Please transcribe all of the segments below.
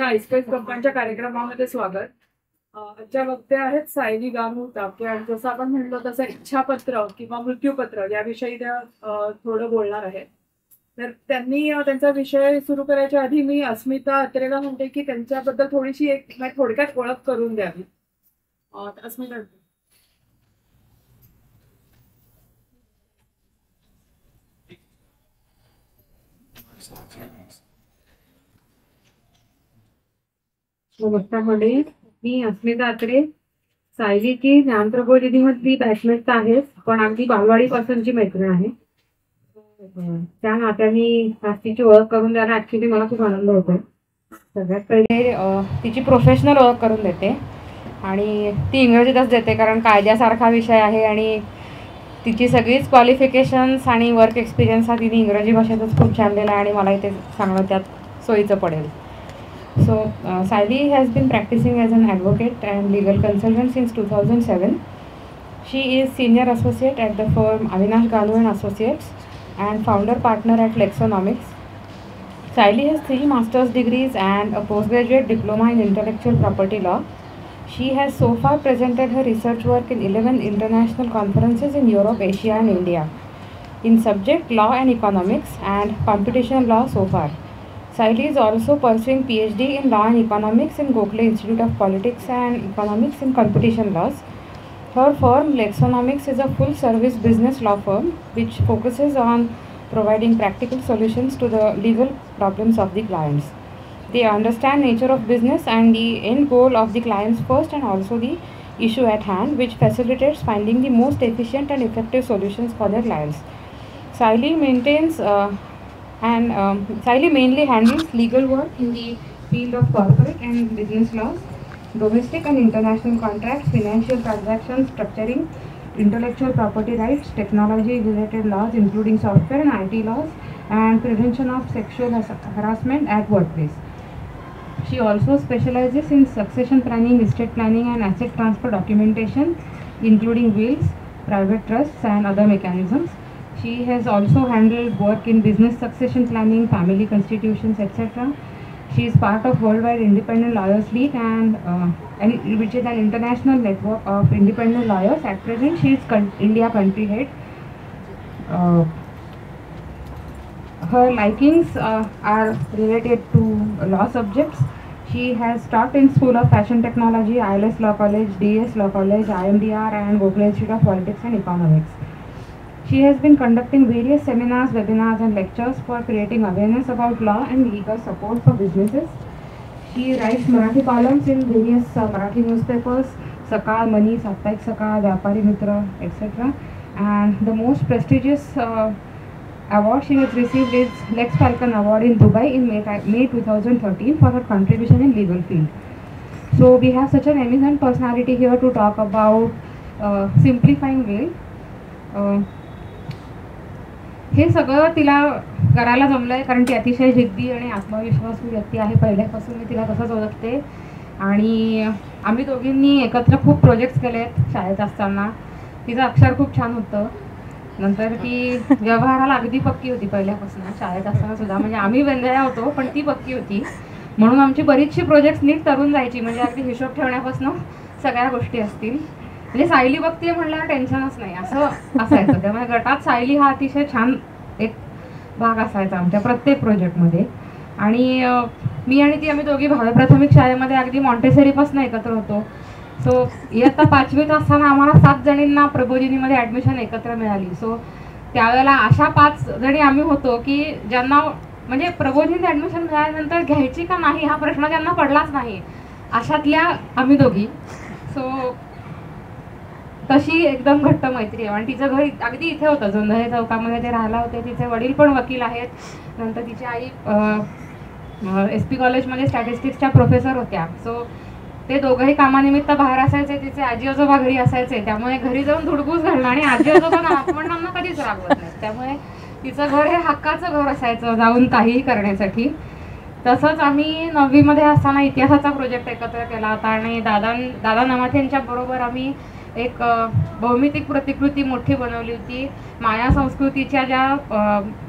आजच्या आईस्पेस कंपनीच्या कार्यक्रमामध्ये स्वागत. आजच्या वक्त्या आहेत सायली गानू तापे आणि जसं आपण म्हणलो तसं इच्छापत्र किंवा मृत्यूपत्र याविषयी त्या थोडं बोलणार आहेत. तर त्यांनी त्यांचा विषय सुरू करायच्या आधी मी अस्मिता अत्रेला म्हणते की त्यांच्याबद्दल थोडीशी एक थोडक्यात ओळख करून द्यावी. अस्मिता. नमस्कार मंडळी, मी अस्मिता अत्रे, सायलीची ज्ञानप्रबोधिनीमधली बॅचमेट आहे, पण अगदी बालवाडीपासूनची मैत्रीण आहे. त्या नात्याने आज तिची ओळख करून द्यायला ऍक्च्युली मला खूप आनंद होतोय. सगळ्यात पहिले तिची प्रोफेशनल ओळख करून देते आणि ती इंग्रजीतच देते कारण कायद्यासारखा विषय आहे आणि तिची सगळीच क्वालिफिकेशन्स आणि वर्क एक्सपिरियन्स हा तिने इंग्रजी भाषेतच खूप छान दिला आणि मला इथे सांगणं त्यात सोयीचं पडेल. So, Saili has been practicing as an advocate and legal consultant since 2007. She is senior associate at the firm Avinash Ganu and Associates and founder partner at Lexonomics. Saili has 3 master's degrees and a postgraduate diploma in intellectual property law. She has so far presented her research work in 11 international conferences in Europe, Asia and India in subject law and economics and competition law so far. Saili is also pursuing PhD in Law and Economics in Gokhale Institute of Politics and Economics in Competition Laws. Her firm, Lexonomics, is a full-service business law firm which focuses on providing practical solutions to the legal problems of the clients. They understand nature of business and the end goal of the clients first and also the issue at hand, which facilitates finding the most efficient and effective solutions for their clients. Saili Saili mainly handles legal work in the field of corporate and business laws, domestic and international contracts, financial transactions, structuring, intellectual property rights, technology-related laws including software and IT laws, and prevention of sexual harassment at workplace. She also specializes in succession planning, estate planning, and asset transfer documentation, including wills, private trusts, and other mechanisms. She has also handled work in business succession planning, family constitutions, etc. She is part of Worldwide Independent Lawyers League which is an international network of independent lawyers. At present, she is India country head. Her likings are related to law subjects. She has taught in School of Fashion Technology, ILS Law College, DS Law College, IMDR, and Gokhale Institute of Politics and Economics. She has been conducting various seminars, webinars and lectures for creating awareness about law and legal support for businesses. She writes Marathi columns in various Marathi newspapers, Sakal, Mani, Saptaik Sakal, Vyapari Mitra, etc. And the most prestigious award she has received is Lex Falcon Award in Dubai in May 2013 for her contribution in legal field. So we have such an eminent personality here to talk about simplifying will. हे सगळं तिला करायला जमलं आहे कारण ती अतिशय जिद्दी आणि आत्मविश्वासू व्यक्ती आहे. पहिल्यापासून मी तिला तसंच ओळखते आणि आम्ही दोघींनी एकत्र खूप प्रोजेक्ट्स केले आहेत शाळेत असताना. तिचं अक्षर खूप छान होतं. नंतर ती व्यवहाराला अगदी पक्की होती पहिल्यापासून शाळेत असताना सुद्धा. म्हणजे आम्ही वेंधळ्या होतो पण ती पक्की होती म्हणून आमची बरीचशी प्रोजेक्ट्स नीट तरून जायची. म्हणजे अगदी हिशोब ठेवण्यापासून सगळ्या गोष्टी असतील. म्हणजे सायली बघतीये म्हणल्यावर टेन्शनच नाही असं असायचं. त्यामुळे गटात सायली हा अतिशय छान एक भाग असायचा आमच्या प्रत्येक प्रोजेक्टमध्ये. आणि मी आणि ती आम्ही दोघी भावे प्राथमिक शाळेमध्ये अगदी मॉन्टेसरीपासून एकत्र होतो. सो इयत्ता 5वीत असताना आम्हाला 7 जणींना प्रबोधिनीमध्ये ॲडमिशन एकत्र मिळाली. सो त्यावेळेला अशा 5 जणी आम्ही होतो की ज्यांना म्हणजे प्रबोधिनीत ॲडमिशन मिळाल्यानंतर घ्यायची का नाही हा प्रश्न ज्यांना पडलाच नाही अशातल्या आम्ही दोघी. सो तशी एकदम घट्ट मैत्री आहे आणि तिचं घर अगदी इथे होतं जोंधळे चौकामध्ये ते राहायला होते. तिचे वडील पण वकील आहेत. नंतर तिची आई SP कॉलेजमध्ये स्टॅटिस्टिक्सच्या प्रोफेसर होत्या. सो ते दोघंही कामानिमित्त बाहेर असायचे. तिचे आजी आजोबा घरी असायचे त्यामुळे घरी जाऊन धुडगूस घालणं आणि आजी आजोबांना आपणांना कधीच रागवत नाही. त्यामुळे तिचं घर हे हक्काचं घर असायचं जाऊन काहीही करण्यासाठी. तसंच आम्ही 9वीमध्ये असताना इतिहासाचा प्रोजेक्ट एकत्र केला होता आणि दादा नमाथे यांच्या बरोबर आम्ही एक भौमितिक प्रतिकृती मोठी बनवली होती. माया संस्कृतीच्या ज्या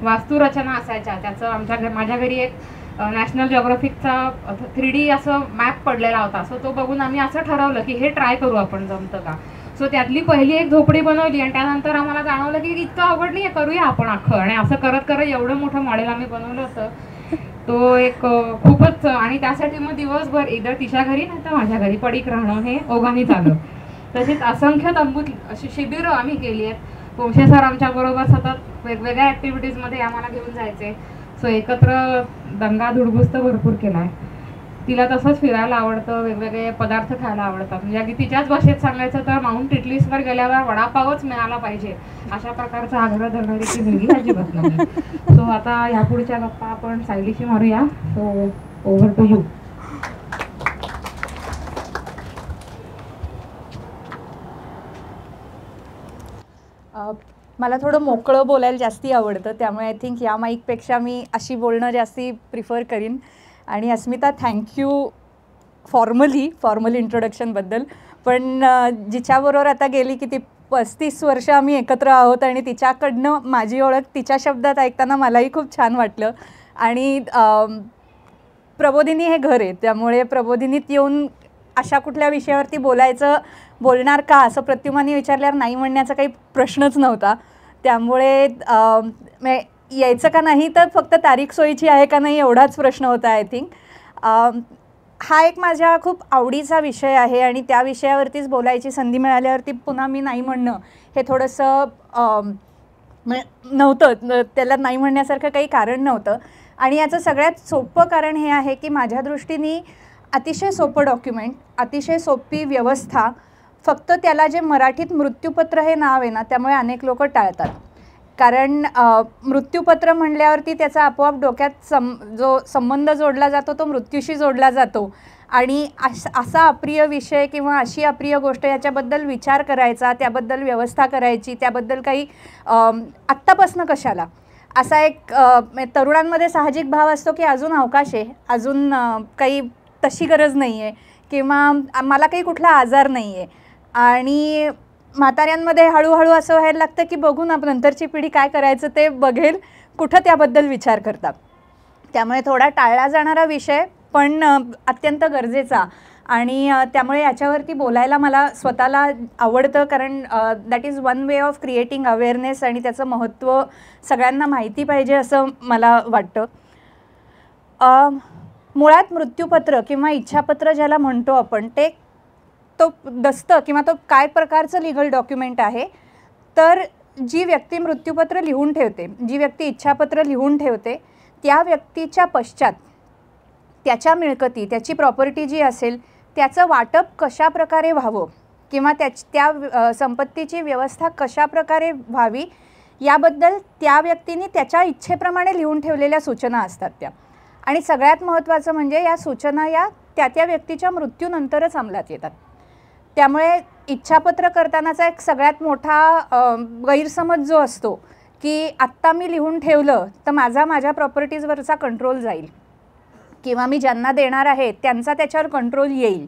वास्तुरचना असायच्या त्याचं माझ्या घरी एक नॅशनल जिओग्राफिकचा 3D असं मॅप पडलेला होता. सो तो बघून आम्ही असं ठरवलं की हे ट्राय करू आपण, जमतं का. सो त्यातली पहिली एक झोपडी बनवली आणि त्यानंतर आम्हाला जाणवलं की इतकं अवघड नाही आहे, करूया आपण अख्खं. आणि असं करत करत एवढं मोठं मॉडेल आम्ही बनवलं होतं. तो एक खूपच, आणि त्यासाठी मग दिवसभर एकदा तिच्या घरी नाही तर माझ्या घरी पडीक राहणं हे ओघाने झालं. तसेच असंख्य तंबूत अशी शिबिरं आम्ही केली आहेत. पोंक्षे सर आमच्याबरोबर सतत वेगवेगळ्या ॲक्टिव्हिटीजमध्ये आम्हाला घेऊन जायचे. सो एकत्र दंगा धुडगुस तर भरपूर केला आहे. तिला तसंच फिरायला आवडतं, वेगवेगळे पदार्थ खायला आवडतात. म्हणजे अगदी तिच्याच भाषेत सांगायचं तर माउंट टिटलिसवर गेल्यावर वडापावच मिळाला पाहिजे अशा प्रकारचा आग्रह धरणारी ती मुलगी अजिबात नाही. सो आता ह्या पुढच्या गप्पा आपण सायलीशी मारूया. So over to you. मला थोडं मोकळं बोलायला जास्ती आवडतं, त्यामुळे आय थिंक या माईकपेक्षा मी अशी बोलणं जास्ती प्रिफर करीन. आणि अस्मिता, थँक्यू फॉर्मल इंट्रोडक्शनबद्दल. पण जिच्याबरोबर आता गेली किती 35 वर्ष आम्ही एकत्र आहोत आणि तिच्याकडनं माझी ओळख तिच्या शब्दात ऐकताना मलाही खूप छान वाटलं. आणि प्रबोधिनी हे घर आहे, त्यामुळे प्रबोधिनीत येऊन अशा कुठल्या विषयावरती बोलणार का असं प्रत्युमाने विचारल्यावर नाही म्हणण्याचा काही प्रश्नच नव्हता. त्यामुळे यायचं का नाही तर फक्त तारीख सोयीची आहे का नाही एवढाच प्रश्न होता. आय थिंक हा एक माझ्या खूप आवडीचा विषय आहे आणि त्या विषयावरतीच बोलायची संधी मिळाल्यावरती पुन्हा मी नाही म्हणणं हे थोडंसं नव्हतं, त्याला नाही म्हणण्यासारखं काही कारण नव्हतं. आणि याचं सगळ्यात सोपं कारण हे आहे की माझ्या दृष्टीने अतिशय सोपं डॉक्युमेंट, अतिशय सोपी व्यवस्था, फक्त त्याला जे मराठीत मृत्यूपत्र हे नाव आहे ना, त्यामुळे अनेक लोक टाळतात. कारण मृत्यूपत्र म्हणल्यावरती त्याचा आपोआप डोक्यात जो संबंध जोडला जातो तो मृत्यूशी जोडला जातो. आणि असा अप्रिय विषय किंवा अशी अप्रिय गोष्ट याच्याबद्दल विचार करायचा, त्याबद्दल व्यवस्था करायची, त्याबद्दल काही आत्तापासनं कशाला असा एक तरुणांमध्ये साहजिक भाव असतो की अजून अवकाश आहे, अजून काही तशी गरज नाही आहे किंवा मला काही कुठला आजार नाही आहे. आणि म्हाताऱ्यांमध्ये हळूहळू असं व्हायला लागतं की बघून आपण नंतरची पिढी काय करायचं ते बघेल, कुठं त्याबद्दल विचार करतात. त्यामुळे थोडा टाळला जाणारा विषय पण अत्यंत गरजेचा. आणि त्यामुळे याच्यावरती बोलायला मला स्वतःला आवडतं, कारण that is one way of creating awareness आणि त्याचं महत्त्व सगळ्यांना माहिती पाहिजे असं मला वाटतं. मुळात मृत्यूपत्र किंवा इच्छापत्र ज्याला म्हणतो आपण, तो दस्त किंवा तो काय प्रकारचं लिगल डॉक्युमेंट आहे, तर जी व्यक्ती मृत्यूपत्र लिहून ठेवते, जी व्यक्ती इच्छापत्र लिहून ठेवते, त्या व्यक्तीच्या पश्चात त्याच्या मिळकती, त्याची प्रॉपर्टी जी असेल त्याचं वाटप कशा प्रकारे व्हावं किंवा त्या संपत्तीची व्यवस्था कशा प्रकारे व्हावी याबद्दल त्या व्यक्तीने त्याच्या इच्छेप्रमाणे लिहून ठेवलेल्या सूचना असतात त्या. आणि सगळ्यात महत्त्वाचं म्हणजे या सूचना या त्या व्यक्तीच्या मृत्यूनंतरच अंमलात येतात. त्यामुळे इच्छापत्र करतानाचा एक सगळ्यात मोठा गैरसमज जो असतो की आत्ता मी लिहून ठेवलं तर माझ्या प्रॉपर्टीजवरचा कंट्रोल जाईल किंवा मी ज्यांना देणार आहे त्यांचा त्याच्यावर कंट्रोल येईल,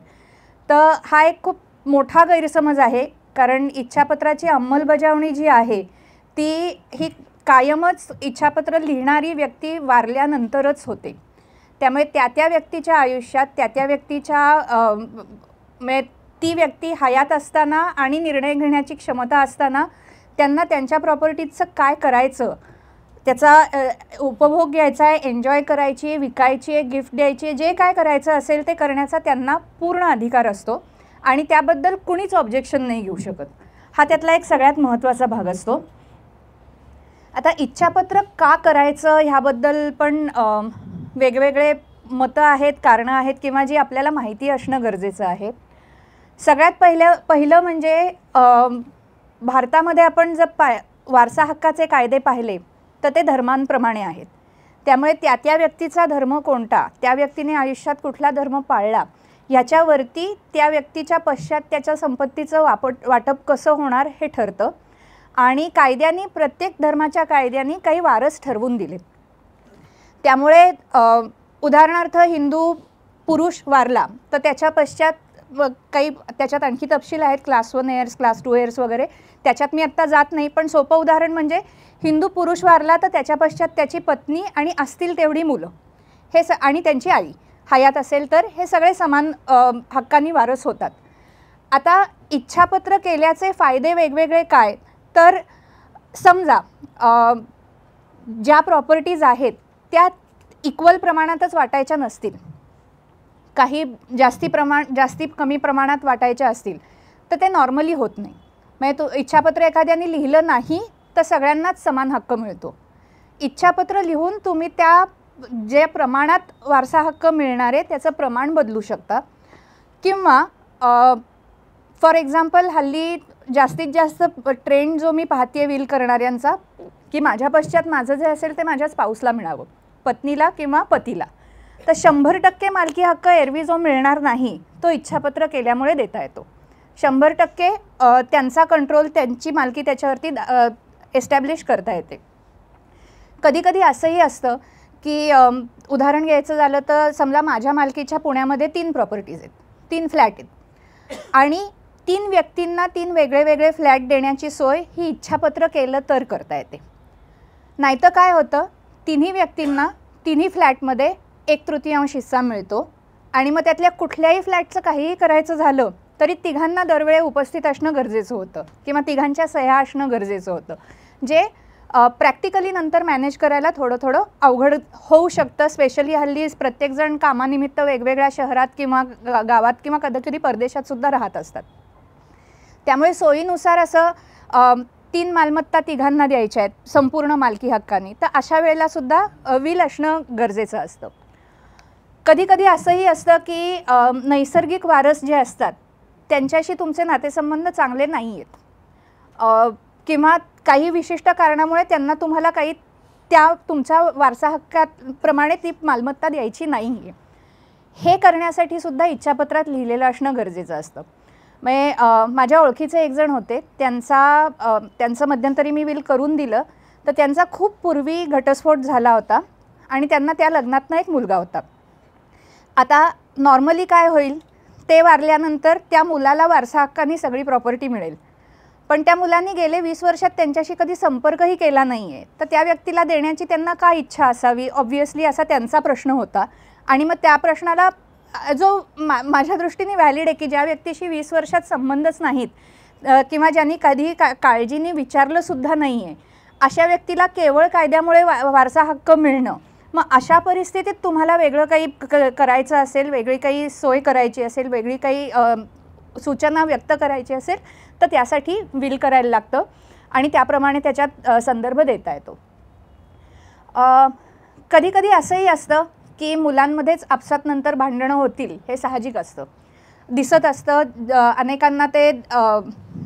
तर हा एक खूप मोठा गैरसमज आहे. कारण इच्छापत्राची अंमलबजावणी जी आहे ही कायमच इच्छापत्र लिहिणारी व्यक्ती वारल्यानंतरच होते. त्यामुळे त्या व्यक्तीच्या आयुष्यात त्या व्यक्तीच्या ती व्यक्ती हयात असताना आणि निर्णय घेण्याची क्षमता असताना त्यांना त्यांच्या प्रॉपर्टीचं काय करायचं, त्याचा उपभोग घ्यायचा आहे, एन्जॉय करायची आहे, विकायची आहे, गिफ्ट द्यायची आहे, जे काय करायचं असेल ते करण्याचा त्यांना पूर्ण अधिकार असतो आणि त्याबद्दल कुणीच ऑब्जेक्शन नाही घेऊ शकत. हा त्यातला एक सगळ्यात महत्त्वाचा भाग असतो. आता इच्छापत्र का करायचं ह्याबद्दल पण वेगवेगळे मतं आहेत, कारणं आहेत किंवा जी आपल्याला माहिती असणं गरजेचं आहे. सगळ्यात पहिलं म्हणजे भारतामध्ये आपण जर वारसा हक्काचे कायदे पाहिले तर ते धर्मांप्रमाणे आहेत. त्यामुळे त्या व्यक्तीचा धर्म कोणता, त्या व्यक्तीने आयुष्यात कुठला धर्म पाळला ह्याच्यावरती त्या व्यक्तीच्या पश्चात त्याच्या संपत्तीचं वाटप कसं होणार हे ठरतं. आणि कायद्यांनी, प्रत्येक धर्माच्या कायद्यांनी काही वारस ठरवून दिले. त्यामुळे उदाहरणार्थ हिंदू पुरुष वारला तर त्याच्या पश्चात काही त्याच्यात आणखी तपशील आहेत, क्लास 1 एअर्स, क्लास 2 एअर्स वगैरे, त्याच्यात मी आत्ता जात नाही. पण सोपं उदाहरण म्हणजे हिंदू पुरुष वारला तर त्याच्या पश्चात त्याची पत्नी आणि असतील तेवढी मुलं हे आणि त्यांची आई हयात असेल तर हे सगळे समान हक्कानी वारस होतात. आता इच्छापत्र केल्याचे फायदे वेगवेगळे काय, तर समजा ज्या प्रॉपर्टीज आहेत त्या इक्वल प्रमाणातच वाटायच्या नसतील, काही जास्ती कमी प्रमाणात वाटायच्या असतील तर ते नॉर्मली होत नाही. म्हणजे तो इच्छापत्र एखाद्याने लिहिलं नाही तर सगळ्यांनाच समान हक्क मिळतो. इच्छापत्र लिहून तुम्ही त्या जे प्रमाणात वारसा हक्क मिळणार आहे त्याचं प्रमाण बदलू शकता. किंवा फॉर एक्झाम्पल हल्ली जास्तीत जास्त ट्रेंड जो मी पाहते विल करणाऱ्यांचा, की माझ्या पश्चात माझं जे असेल ते माझ्या स्पाऊसला मिळावं, पत्नीला किंवा पतीला. तर 100% मालकी हक्क एरवी जो मिळणार नाही तो इच्छापत्र केल्यामुळे देता येतो. 100% त्यांचा कंट्रोल, त्यांची मालकी त्याच्यावरती एस्टॅब्लिश करता येते. कधी कधी असंही असतं की उदाहरण घ्यायचं झालं तर समजा माझ्या मालकीच्या पुण्यामध्ये 3 प्रॉपर्टीज आहेत, 3 फ्लॅट आहेत आणि 3 व्यक्तींना 3 वेगळे वेगळे फ्लॅट देण्याची सोय ही इच्छापत्र केलं तर करता येते. नाहीतर काय होतं, तिन्ही व्यक्तींना तिन्ही फ्लॅटमध्ये 1/3 हिस्सा मिळतो आणि मग त्यातल्या कुठल्याही फ्लॅटचं काहीही करायचं झालं तरी तिघांना दरवेळी उपस्थित असणं गरजेचं होतं किंवा तिघांच्या सह्या असणं गरजेचं होतं, जे प्रॅक्टिकली नंतर मॅनेज करायला थोडं अवघड होऊ शकतं. स्पेशली हल्ली प्रत्येकजण कामानिमित्त वेगवेगळ्या शहरात किंवा गावात किंवा कधीकधी परदेशातसुद्धा राहत असतात. त्यामुळे सोयीनुसार असं 3 मालमत्ता तिघांना द्यायच्या आहेत संपूर्ण मालकी हक्काने, तर अशा वेळेलासुद्धा विल असणं गरजेचं असतं. कधीकधी असंही असतं की नैसर्गिक वारस जे असतात त्यांच्याशी तुमचे नातेसंबंध चांगले नाही आहेत किंवा काही विशिष्ट कारणामुळे त्यांना तुम्हाला काही त्या तुमच्या वारसा हक्काप्रमाणे ती मालमत्ता द्यायची नाही आहे. हे करण्यासाठी सुद्धा इच्छापत्रात लिहिलेलं असणं गरजेचं असतं. म्हणजे माझ्या ओळखीचे एक जण होते, त्यांचं मध्यंतरी मी विल करून दिलं, तर त्यांचा खूप पूर्वी घटस्फोट झाला होता आणि त्यांना त्या लग्नातनं एक मुलगा होता. आता नॉर्मली काय होईल, ते वारल्यानंतर त्या मुलाला वारसा हक्काने सगळी प्रॉपर्टी मिळेल, पण त्या मुलांनी गेले 20 वर्षात त्यांच्याशी कधी संपर्कही केला नाही आहे, तर त्या व्यक्तीला देण्याची त्यांना का इच्छा असावी, ऑब्व्हियसली असा त्यांचा प्रश्न होता. आणि मग त्या प्रश्नाला जो माझ्या दृष्टीने व्हॅलिड आहे की ज्या व्यक्तीशी 20 वर्षात संबंधच नाहीत किंवा ज्यांनी कधी काळजीने विचारलंसुद्धा नाही आहे, अशा व्यक्तीला केवळ कायद्यामुळे वारसा हक्क मिळणं, मग अशा परिस्थितीत तुम्हाला वेगळं काही करायचं असेल, वेगळी काही सोय करायची असेल, वेगळी काही सूचना व्यक्त करायची असेल तर त्यासाठी विल करायला लागतं आणि त्याप्रमाणे त्याच्यात संदर्भ देता येतो. कधी कधी असंही असतं की मुलांमध्येच आपसात नंतर भांडणं होतील, हे साहजिक असतं, दिसत असतं. अनेकांना ते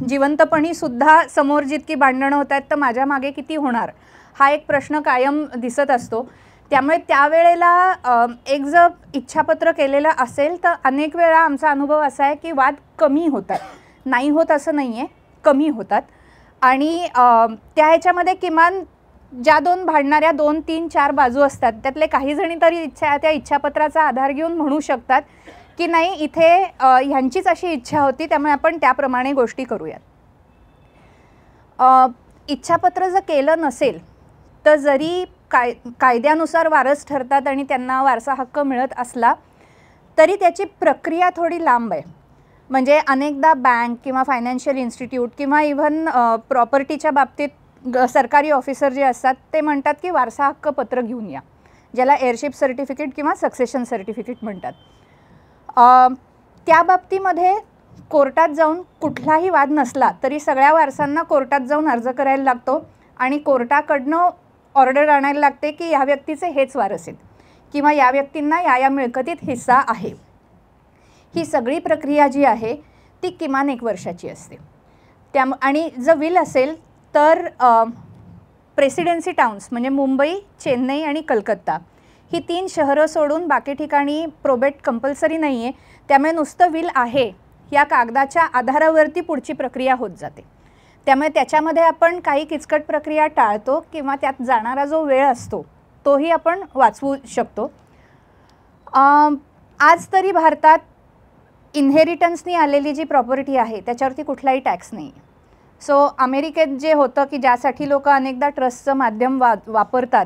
जिवंतपणीसुद्धा समोर जितकी भांडणं होत आहेत तर माझ्या मागे किती होणार, हा एक प्रश्न कायम दिसत असतो. त्यामुळे त्यावेळेला एक जर इच्छापत्र केलेलं असेल तर अनेक वेळा आमचा अनुभव असा आहे की वाद कमी होतात, नाही होत असं नाही आहे, कमी होतात. आणि त्या ह्याच्यामध्ये किमान ज्या 2 भांडणाऱ्या 2, 3, 4 बाजू असतात त्यातले काही जणी तरी त्या इच्छापत्राचा आधार घेऊन म्हणू शकतात की नाही, इथे ह्यांचीच अशी इच्छा होती त्यामुळे आपण त्याप्रमाणे गोष्टी करूयात. इच्छापत्र जर केलं नसेल तर जरी कायद्यानुसार वारस ठरतात आणि त्यांना वारसा हक्क मिळत असला तरी त्याची प्रक्रिया थोडी लांब आहे. म्हणजे अनेकदा बँक किंवा फायनान्शियल इन्स्टिट्यूट किंवा इव्हन प्रॉपर्टीच्या बाबतीत सरकारी ऑफिसर जे असतात ते म्हणतात की वारसा हक्क पत्र घेऊन या, ज्याला एअरशिप सर्टिफिकेट किंवा सक्सेशन सर्टिफिकेट म्हणतात. त्या बाबतीमध्ये कोर्टात जाऊन कुठलाही वाद नसला तरी सगळ्या वारसांना कोर्टात जाऊन अर्ज करायला लागतो आणि कोर्टाकडनं ऑर्डर आणायला लागते की या व्यक्तीचे हेच वारस आहेत किंवा या व्यक्तींना या मिळकतीत हिस्सा आहे. ही सगळी प्रक्रिया जी आहे ती किमान 1 वर्षाची असते. आणि जर विल असेल तर प्रेसिडेन्सी टाउन्स म्हणजे मुंबई, चेन्नई आणि कलकत्ता ही 3 शहरं सोडून बाकी ठिकाणी प्रोबेट कंपल्सरी नाही आहे. त्यामुळे नुसतं विल आहे या कागदाच्या आधारावरती पुढची प्रक्रिया होत जाते. त्यामुळे त्याच्यामध्ये आपण काही किचकट प्रक्रिया टाळतो किंवा त्यात जाणारा जो वेळ असतो तोही आपण वाचवू शकतो. आज तरी भारतात इन्हेरिटन्सनी आलेली जी प्रॉपर्टी आहे त्याच्यावरती कुठलाही टॅक्स नाही. सो अमेरिकेत जे होतं की ज्यासाठी लोक अनेकदा ट्रस्टचं माध्यम वापरतात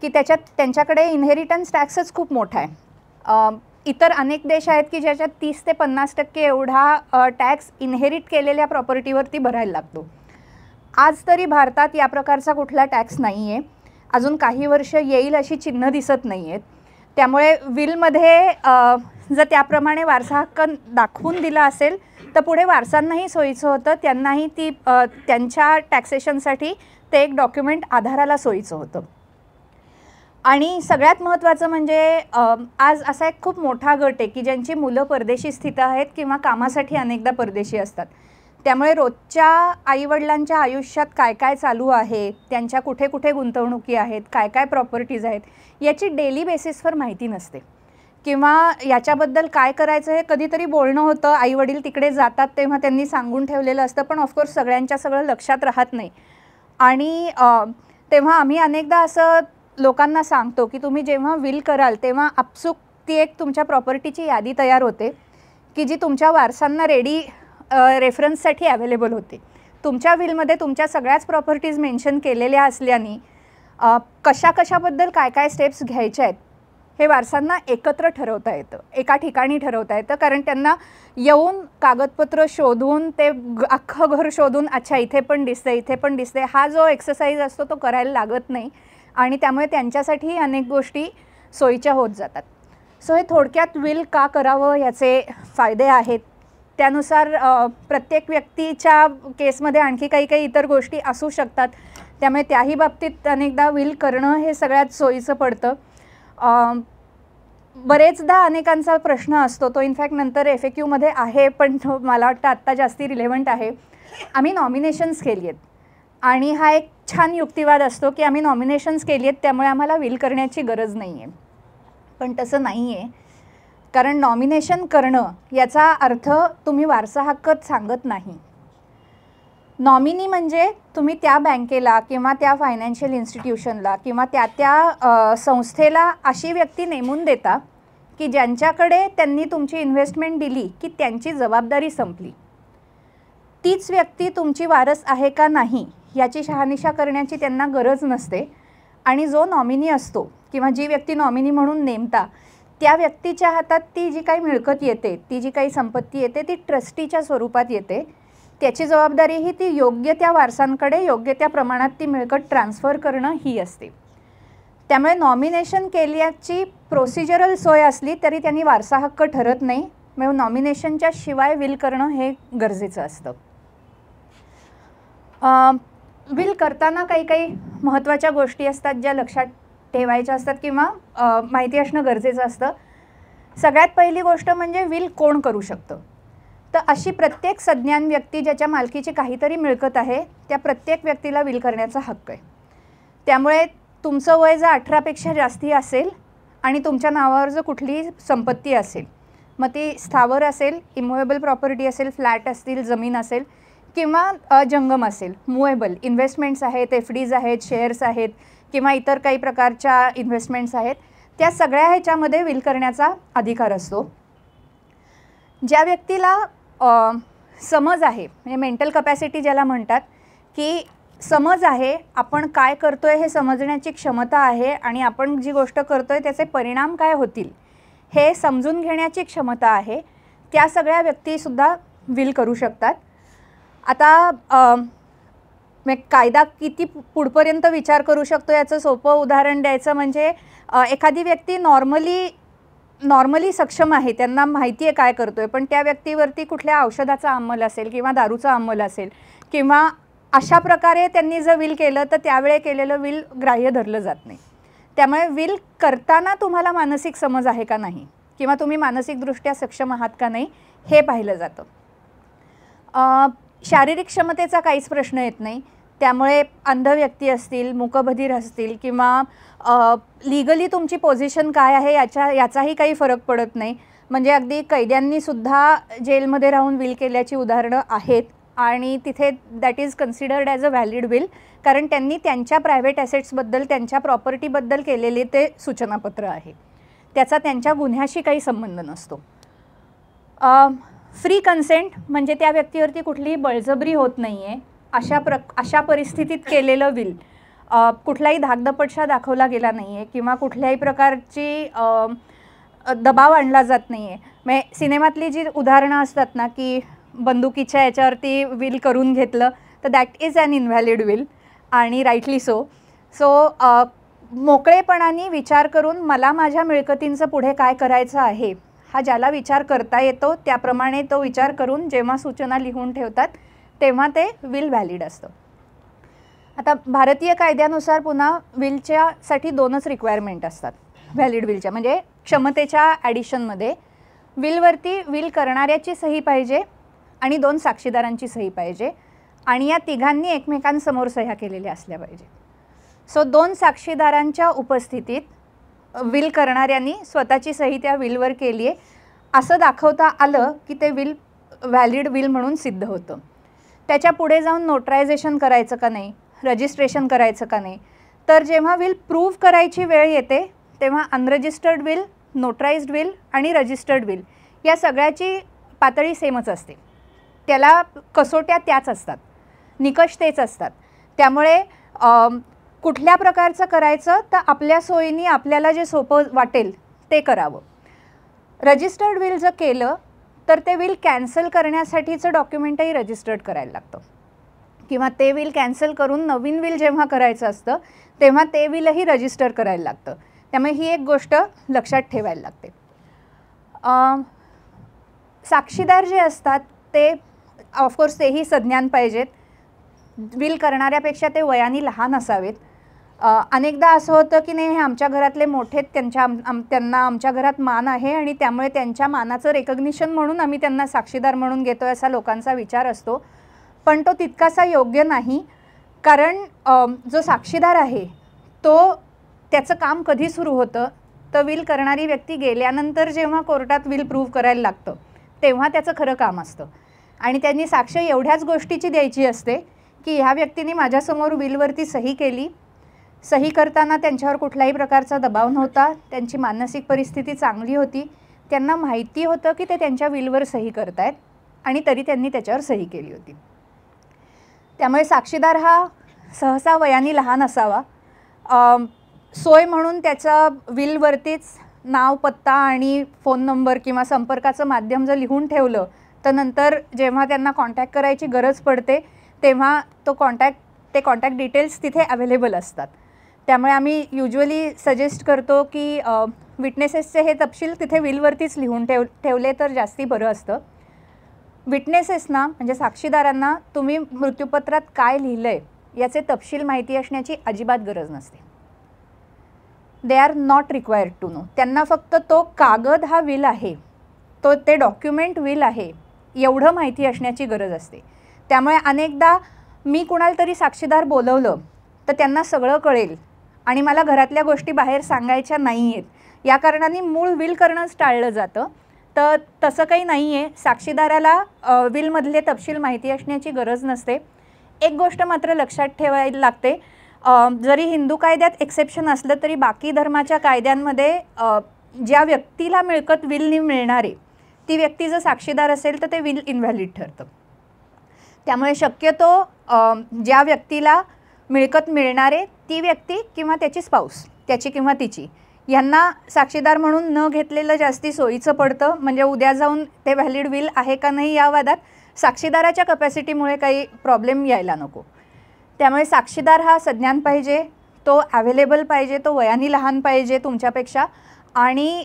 की त्याच्यात त्यांच्याकडे इनहेरिटन्स टॅक्सच खूप मोठा आहे. इतर अनेक देश आहेत की ज्याच्यात 30 ते 50% एवढा टॅक्स इनहेरिट केलेल्या प्रॉपर्टीवरती भरायला लागतो. आज तरी भारतात या प्रकारचा कुठला टॅक्स नाही आहे. अजून काही वर्ष येईल अशी चिन्ह दिसत नाही आहेत. त्यामुळे विलमध्ये जर त्याप्रमाणे वारसा हक्क दाखवून दिला असेल तर पुढे वारसांनाही सोयीचं होतं, त्यांनाही ती त्यांच्या टॅक्सेशनसाठी ते एक डॉक्युमेंट आधाराला सोयीचं होतं. आणि सगळ्यात महत्त्वाचं म्हणजे आज असा एक खूप मोठा गट आहे की ज्यांची मुलं परदेशी स्थित आहेत किंवा कामासाठी अनेकदा परदेशी असतात. त्यामुळे रोजच्या आईवडिलांच्या आयुष्यात काय काय चालू आहे, त्यांच्या कुठे कुठे गुंतवणुकी आहेत, काय काय प्रॉपर्टीज आहेत, याची डेली बेसिसवर माहिती नसते. किंवा याच्याबद्दल काय करायचं हे कधीतरी बोलणं होतं, आईवडील तिकडे जातात तेव्हा त्यांनी सांगून ठेवलेलं असतं, पण ऑफकोर्स सगळ्यांच्या सगळं लक्षात राहत नाही. आणि तेव्हा आम्ही अनेकदा असं लोकांना सांगतो की तुम्ही जेव्हा विल कराल तेव्हा आपसूक ती एक तुमच्या प्रॉपर्टीची यादी तयार होते की जी तुमच्या वारसांना रेडी रेफरन्ससाठी अवेलेबल होते. तुमच्या विलमध्ये तुमच्या सगळ्याच प्रॉपर्टीज मेन्शन केलेल्या असल्याने कशाबद्दल काय काय स्टेप्स घ्यायच्या आहेत हे वारसांना एकत्र ठरवता येतं, एका ठिकाणी ठरवता येतं. कारण त्यांना येऊन कागदपत्र शोधून ते अख्खं घर शोधून अच्छा इथे पण दिसते इथे पण दिसते हा जो एक्सरसाइज असतो तो करायला लागत नाही आणि त्यामुळे त्यांच्यासाठी अनेक गोष्टी सोयीच्या होत जातात. सो हे थोडक्यात विल का करावं याचे फायदे आहेत. त्यानुसार प्रत्येक व्यक्तीच्या केसमध्ये आणखी काही इतर गोष्टी असू शकतात, त्यामुळे त्याही बाबतीत अनेकदा विल करणं हे सगळ्यात सोयीचं पडतं. बरेचदा अनेकांचा प्रश्न असतो, तो इनफॅक्ट नंतर FAQमध्ये आहे पण तो मला वाटतं आत्ता जास्ती रिलेव्हंट आहे. आम्ही नॉमिनेशन्स केली आहेत आणि हा एक छान युक्तिवाद असतो की आम्ही नॉमिनेशन्स केली आहेत त्यामुळे आम्हाला विल करण्याची गरज नाही आहे. पण तसं नाही आहे, कारण नॉमिनेशन करणं याचा अर्थ तुम्ही वारसा हक्कच सांगत नाही. नॉमिनी म्हणजे तुम्ही त्या बँकेला किंवा त्या फायनान्शियल इन्स्टिट्यूशनला किंवा त्या संस्थेला अशी व्यक्ती नेमून देता की ज्यांच्याकडे त्यांनी तुमची इन्व्हेस्टमेंट दिली की त्यांची जबाबदारी संपली. तीच व्यक्ती तुमची वारस आहे का नाही याची शहानिशा करण्याची त्यांना गरज नसते. आणि जो नॉमिनी असतो किंवा जी व्यक्ती नॉमिनी म्हणून नेमता त्या व्यक्तीच्या हातात ती जी काही मिळकत येते, ती जी काही संपत्ती येते ती ट्रस्टीच्या स्वरूपात येते. त्याची जबाबदारी ही ती योग्य त्या वारसांकडे योग्य त्या प्रमाणात ती मिळकत ट्रान्सफर करणं ही असते. त्यामुळे नॉमिनेशन केल्याची प्रोसिजरल सोय असली तरी त्यांनी वारसा हक्क ठरत नाही. म्हणजे नॉमिनेशनच्या शिवाय विल करणं हे गरजेचं असतं. विल करताना काही महत्त्वाच्या गोष्टी असतात ज्या लक्षात ठेवायच्या असतात किंवा माहिती असणं गरजेचं असतं. सगळ्यात पहिली गोष्ट म्हणजे विल कोण करू शकतं. तर अशी प्रत्येक सज्ञान व्यक्ती ज्याच्या मालकीची काहीतरी मिळकत आहे त्या प्रत्येक व्यक्तीला विल करण्याचा हक्क आहे. त्यामुळे तुमचं वय जर 18पेक्षा जास्ती असेल आणि तुमच्या नावावर जर कुठली संपत्ती असेल, मग ती स्थावर असेल, इमूवेबल प्रॉपर्टी असेल, फ्लॅट असतील, जमीन असेल किंवा जंगम असेल, मूवेबल इन्व्हेस्टमेंट्स आहेत, FDs आहेत, शेअर्स आहेत किंवा इतर काही प्रकारच्या इन्व्हेस्टमेंट्स आहेत, त्या सगळ्या ह्याच्यामध्ये विल करण्याचा अधिकार असतो. ज्या व्यक्तीला समज आहे म्हणजे मेंटल कपॅसिटी ज्याला म्हणतात की समज आहे, आपण काय करतो आहे हे समजण्याची क्षमता आहे आणि आपण जी गोष्ट करतो आहे त्याचे परिणाम काय होतील हे समजून घेण्याची क्षमता आहे, त्या सगळ्या व्यक्तीसुद्धा विल करू शकतात. आता कायदा किती पुढपर्यंत विचार करू शकतो याचं सोपं उदाहरण द्यायचं म्हणजे एखादी व्यक्ती नॉर्मली सक्षम आहे, त्यांना माहिती आहे काय करतो आहे, पण त्या व्यक्तीवरती कुठल्या औषधाचा अंमल असेल किंवा दारूचा अंमल असेल किंवा अशा प्रकारे त्यांनी जर विल केलं तर त्यावेळी केलेलं विल ग्राह्य धरलं जात नाही. त्यामुळे विल करताना तुम्हाला मानसिक समज आहे का नाही किंवा तुम्ही मानसिकदृष्ट्या सक्षम आहात का नाही हे पाहिलं जातं. शारीरिक क्षमतेचा काहीच प्रश्न येत नाही. त्यामुळे अंध व्यक्ती असतील, मूकबधीर असतील किंवा लीगली तुमची पोझिशन काय आहे याचाही काही फरक पडत नाही. म्हणजे अगदी कैद्यांनीसुद्धा जेलमध्ये राहून विल केल्याची उदाहरणं आहेत आणि तिथे that is considered as a valid will, कारण त्यांनी त्यांच्या प्रायव्हेट ॲसेट्सबद्दल त्यांच्या प्रॉपर्टीबद्दल केलेले ते सूचनापत्र आहे, त्याचा त्यांच्या गुन्ह्याशी काही संबंध नसतो. फ्री कन्सेंट म्हणजे त्या व्यक्तीवरती कुठलीही बळजबरी होत नाही आहे, अशा परिस्थितीत केलेलं विल कुठलाही धाकदपटशा दाखवला गेला नाही आहे किंवा कुठल्याही प्रकारची दबाव आणला जात नाही आहे. म्हणजे सिनेमातली जी उदाहरणं असतात ना की बंदुकीच्या याच्यावरती विल करून घेतलं तर that is an invalid will आणि राईटली सो. मोकळेपणाने विचार करून मला माझ्या मिळकतींचं पुढे काय करायचं आहे हा ज्याला विचार करता येतो त्याप्रमाणे तो विचार करून जेव्हा सूचना लिहून ठेवतात तेव्हा ते विल व्हॅलिड असतं. आता भारतीय कायद्यानुसार पुन्हा विलच्यासाठी 2च रिक्वायरमेंट असतात व्हॅलिड विलच्या. म्हणजे क्षमतेच्या ॲडिशनमध्ये विलवरती विल करणाऱ्याची सही पाहिजे आणि 2 साक्षीदारांची सही पाहिजे आणि या तिघांनी एकमेकांसमोर सह्या केलेल्या असल्या पाहिजे. 2 साक्षीदारांच्या उपस्थितीत विल करणाऱ्यांनी स्वतःची सही त्या विलवर केली आहे असं दाखवता आलं की ते विल व्हॅलिड विल म्हणून सिद्ध होतं. त्याच्या पुढे जाऊन नोटरायझेशन करायचं का नाही, रजिस्ट्रेशन करायचं का नाही, तर जेव्हा विल प्रूव्ह करायची वेळ येते तेव्हा अनरजिस्टर्ड विल, नोटराइज्ड विल आणि रजिस्टर्ड विल या सगळ्याची पातळी सेमच असते. त्याला कसोट्या त्याच असतात, निकष तेच असतात. त्यामुळे कुठल्या प्रकारचं करायचं तर आपल्या सोयीने आपल्याला जे सोपं वाटेल ते करावं. रजिस्टर्ड विल जर केलं तर ते विल कॅन्सल करण्यासाठीचं डॉक्युमेंटही रजिस्टर्ड करायला लागतं किंवा ते विल कॅन्सल करून नवीन विल जेव्हा करायचं असतं तेव्हा ते विलही रजिस्टर करायला लागतं. त्यामुळे ही एक गोष्ट लक्षात ठेवायला लागते. साक्षीदार जे असतात ते ऑफकोर्स तेही सज्ञान पाहिजेत. विल करणाऱ्यापेक्षा ते वयाने लहान असावेत. अनेकदा असं होतं की नाही हे आमच्या घरातले मोठे त्यांना आमच्या घरात मान आहे आणि त्यामुळे त्यांच्या मानाचं रेकग्निशन म्हणून आम्ही त्यांना साक्षीदार म्हणून घेतो असा लोकांचा विचार असतो. पण तो तितकासा योग्य नाही. कारण जो साक्षीदार आहे तो त्याचं काम कधी सुरू होतं तर विल करणारी व्यक्ती गेल्यानंतर जेव्हा कोर्टात विल प्रूव्ह करायला लागतं तेव्हा त्याचं खरं काम असतं. आणि त्यांनी साक्ष एवढ्याच गोष्टीची द्यायची असते की ह्या व्यक्तीने माझ्यासमोर विलवरती सही केली, सही करताना त्यांच्यावर कुठल्याही प्रकारचा दबाव नव्हता, त्यांची मानसिक परिस्थिती चांगली होती, त्यांना माहिती होतं की ते त्यांच्या विलवर सही करतायत आणि तरी त्यांनी त्याच्यावर सही केली होती. त्यामुळे साक्षीदार हा सहसा वयाने लहान असावा. सोय म्हणून त्याचा विलवरतीच नाव, पत्ता आणि फोन नंबर किंवा संपर्काचं माध्यम जर लिहून ठेवलं तर नंतर जेव्हा त्यांना कॉन्टॅक्ट करायची गरज पडते तेव्हा ते कॉन्टॅक्ट डिटेल्स तिथे अवेलेबल असतात. त्यामुळे आम्ही युज्युअली सजेस्ट करतो की विटनेसेसचे हे तपशील तिथे विलवरतीच लिहून ठेवले तर जास्ती बरं असतं. विटनेसेसना म्हणजे साक्षीदारांना तुम्ही मृत्यूपत्रात काय लिहिलं आहे याचे तपशील माहिती असण्याची अजिबात गरज नसते. They are not required to know. त्यांना फक्त तो कागद हा विल आहे, ते डॉक्युमेंट विल आहे एवढं माहिती असण्याची गरज असते. त्यामुळे अनेकदा मी कुणाला तरी साक्षीदार बोलवलं तर त्यांना सगळं कळेल आणि मला घरातल्या गोष्टी बाहेर सांगायच्या नाही आहेत या कारणाने मूळ विल करणंच टाळलं जातं. तर तसं काही नाही आहे. साक्षीदाराला विलमधले तपशील माहिती असण्याची गरज नसते. एक गोष्ट मात्र लक्षात ठेवायला लागते, जरी हिंदू कायद्यात एक्सेप्शन असलं तरी बाकी धर्माच्या कायद्यांमध्ये ज्या व्यक्तीला मिळकत विलनी मिळणार आहे ती व्यक्ती जर साक्षीदार असेल तर ते विल इनव्हॅलिड ठरतं. त्यामुळे शक्यतो ज्या व्यक्तीला मिळकत मिळणार आहे ती व्यक्ती किंवा त्याची स्पाऊस, त्याची किंवा तिची, यांना साक्षीदार म्हणून न घेतलेलं जास्ती सोयीचं पडतं. म्हणजे उद्या जाऊन ते व्हॅलिड विल आहे का नाही या वादात साक्षीदाराच्या कपॅसिटीमुळे काही प्रॉब्लेम यायला नको. त्यामुळे साक्षीदार हा सज्ञान पाहिजे, तो अवेलेबल पाहिजे, तो वयाने लहान पाहिजे तुमच्यापेक्षा आणि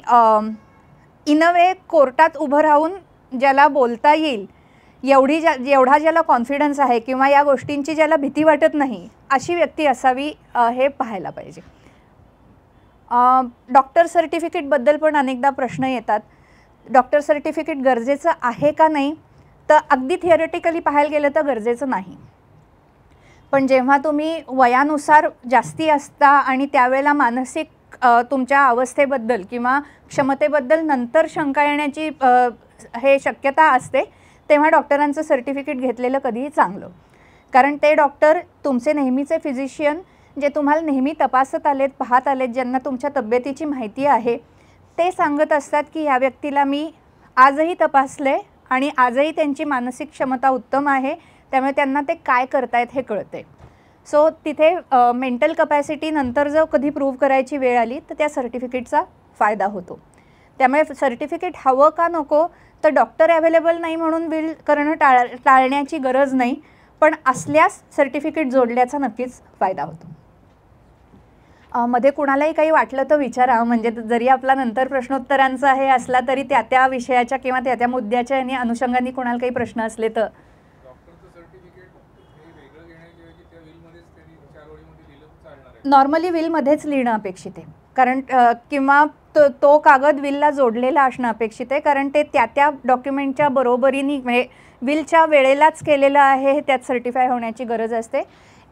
इन अ वे कोर्टात उभं राहून ज्याला बोलता येईल एवढा ज्याला कॉन्फिडन्स आहे किंवा या गोष्टींची ज्याला भीती वाटत नाही अशी व्यक्ती असावी हे पाहायला पाहिजे. डॉक्टर सर्टिफिकेटबद्दल पण अनेकदा प्रश्न येतात. डॉक्टर सर्टिफिकेट गरजेचं आहे का नाही, तर अगदी थिअरेटिकली पाहायला गेलं तर गरजेचं नाही. पण जेव्हा तुम्ही वयानुसार जास्ती असता आणि त्यावेळेला मानसिक तुमच्या अवस्थेबद्दल किंवा क्षमतेबद्दल नंतर शंका येण्याची हे शक्यता असते तेव्हा डॉक्टरांचं सर्टिफिकेट घेतलेलं कधीही चांगलं. कारण ते डॉक्टर तुमचे नेहमीचे फिजिशियन जे तुम्हाला नेहमी तपासत आलेत, पाहत आलेत, ज्यांना तुमच्या तब्येतीची माहिती आहे, ते सांगत असतात की ह्या व्यक्तीला मी आजही तपासले आणि आजही त्यांची मानसिक क्षमता उत्तम आहे, त्यामुळे त्यांना ते काय करतायत हे कळते. सो तिथे मेंटल कपॅसिटी नंतर जर कधी प्रूव्ह करायची वेळ आली तर त्या सर्टिफिकेटचा फायदा होतो. त्यामुळे सर्टिफिकेट हवं का नको तर डॉक्टर अवेलेबल नाही म्हणून विल करणं टाळण्याची गरज नाही, पण असल्यास सर्टिफिकेट जोडल्याचा नक्कीच फायदा होतो. मध्ये कुणालाही काही वाटलं तर विचारा, म्हणजे जरी आपला नंतर प्रश्नोत्तरांचा हे असला तरी त्या विषयाच्या किंवा त्या मुद्द्याच्या आणि अनुषंगाने कोणाला काही प्रश्न असले तर. नॉर्मली विलमध्येच लिहिणं अपेक्षित आहे, कारण किंवा तो कागद विलला जोडलेला असणं अपेक्षित आहे, कारण ते त्या डॉक्युमेंटच्या बरोबरीने म्हणजे विलच्या वेळेलाच केलेलं आहे हे त्यात सर्टिफाय होण्याची गरज असते.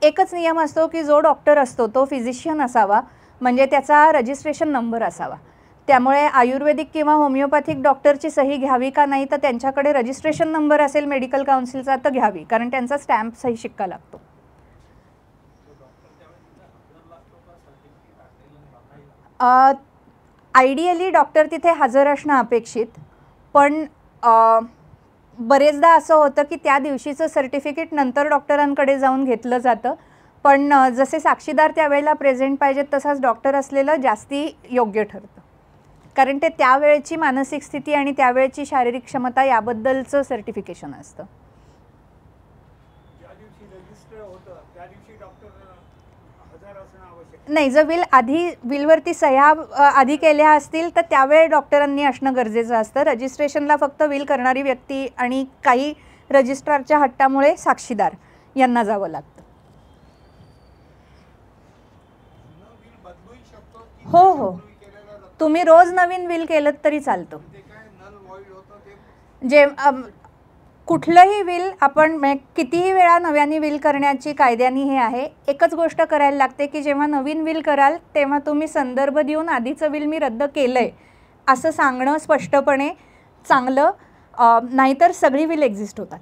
एकच नियम असतो की जो डॉक्टर असतो तो फिजिशियन असावा, म्हणजे त्याचा रजिस्ट्रेशन नंबर असावा. त्यामुळे आयुर्वेदिक किंवा होमिओपॅथिक डॉक्टरची सही घ्यावी का नाही तर त्यांच्याकडे रजिस्ट्रेशन नंबर असेल मेडिकल काउन्सिलचा तर घ्यावी, कारण त्यांचा स्टॅम्प सही शिक्का लागतो. आयडियली डॉक्टर तिथे हजर असणं अपेक्षित, पण बरेचदा असं होतं की त्या दिवशीचं सर्टिफिकेट नंतर डॉक्टरांकडे जाऊन घेतलं जातं, पण जसे साक्षीदार त्यावेळेला प्रेझेंट पाहिजेत तसाच डॉक्टर असलेलं जास्ती योग्य ठरतं, कारण ते त्यावेळेची मानसिक स्थिती आणि त्यावेळेची शारीरिक क्षमता याबद्दलचं सर्टिफिकेशन असतं. नाही, जर विलवरती सह्या आधी केल्या असतील तर त्यावेळी डॉक्टरांनी असणं गरजेचं असतं. रजिस्ट्रेशनला फक्त विल करणारी व्यक्ती आणि काही रजिस्ट्रारच्या हट्टामुळे साक्षीदार यांना जावं लागतं. हो, तुम्ही रोज नवीन विल केलं तरी चालतं. जे कुठलंही विल आपण कितीही वेळा नव्याने विल करण्याची कायद्याने हे आहे. एकच गोष्ट करायला लागते की जेव्हा नवीन विल कराल तेव्हा तुम्ही संदर्भ देऊन आधीचं विल मी रद्द केलं आहे असं सांगणं स्पष्टपणे चांगलं, नाहीतर सगळी विल एक्झिस्ट होतात.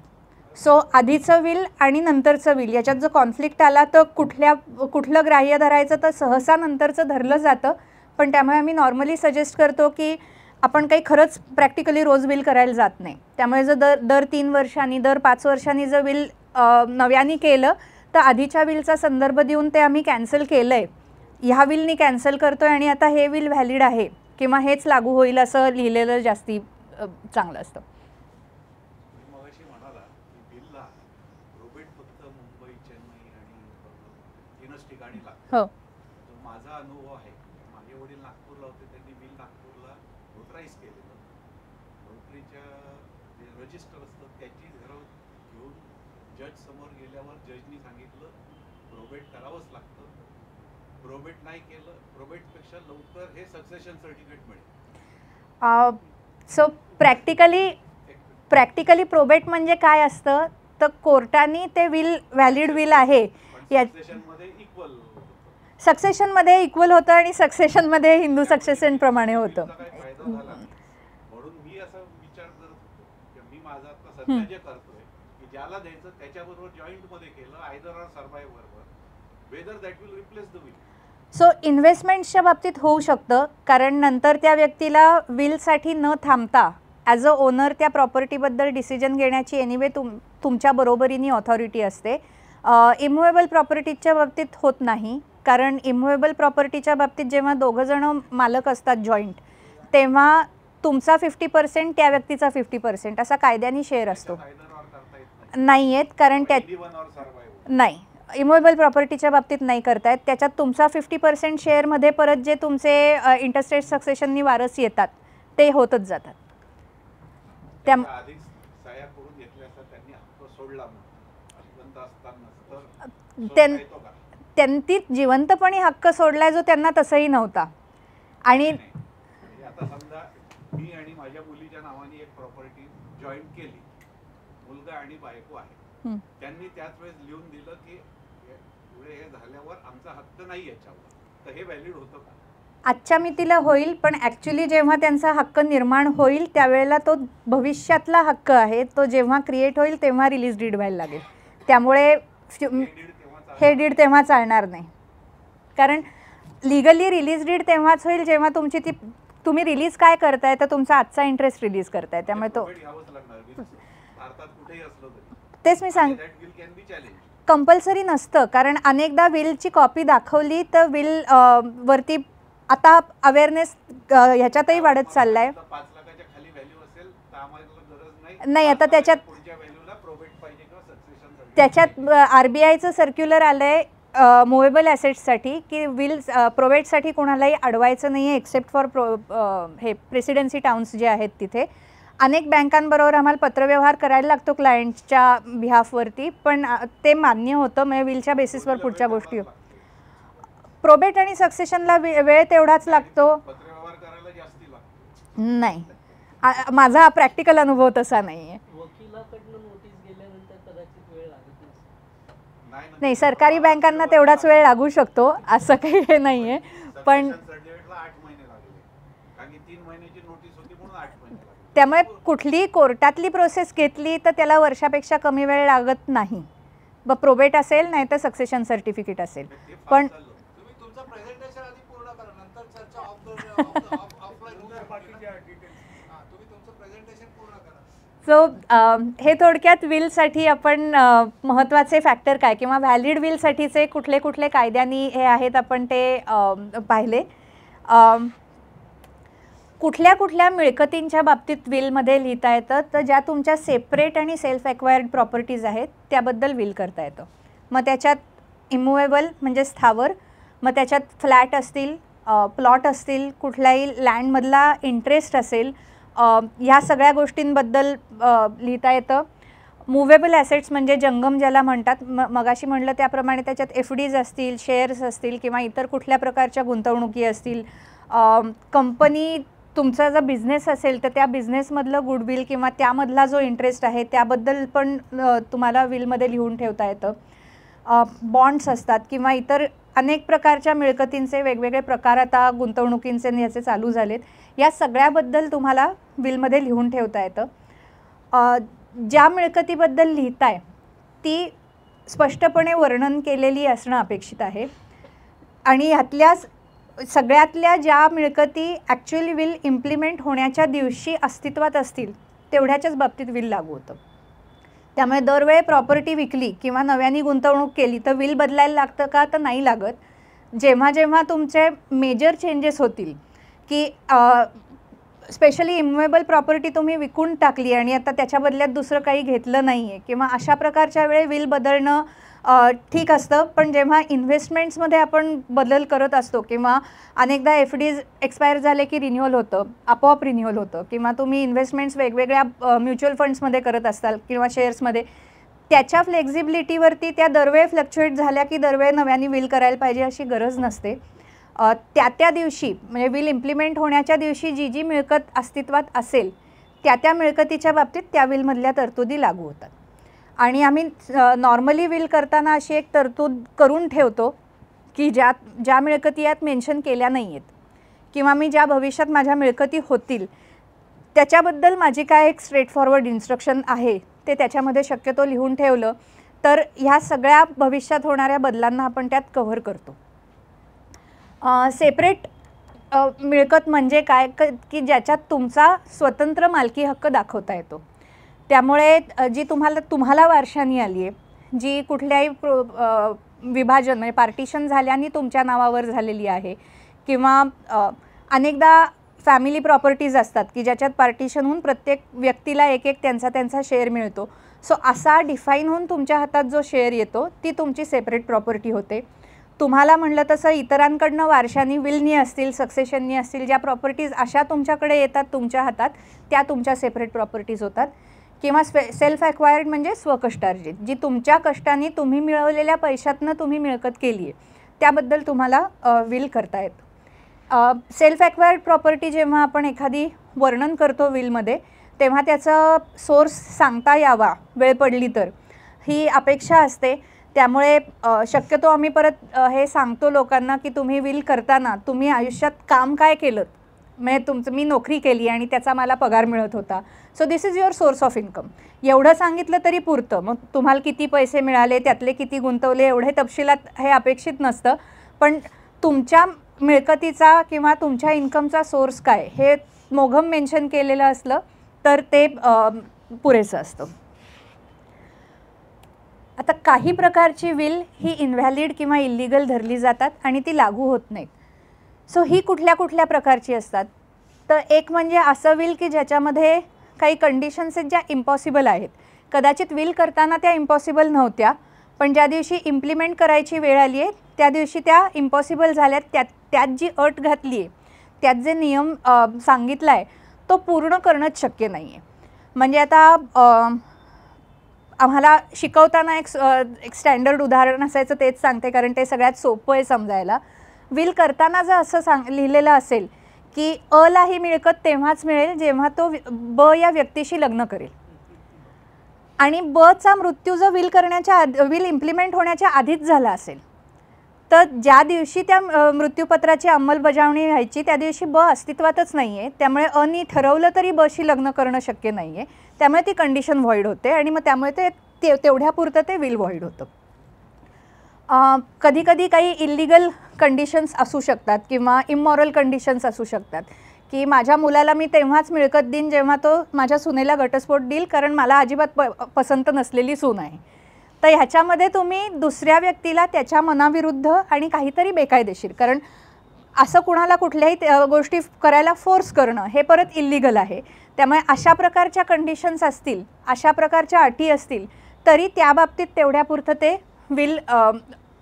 सो आधीचं विल आणि नंतरचं विल याच्यात जर कॉन्फ्लिक्ट आला तर कुठलं ग्राह्य धरायचं तर सहसा नंतरचं धरलं जातं, पण त्यामुळे आम्ही नॉर्मली सजेस्ट करतो की आपण काही खरंच प्रॅक्टिकली रोज विल करायला जात नाही. त्यामुळे जर दर 3 वर्षांनी दर 5 वर्षांनी जर विल नव्याने केलं तर आधीच्या विलचा संदर्भ देऊन ते आम्ही कॅन्सल केलं आहे, ह्या विलनी कॅन्सल करतो आहे आणि आता हे विल व्हॅलिड आहे किंवा हेच लागू होईल असं लिहिलेलं जास्ती चांगलं असतं. हो, माझा अनुभव आहे. माझे वडील नागपूरला होते, त्यांनी बिल नागपूरला नोटराईज केलेलं. नोटरीच्या जे रजिस्टर असतं त्याची झेरॉक्स घेऊन जज समोर गेल्यावर जजनी सांगितलं प्रोबेट करावंच लागतं. प्रोबेट नाही केलं, प्रोबेटपेक्षा लवकर हे सक्सेशन सर्टिफिकेट मिळेल. सो प्रॅक्टिकली प्रोबेट म्हणजे काय असतं तर कोर्टाने ते विल व्हॅलिड विल आहे या सक्सेशनमध्ये इक्वल होतं आणि सक्सेशनमध्ये हिंदू सक्सेशन प्रमाणे होतं. म्हणून मी असं विचार करत होतो की मी माझा आता सध्या जे करतोय की ज्याला द्यायचं त्याच्याबरोबर जॉईंट मध्ये केलं either or survivor whether that will replace the will. So इन्व्हेस्टमेंट्सच्या बाबतीत होऊ शकतं, कारण नंतर त्या व्यक्तीला विलसाठी न थांबता ॲज अ ओनर त्या प्रॉपर्टीबद्दल डिसिजन घेण्याची एनिवे तुमच्या बरोबरीने ऑथॉरिटी असते. इमूवेबल प्रॉपर्टीच्या बाबतीत होत नाही, कारण इमूवेबल प्रॉपर्टीच्या बाबतीत जेव्हा दोघंजणं मालक असतात जॉईंट तेव्हा तुमचा 50% त्या व्यक्तीचा 50% असा कायद्याने शेअर असतो. नाही आहेत, कारण नाही इमूवेबल प्रॉपर्टीच्या बाबतीत नाही करतायत. त्याच्यात तुमचा 50% शेअरमध्ये परत जे तुमचे इंटरस्टेट सक्सेशननी वारस येतात ते होतच जातात. त्यांनी जिवंतपणे हक्क सोडलाय जो त्यांना तसंही नव्हता. आणि आता समजा मी आणि माझ्या मुलीच्या नावाने एक प्रॉपर्टी जॉईंट केली, मुलगा आणि बायको आहे, त्यांनी त्याच वेळेस लिहून दिलं की पुढे हे झाल्यावर आमचा हक्क नाही याच्यावर, तर हे व्हॅलिड होतं का? आजच्या मितीला होईल, पण ॲक्च्युली जेव्हा त्यांचा हक्क निर्माण होईल त्यावेळेला तो भविष्यातला हक्क आहे, तो जेव्हा क्रिएट होईल तेव्हा रिलीज डीड व्हायला लागेल. त्यामुळे हे डीड तेव्हा चालणार नाही, कारण लिगली रिलीज डीड तेव्हाच होईल जेव्हा तुम्ही रिलीज काय करताय तर तुमचा आजचा इंटरेस्ट रिलीज करताय. त्यामुळे तो तेच मी कंपल्सरी नसतं, कारण अनेकदा विलची कॉपी दाखवली तर विल वरती आता अवेअरनेस ह्याच्यातही वाढत चालला आहे. 5 लाखाच्या खाली व्हॅल्यू असेल तर आम्हाला गरज नाही, आता त्याच्यात पुढच्या व्हॅल्यूला प्रोबेट पाहिजे किंवा सक्सेशन त्याच्यात RBIचं सर्क्युलर आलं आहे मुव्हेबल ॲसेट्ससाठी की विल प्रोवेटसाठी कोणालाही अडवायचं नाही आहे एक्सेप्ट फॉर हे प्रेसिडेन्सी टाउन्स जे आहेत तिथे. अनेक बँकांबरोबर आम्हाला पत्रव्यवहार करायला लागतो क्लायंटच्या बिहाफवरती, पण ते मान्य होतं. म्हणजे विलच्या बेसिसवर पुढच्या गोष्टी प्रोबेट आणि सक्सेशनला वेळ तेवढाच लागतो. पत्रव्यवहार करायला जास्ती लागतो. नाही, माझा प्रॅक्टिकल अनुभव तसा नाही आहे. नाही, सरकारी बँकांना तेवढाच वेळ लागू शकतो असं काही हे नाही आहे. पण त्यामुळे कुठली कोर्टातली प्रोसेस घेतली तर त्याला वर्षापेक्षा कमी वेळ लागत नाही. प्रोबेट असेल नाही तर सक्सेशन सर्टिफिकेट असेल. पण सो हे थोडक्यात विलसाठी आपण महत्त्वाचे फॅक्टर काय किंवा व्हॅलिड विलसाठीचे कुठले कुठले कायद्यांनी हे आहेत आपण ते पाहिले. कुठल्या कुठल्या मिळकतींच्या बाबतीत विलमध्ये लिहिता येतं तर ज्या तुमच्या सेपरेट आणि सेल्फ ॲक्वायर्ड प्रॉपर्टीज आहेत त्याबद्दल विल करता येतं. मग त्याच्यात इमूवेबल म्हणजे स्थावर, मग त्याच्यात फ्लॅट असतील, प्लॉट असतील, कुठल्याही लँडमधला इंटरेस्ट असेल, ह्या सगळ्या गोष्टींबद्दल लिहिता येतं. मुव्हेबल ॲसेट्स म्हणजे जंगम ज्याला म्हणतात, मगाशी म्हणलं त्याप्रमाणे त्याच्यात FDs असतील, शेअर्स असतील किंवा इतर कुठल्या प्रकारच्या गुंतवणुकी असतील. कंपनी तुमचा जर बिझनेस असेल तर त्या बिझनेसमधलं गुडविल किंवा त्यामधला जो इंटरेस्ट आहे त्याबद्दल पण तुम्हाला विलमध्ये लिहून ठेवता येतं. बॉन्ड्स असतात किंवा इतर अनेक प्रकारच्या मिळकतींचे वेगवेगळे प्रकार आता गुंतवणुकींचे याचे चालू झालेत. या सगळ्याबद्दल तुम्हाला विलमध्ये लिहून ठेवता येतं. ज्या मिळकतीबद्दल लिहिताय ती स्पष्टपणे वर्णन केलेली असणं अपेक्षित आहे. आणि ह्यातल्या सगळ्यातल्या ज्या मिळकती ॲक्च्युअली विल इम्प्लिमेंट होण्याच्या दिवशी अस्तित्वात असतील तेवढ्याच्याच बाबतीत विल लागू होतं. त्यामुळे दरवेळी प्रॉपर्टी विकली किंवा नव्याने गुंतवणूक केली तर विल बदलायला लागतं का तर नाही लागत. जेव्हा जेव्हा तुमचे मेजर चेंजेस होतील की स्पेशली इमूवेबल प्रॉपर्टी तुम्ही विकून टाकली आणि आता त्याच्या बदल्यात दुसरं काही घेतलं नाही आहे किंवा अशा प्रकारच्या वेळी विल बदलणं ठीक असतं. पण जेव्हा इन्व्हेस्टमेंट्समध्ये आपण बदल करत असतो किंवा अनेकदा FDs एक्सपायर झाले की रिन्युअल होतं, आपोआप रिन्युअल होतं, किंवा तुम्ही इन्व्हेस्टमेंट्स वेगवेगळ्या म्युच्युअल फंड्समध्ये करत असाल किंवा शेअर्समध्ये, त्याच्या फ्लेक्झिबिलिटीवरती त्या दरवेळी फ्लक्च्युएट झाल्या की दरवेळी नव्याने विल करायला पाहिजे अशी गरज नसते. त्या दिवशी म्हणजे विल इम्प्लिमेंट होण्याच्या दिवशी जी जी मिळकत अस्तित्वात असेल त्या मिळकतीच्या बाबतीत त्या विलमधल्या तरतुदी लागू होतात. आणि आम्ही नॉर्मली विल करताना अशी एक तरतूद करून ठेवतो की ज्या मिळकती यात मेन्शन केल्या नाही आहेत किंवा मी ज्या भविष्यात माझ्या मिळकती होतील त्याच्याबद्दल माझी काय एक स्ट्रेट फॉरवर्ड इन्स्ट्रक्शन आहे ते त्याच्यामध्ये शक्यतो लिहून ठेवलं तर ह्या सगळ्या भविष्यात होणाऱ्या बदलांना आपण त्यात कव्हर करतो. सेपरेट मिळकत म्हणजे काय की ज्याच्यात तुमचा स्वतंत्र मालकी हक्क दाखवता येतो. त्यामुळे जी तुम्हाला वारशाने आली आहे, जी कुठल्याही विभाजन म्हणजे पार्टिशन झाल्याने तुमच्या नावावर झालेली आहे किंवा अनेकदा फॅमिली प्रॉपर्टीज असतात की ज्याच्यात पार्टिशन होऊन प्रत्येक व्यक्तीला एक एक त्यांचा शेअर मिळतो. सो असा डिफाईन होऊन तुमच्या हातात जो शेअर येतो ती तुमची सेपरेट प्रॉपर्टी होते. तुम्हाला म्हणलं तसं इतरांकडनं वारशानी विलनी असतील, सक्सेशननी असतील, ज्या प्रॉपर्टीज अशा तुमच्याकडे येतात तुमच्या हातात त्या तुमच्या सेपरेट प्रॉपर्टीज होतात. किंवा सेल्फ ॲक्वायर्ड म्हणजे स्वकष्टार्जित, जी तुमच्या कष्टाने तुम्ही मिळवलेल्या पैशातनं तुम्ही मिळकत केली आहे त्याबद्दल तुम्हाला विल करता येतं. सेल्फ ॲक्वायर्ड प्रॉपर्टी जेव्हा आपण एखादी वर्णन करतो विलमध्ये तेव्हा त्याचा सोर्स सांगता यावा वेळ पडली तर ही अपेक्षा असते. त्यामुळे शक्यतो आम्ही परत हे सांगतो लोकांना की तुम्ही विल करताना तुम्ही आयुष्यात काम काय केलं, म्हणजे मी नोकरी केली आणि त्याचा मला पगार मिळत होता, so this is your source of income एवढं सांगितलं तरी पुरतं. मग तुम्हाला किती पैसे मिळाले, त्यातले किती गुंतवले एवढे तपशिलात हे अपेक्षित नसतं. पण तुमच्या मिळकतीचा किंवा तुमच्या इन्कमचा सोर्स काय हे मोघम मेन्शन केलेलं असलं तर ते पुरेसं असतं. आता काही प्रकारची विल ही इनव्हॅलिड किंवा इल्लिगल धरली जातात आणि ती लागू होत नाहीत. सो ही कुठल्या कुठल्या प्रकारची असतात, तर एक म्हणजे असं विल की ज्याच्यामध्ये काही कंडिशन्स आहेत ज्या इम्पॉसिबल आहेत. कदाचित विल करताना त्या इम्पॉसिबल नव्हत्या, पण ज्या दिवशी इम्प्लिमेंट करायची वेळ आली आहे त्या दिवशी त्या इम्पॉसिबल झाल्यात. त्यात जी अट घातली आहे, त्यात जे नियम सांगितला आहे तो पूर्ण करणंच शक्य नाही आहे. म्हणजे आता आम्हाला शिकवताना एक स्टँडर्ड उदाहरण असायचं, तेच सांगते कारण ते सगळ्यात सोपं आहे समजायला. विल करताना जर असं लिहिलेलं असेल की अला ही मिळकत तेव्हाच मिळेल जेव्हा तो ब या व्यक्तीशी लग्न करेल, आणि बचा मृत्यू जर विल इम्प्लिमेंट होण्याच्या आधीच झाला असेल, तर ज्या दिवशी त्या मृत्यूपत्राची अंमलबजावणी व्हायची त्या दिवशी ब अस्तित्वातच नाही आहे. त्यामुळे अनी ठरवलं तरी बशी लग्न करणं शक्य नाही आहे. त्यामुळे ती कंडिशन व्हॉइड होते आणि मग त्यामुळे तेवढ्यापुरतं ते विल व्हॉइड होतं. कधी कधी काही इल्लिगल कंडिशन्स असू शकतात किंवा इमॉरल कंडिशन्स असू शकतात की माझ्या मुलाला मी तेव्हाच मिळकत देईन जेव्हा तो माझ्या सुनेला घटस्फोट देईल, कारण मला अजिबात पसंत नसलेली सून आहे. तर ह्याच्यामध्ये तुम्ही दुसऱ्या व्यक्तीला त्याच्या मनाविरुद्ध आणि काहीतरी बेकायदेशीर, कारण असं कुणाला कुठल्याही गोष्टी करायला फोर्स करणं हे परत इल्लिगल आहे. त्यामुळे अशा प्रकारच्या कंडिशन्स असतील, अशा प्रकारच्या अटी असतील तरी त्या बाबतीत तेवढ्यापुरतं ते विल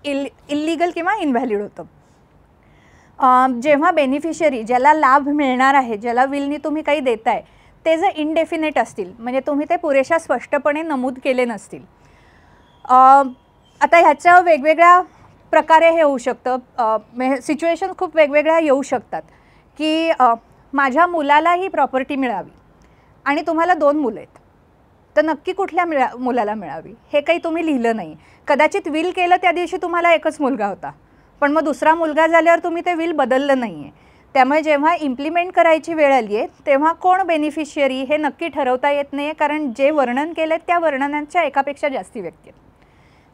इल्लिगल किंवा इनव्हॅलिड होतं. जेव्हा बेनिफिशरी ज्याला लाभ मिळणार आहे, ज्याला विलनी तुम्ही काही देताय, ते जर इनडेफिनेट असतील, म्हणजे तुम्ही ते पुरेशा स्पष्टपणे नमूद केले नसतील. आता ह्याच्या वेगवेगळ्या प्रकारे हे होऊ शकतं. सिच्युएशन खूप वेगवेगळ्या येऊ शकतात की माझ्या मुलाला ही प्रॉपर्टी मिळावी आणि तुम्हाला 2 मुलं आहेत, तर नक्की कुठल्या मुलाला मिळावी हे काही तुम्ही लिहिलं नाही. कदाचित विल केलं त्या दिवशी तुम्हाला एकच मुलगा होता, पण मग दुसरा मुलगा झाल्यावर तुम्ही ते विल बदललं नाही आहे. त्यामुळे जेव्हा इम्प्लिमेंट करायची वेळ आली आहे तेव्हा कोण बेनिफिशियरी हे नक्की ठरवता येत नाही आहे, कारण जे वर्णन केलं त्या वर्णनांच्या एकापेक्षा जास्ती व्यक्ती आहेत.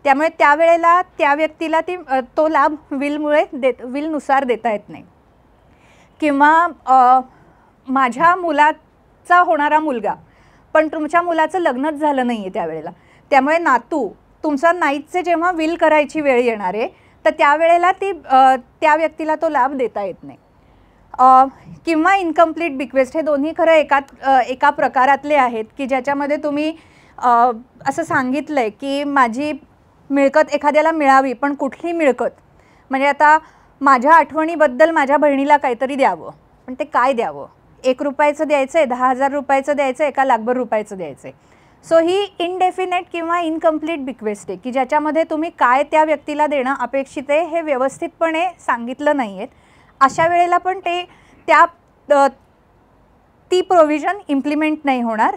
त्यामुळे त्यावेळेला त्या व्यक्तीला तो लाभ विलनुसार देता येत नाही. किंवा माझ्या मुलाचा होणारा मुलगा, पण तुमच्या मुलाचं लग्नच झालं नाही आहे त्यावेळेला, त्यामुळे नातू तुमचा नाईटचे जेव्हा विल करायची वेळ येणार आहे तर त्यावेळेला त्या व्यक्तीला तो लाभ देता येत नाही. किंवा इनकम्प्लीट बिक्वेस्ट, हे दोन्ही खरं एका प्रकारातले आहेत की ज्याच्यामध्ये तुम्ही असं सांगितलं आहे की माझी मिळकत एखाद्याला मिळावी, पण कुठली मिळकत, म्हणजे आता माझ्या आठवणीबद्दल माझ्या बहिणीला काहीतरी द्यावं, पण ते काय द्यावं, 1 रुपयाचं द्यायचं आहे, 10,000 रुपयाचं द्यायचं आहे, 1,00,000 रुपयाचं द्यायचं आहे. सो ही इनडेफिनेट किंवा इनकम्प्लीट बिक्वेस्ट आहे की ज्याच्यामध्ये तुम्ही काय त्या व्यक्तीला देणं अपेक्षित आहे हे व्यवस्थितपणे सांगितलं नाही आहेत. अशा वेळेला पण ती प्रोव्हिजन इम्प्लिमेंट नाही होणार,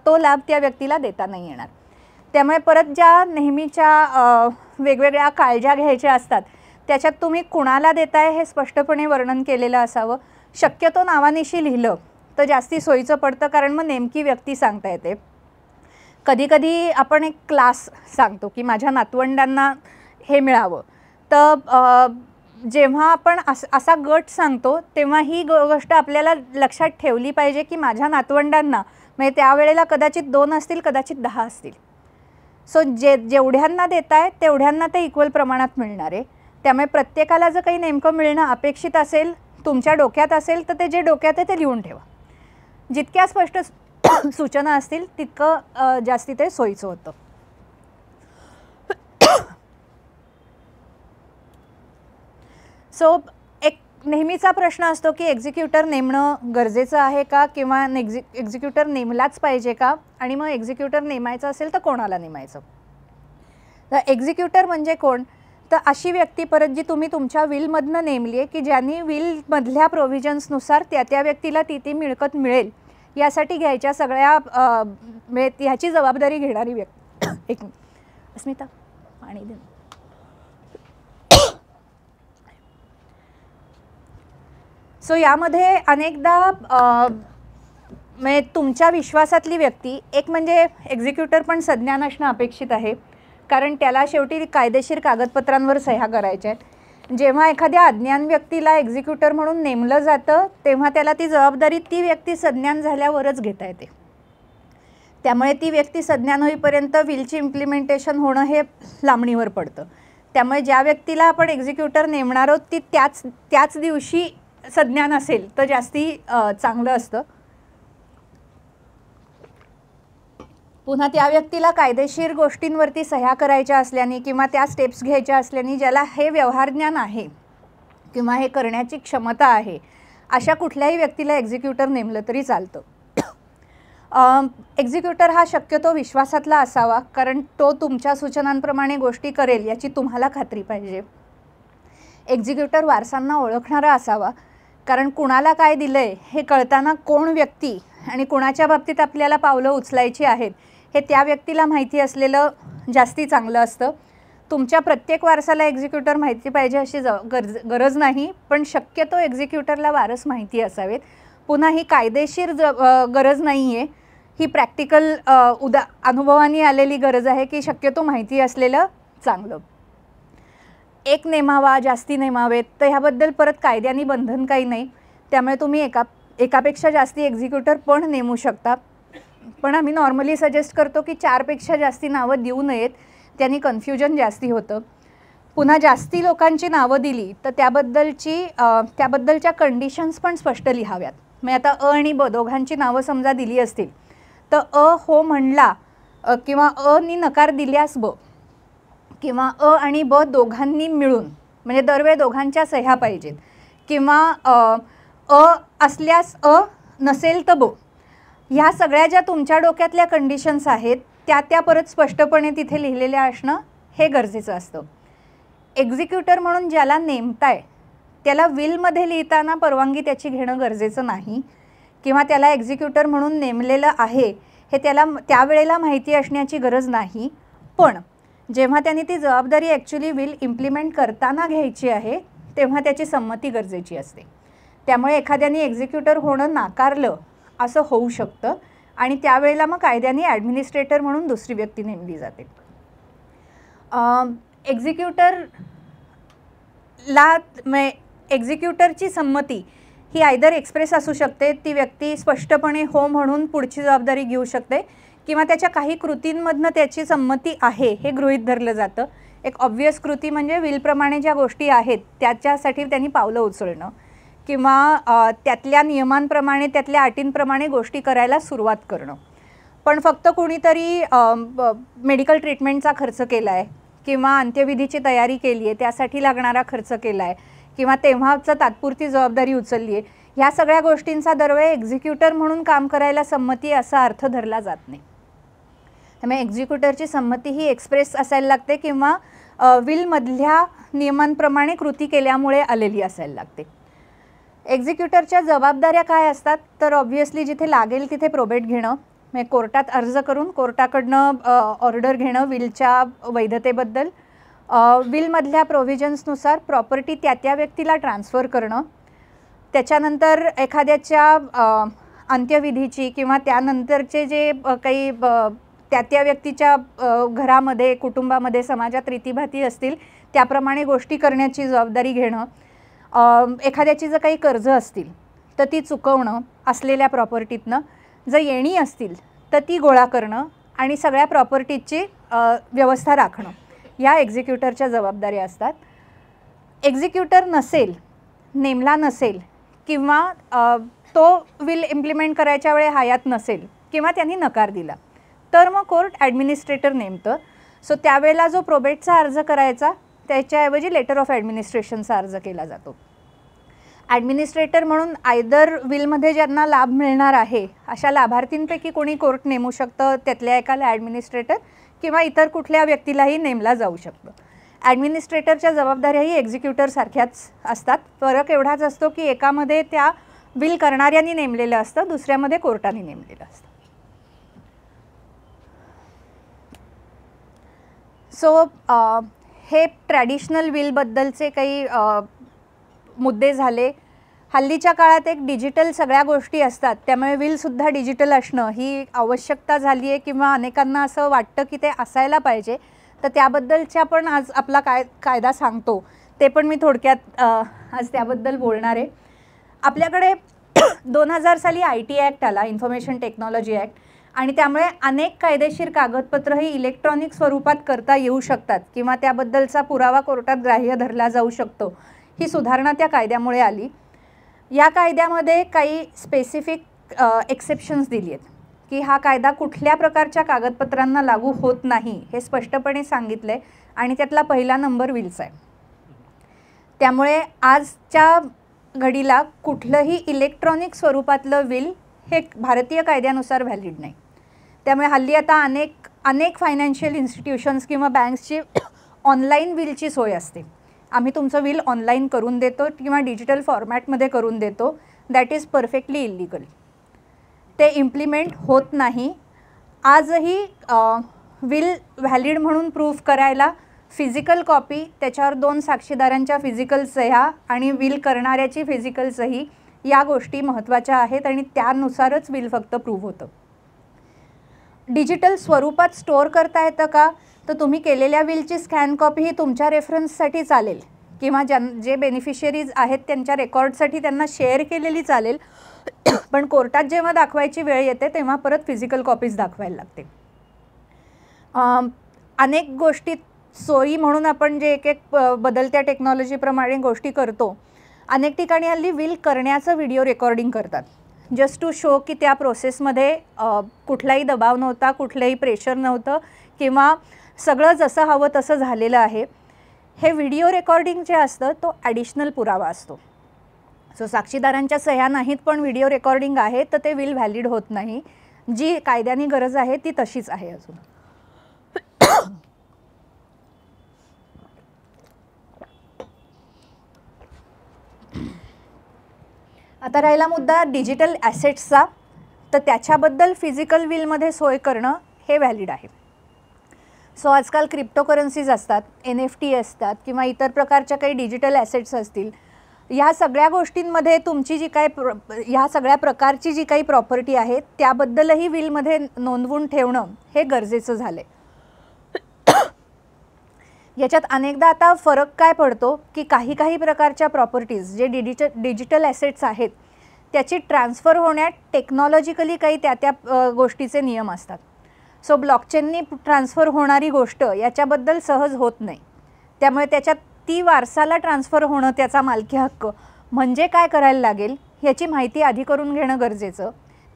तो लाभ त्या व्यक्तीला देता नाही येणार. त्यामुळे परत ज्या नेहमीच्या वेगवेगळ्या काळज्या घ्यायच्या असतात त्याच्यात तुम्ही कुणाला देताय हे स्पष्टपणे वर्णन केलेलं असावं. शक्यतो नावानिशी लिहिलं तर जास्ती सोयीचं पडतं, कारण मग नेमकी व्यक्ती सांगता येते. कधीकधी आपण एक क्लास सांगतो की माझ्या नातवंडांना हे मिळावं, तर जेव्हा आपण असा गट सांगतो तेव्हा ही गोष्ट आपल्याला लक्षात ठेवली पाहिजे की माझ्या नातवंडांना, म्हणजे त्यावेळेला कदाचित 2 असतील, कदाचित 10 असतील. सो जेवढ्यांना देताय तेवढ्यांना ते इक्वल प्रमाणात मिळणार आहे. त्यामुळे प्रत्येकाला जर काही नेमकं मिळणं अपेक्षित असेल, तुमच्या डोक्यात असेल, तर ते जे डोक्यात आहे ते लिहून ठेवा. जितक्या स्पष्ट सूचना असतील तितकं जास्ती ते सोयीचं होतं. सो एक नेहमीचा प्रश्न असतो की एक्झिक्युटर नेमणं गरजेचं आहे का, किंवा एक्झिक्युटर नेमलाच पाहिजे का, आणि मग एक्झिक्युटर नेमायचं असेल तर कोणाला नेमायचं. तर एक्झिक्युटर म्हणजे कोण, तर अशी व्यक्ती परत जी तुम्ही तुमच्या विलमधनं नेमली आहे की ज्यांनी विलमधल्या प्रोव्हिजन्सनुसार त्या व्यक्तीला ती मिळकत मिळेल यासाठी घ्यायच्या सगळ्या ह्याची जबाबदारी घेणारी व्यक्ती. एक अस्मिता पाणी दे. सो यामध्ये अनेकदा म्हणजे तुमच्या विश्वासातली व्यक्ती, एक म्हणजे एक्झिक्युटर पण संज्ञान असणं अपेक्षित आहे, कारण त्याला शेवटी कायदेशीर कागदपत्रांवर सह्या करायच्या आहेत. जेव्हा एखाद्या अज्ञान व्यक्तीला एक्झिक्युटर म्हणून नेमलं जातं तेव्हा त्याला ती जबाबदारी ती व्यक्ती संज्ञान झाल्यावरच घेता येते. त्यामुळे ती व्यक्ती संज्ञान होईपर्यंत विलची इम्प्लिमेंटेशन होणं हे लांबणीवर पडतं. त्यामुळे ज्या व्यक्तीला आपण एक्झिक्युटर नेमणार आहोत ती त्याच दिवशी संज्ञान असेल तर जास्ती चांगलं असतं. पुन्हा त्या व्यक्तीला कायदेशीर गोष्टींवरती सह्या करायच्या असल्याने किंवा त्या स्टेप्स घ्यायच्या असल्याने ज्याला हे व्यवहारज्ञान आहे किंवा हे करण्याची क्षमता आहे अशा कुठल्याही व्यक्तीला एक्झिक्युटर नेमलं तरी चालतं. एक्झिक्युटर हा शक्यतो विश्वासातला असावा, कारण तो तुमच्या सूचनांप्रमाणे गोष्टी करेल याची तुम्हाला खात्री पाहिजे. एक्झिक्युटर वारसांना ओळखणारा असावा, कारण कुणाला काय दिलं आहे हे कळताना कोण व्यक्ती आणि कुणाच्या बाबतीत आपल्याला पावलं उचलायची आहेत हे त्या व्यक्तीला माहिती असलेलं जास्ती चांगलं असतं. तुमच्या प्रत्येक वारसाला एक्झिक्युटर माहिती पाहिजे अशी गरज नाही, पण शक्यतो एक्झिक्युटरला वारस माहिती असावेत. पुन्हा ही कायदेशीर गरज नाही आहे, ही प्रॅक्टिकल अनुभवाने आलेली गरज आहे की शक्यतो माहिती असलेलं चांगलं. एक नेमावा जास्ती नेमावेत तर ह्याबद्दल परत कायद्याने बंधन काही नाही, त्यामुळे तुम्ही एकापेक्षा जास्ती एक्झिक्युटर पण नेमू शकता. पण आम्ही नॉर्मली सजेस्ट करतो की 4पेक्षा जास्ती नावं देऊ नयेत, त्यांनी कन्फ्युजन जास्ती होतं. पुन्हा जास्ती लोकांची नावं दिली तर त्याबद्दलच्या कंडिशन्स पण स्पष्ट लिहाव्यात. मग आता अ आणि ब दोघांची नावं समजा दिली असतील तर अ हो म्हणला किंवा अ नी नकार दिल्यास ब, किंवा अ आणि ब दोघांनी मिळून म्हणजे दरवेळी दोघांच्या सह्या पाहिजेत, किंवा अ असल्यास अ नसेल तर ब. ह्या सगळ्या ज्या तुमच्या डोक्यातल्या कंडिशन्स आहेत त्या परत स्पष्टपणे तिथे लिहिलेल्या असणं हे गरजेचं असतं. एक्झिक्युटर म्हणून ज्याला नेमताय त्याला विलमध्ये लिहिताना परवानगी त्याची घेणं गरजेचं नाही, किंवा त्याला एक्झिक्युटर म्हणून नेमलेलं आहे हे त्याला त्यावेळेला माहिती असण्याची गरज नाही. पण जेव्हा त्यांनी ती जबाबदारी ॲक्च्युली विल इम्प्लिमेंट करताना घ्यायची आहे तेव्हा त्याची संमती गरजेची असते. त्यामुळे एखाद्याने एक्झिक्युटर होणं नाकारलं असं होऊ शकतं आणि त्यावेळेला मग कायद्याने ॲडमिनिस्ट्रेटर म्हणून दुसरी व्यक्ती नेमली जाते. एक्झिक्युटरची संमती ही आयदर एक्सप्रेस असू शकते, ती व्यक्ती स्पष्टपणे हो म्हणून पुढची जबाबदारी घेऊ शकते, किंवा त्याच्या काही कृतींमधनं त्याची संमती आहे हे गृहीत धरलं जातं. एक ऑब्व्हियस कृती म्हणजे विलप्रमाणे ज्या गोष्टी आहेत त्याच्यासाठी त्यांनी पावलं उचलणं, किंवा त्यातल्या नियमांप्रमाणे त्यातल्या अटींप्रमाणे गोष्टी करायला सुरुवात करणं. पण फक्त कोणीतरी मेडिकल ट्रीटमेंटचा खर्च केला आहे किंवा अंत्यविधीची तयारी केली आहे त्यासाठी लागणारा खर्च केला आहे किंवा तेव्हाचं तात्पुरती जबाबदारी उचलली आहे, ह्या सगळ्या गोष्टींचा दरवेळी एक्झिक्युटर म्हणून काम करायला संमती असा अर्थ धरला जात नाही. त्यामुळे एक्झिक्युटरची संमती ही एक्सप्रेस असायला लागते किंवा विलमधल्या नियमांप्रमाणे कृती केल्यामुळे आलेली असायला लागते. एक्झिक्युटरच्या जबाबदाऱ्या काय असतात तर ऑब्व्हियसली जिथे लागेल तिथे प्रोबेट घेणं, म्हणजे कोर्टात अर्ज करून कोर्टाकडनं ऑर्डर घेणं विलच्या वैधतेबद्दल, विलमधल्या प्रोव्हिजन्सनुसार प्रॉपर्टी त्या व्यक्तीला ट्रान्सफर करणं, त्याच्यानंतर एखाद्याच्या अंत्यविधीची किंवा त्यानंतरचे जे काही त्या व्यक्तीच्या घरामध्ये कुटुंबामध्ये समाजात रीतीभाती असतील त्याप्रमाणे गोष्टी करण्याची जबाबदारी घेणं, एखाद्याची जर काही कर्ज असतील तर ती चुकवणं असलेल्या प्रॉपर्टीतनं, जर येणी असतील तर ती गोळा करणं आणि सगळ्या प्रॉपर्टीची व्यवस्था राखणं, या एक्झिक्युटरच्या जबाबदाऱ्या असतात. एक्झिक्युटर नेमला नसेल किंवा तो विल इम्प्लिमेंट करायच्या वेळे हयात नसेल किंवा त्यांनी नकार दिला तर मग कोर्ट ॲडमिनिस्ट्रेटर नेमतं. सो त्यावेळेला जो प्रोबेटचा अर्ज करायचा त्याच्याऐवजी लेटर ऑफ ॲडमिनिस्ट्रेशनचा अर्ज केला जातो. ॲडमिनिस्ट्रेटर म्हणून आयदर विलमध्ये ज्यांना लाभ मिळणार आहे अशा लाभार्थींपैकी कोणी कोर्ट नेमू शकतं, त्यातल्या एकाला ॲडमिनिस्ट्रेटर किंवा इतर कुठल्या व्यक्तीलाही नेमला जाऊ शकतं. ॲडमिनिस्ट्रेटरच्या जबाबदाऱ्याही एक्झिक्युटरसारख्याच असतात. फरक एवढाच असतो की एकामध्ये त्या विल करणाऱ्यांनी नेमलेलं असतं, दुसऱ्यामध्ये कोर्टाने नेमलेलं असतं. सो हे ट्रॅडिशनल विलबद्दलचे काही मुद्दे झाले. हल्लीच्या काळात एक डिजिटल सगळ्या गोष्टी असतात, त्यामुळे विलसुद्धा डिजिटल असणं ही आवश्यकता झाली आहे किंवा अनेकांना असं वाटतं की ते असायला पाहिजे. तर त्याबद्दलच्या पण आज आपला कायदा सांगतो ते पण मी थोडक्यात आज त्याबद्दल बोलणार आहे. आपल्याकडे 2000 साली IT ॲक्ट आला, इन्फॉर्मेशन टेक्नॉलॉजी ॲक्ट, आणि त्यामुळे अनेक कायदेशीर कागदपत्र ही इलेक्ट्रॉनिक स्वरूपात करता येऊ शकतात किंवा त्याबद्दलचा पुरावा कोर्टात ग्राह्य धरला जाऊ शकतो. ही सुधारणा त्या कायद्यामुळे आली. या कायद्यामध्ये काही स्पेसिफिक एक्सेप्शन्स दिली आहेत की हा कायदा कुठल्या प्रकारच्या कागदपत्रांना लागू होत नाही हे स्पष्टपणे सांगितलं आहे आणि त्यातला पहिला नंबर विलचा आहे. त्यामुळे आजच्या घडीला कुठलंही इलेक्ट्रॉनिक स्वरूपातलं विल हे भारतीय कायद्यानुसार व्हॅलिड नाही. त्यामुळे हल्ली आता अनेक फायनान्शियल इन्स्टिट्यूशन्स किंवा बँक्सची ऑनलाईन विलची सोय असते. आम्ही तुमचं विल ऑनलाईन करून देतो किंवा डिजिटल फॉर्मॅटमध्ये करून देतो. That is perfectly illegal. ते इम्प्लिमेंट होत नाही. आजही विल व्हॅलिड म्हणून प्रूफ करायला फिजिकल कॉपी, त्याच्यावर 2 साक्षीदारांच्या फिजिकल सह्या आणि विल करणाऱ्याची फिजिकल सही या गोष्टी महत्त्वाच्या आहेत आणि त्यानुसारच विल फक्त प्रूव्ह होतं. डिजिटल स्वरूपात स्टोअर करता येतं का, तर तुम्ही केलेल्या विलची स्कॅन कॉपी ही तुमच्या रेफरन्ससाठी चालेल किंवा जे बेनिफिशियरीज आहेत त्यांच्या रेकॉर्डसाठी त्यांना शेअर केलेली चालेल. पण कोर्टात जेव्हा दाखवायची वेळ येते तेव्हा परत फिजिकल कॉपीज दाखवायला लागते. अनेक गोष्टी सोयी म्हणून आपण जे एक बदलत्या टेक्नॉलॉजीप्रमाणे गोष्टी करतो, अनेक ठिकाणी हल्ली विल करण्याचं व्हिडिओ रेकॉर्डिंग करतात जस्ट टू शो की त्या प्रोसेसमध्ये कुठलाही दबाव नव्हता, कुठलंही प्रेशर नव्हतं किंवा सगळं जसं हवं तसं झालेलं आहे. हे व्हिडिओ रेकॉर्डिंग जे असतं तो ॲडिशनल पुरावा असतो. सो साक्षीदारांच्या सह्या नाहीत पण व्हिडिओ रेकॉर्डिंग आहे तर ते विल व्हॅलिड होत नाही. जी कायद्याने गरज आहे ती तशीच आहे अजून. आता राहिला मुद्दा डिजिटल ॲसेट्सचा, तर त्याच्याबद्दल फिजिकल विलमध्ये सोय करणं हे व्हॅलिड आहे. सो आजकाल क्रिप्टोकरन्सीज असतात, NFT असतात किंवा इतर प्रकारच्या काही डिजिटल ॲसेट्स असतील. ह्या सगळ्या गोष्टींमध्ये तुमची जी काय ह्या सगळ्या प्रकारची जी काही प्रॉपर्टी आहे त्याबद्दलही विलमध्ये नोंदवून ठेवणं हे गरजेचं झालं आहे. याच्यात अनेकदा आता फरक काय पडतो की काही प्रकारच्या प्रॉपर्टीज जे डिजिटल ॲसेट्स आहेत त्याची ट्रान्सफर होण्यात टेक्नॉलॉजिकली काही त्या गोष्टीचे नियम असतात. सो ब्लॉकचेननी ट्रान्सफर होणारी गोष्ट याच्याबद्दल सहज होत नाही. त्यामुळे त्याच्यात ती वारसाला ट्रान्सफर होणं, त्याचा मालकी हक्क म्हणजे काय करायला लागेल ह्याची माहिती आधी करून घेणं गरजेचं.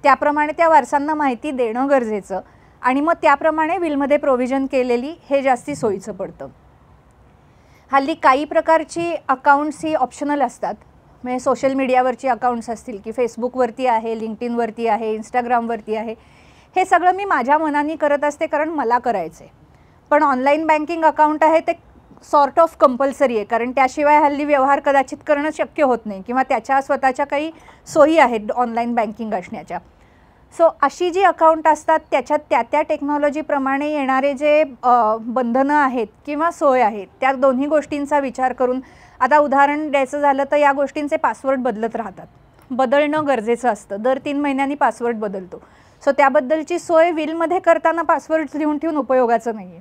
त्याप्रमाणे त्या वारसांना माहिती देणं गरजेचं आणि मग त्याप्रमाणे विलमध्ये प्रोव्हिजन केलेली हे जास्ती सोयीचं पडतं. हल्ली काही प्रकारची अकाउंट्स ही ऑप्शनल असतात. म्हणजे सोशल मीडियावरची अकाउंट्स असतील की फेसबुकवरती आहे, लिंक्डइनवरती आहे, इंस्टाग्रामवरती आहे, हे सगळं मी माझ्या मनाने करत असते कारण मला करायचं आहे. पण ऑनलाईन बँकिंग अकाउंट आहे ते सॉर्ट ऑफ कंपल्सरी आहे कारण त्याशिवाय हल्ली व्यवहार कदाचित करणं शक्य होत नाही किंवा त्याच्या स्वतःच्या काही सोयी आहेत ऑनलाईन बँकिंग असण्याच्या. सो अशी जी अकाउंट असतात त्याच्यात त्या टेक्नॉलॉजीप्रमाणे येणारे जे बंधनं आहेत किंवा सोय आहेत त्या दोन्ही गोष्टींचा विचार करून, आता उदाहरण द्यायचं झालं तर या गोष्टींचे पासवर्ड बदलत राहतात, बदलणं गरजेचं असतं. दर 3 महिन्यांनी पासवर्ड बदलतो. सो त्याबद्दलची सोय विलमध्ये करताना पासवर्ड लिहून ठेवून उपयोगाचं नाही आहे.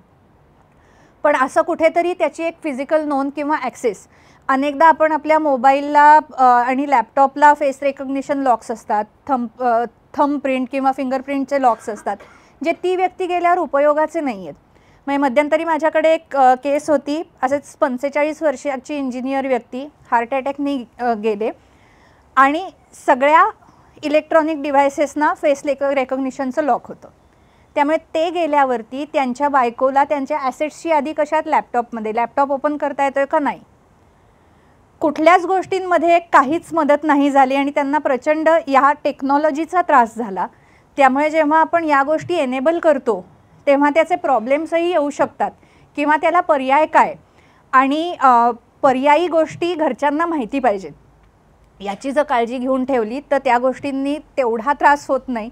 पण असं कुठेतरी त्याची एक फिजिकल नोंद किंवा ॲक्सेस, अनेकदा आपण आपल्या मोबाईलला आणि लॅपटॉपला फेस रेकग्निशन लॉक्स असतात, थंब प्रिंट किंवा फिंगरप्रिंटचे लॉक्स असतात जे ती व्यक्ती गेल्यावर उपयोगाचे नाही आहेत. म्हणजे मध्यंतरी माझ्याकडे एक केस होती. असेच 45 वर्षाची इंजिनियर व्यक्ती हार्ट अटॅकनी गेले आणि सगळ्या इलेक्ट्रॉनिक डिव्हायसेसना फेस रेकग्निशनचं लॉक होतं. त्यामुळे ते गेल्यावरती त्यांच्या बायकोला त्यांच्या ॲसेट्सची यादी कशात, लॅपटॉपमध्ये, लॅपटॉप ओपन करता येतोय का नाही, कुठल्याच गोष्टींमध्ये काहीच मदत नाही झाली आणि त्यांना प्रचंड या टेक्नॉलॉजीचा त्रास झाला. त्यामुळे जेव्हा आपण या गोष्टी एनेबल करतो तेव्हा त्याचे प्रॉब्लेम्सही येऊ शकतात किंवा त्याला पर्याय काय आणि पर्यायी गोष्टी घरच्यांना माहिती पाहिजेत. याची जर काळजी घेऊन ठेवली तर त्या गोष्टींनी तेवढा त्रास होत नाही.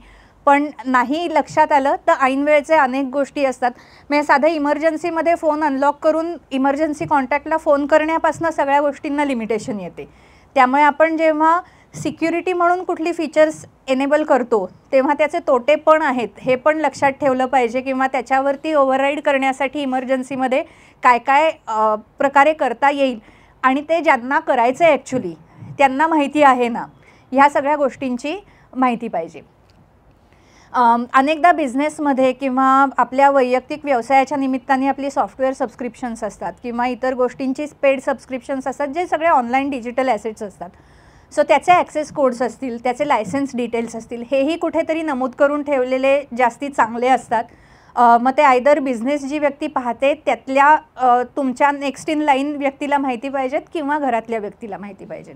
पण नाही लक्षात आलं तर ऐन वेळचे अनेक गोष्टी असतात. म्हणजे साधं इमर्जन्सीमध्ये फोन अनलॉक करून इमर्जन्सी कॉन्टॅक्टला फोन करण्यापासून सगळ्या गोष्टींना लिमिटेशन येते. त्यामुळे आपण जेव्हा सिक्युरिटी म्हणून कुठली फीचर्स एनेबल करतो तेव्हा त्याचे तोटे पण आहेत हे पण लक्षात ठेवलं पाहिजे किंवा त्याच्यावरती ओव्हरराईड करण्यासाठी इमर्जन्सीमध्ये काय काय प्रकारे करता येईल आणि ते ज्यांना करायचं आहे ॲक्च्युली त्यांना माहिती आहे ना, ह्या सगळ्या गोष्टींची माहिती पाहिजे. अनेकदा बिझनेसमध्ये किंवा आपल्या वैयक्तिक व्यवसायाच्या निमित्ताने आपली सॉफ्टवेअर सबस्क्रिप्शन्स असतात किंवा इतर गोष्टींची पेड सबस्क्रिप्शन्स असतात, जे सगळे ऑनलाईन डिजिटल ॲसेट्स असतात. सो त्याचे ॲक्सेस कोड्स असतील, त्याचे लायसन्स डिटेल्स असतील, हेही कुठेतरी नमूद करून ठेवलेले जास्ती चांगले असतात. मग ते आयदर बिझनेस जी व्यक्ती पाहते त्यातल्या तुमच्या नेक्स्ट इन लाईन व्यक्तीला माहिती पाहिजेत किंवा घरातल्या व्यक्तीला माहिती पाहिजेत.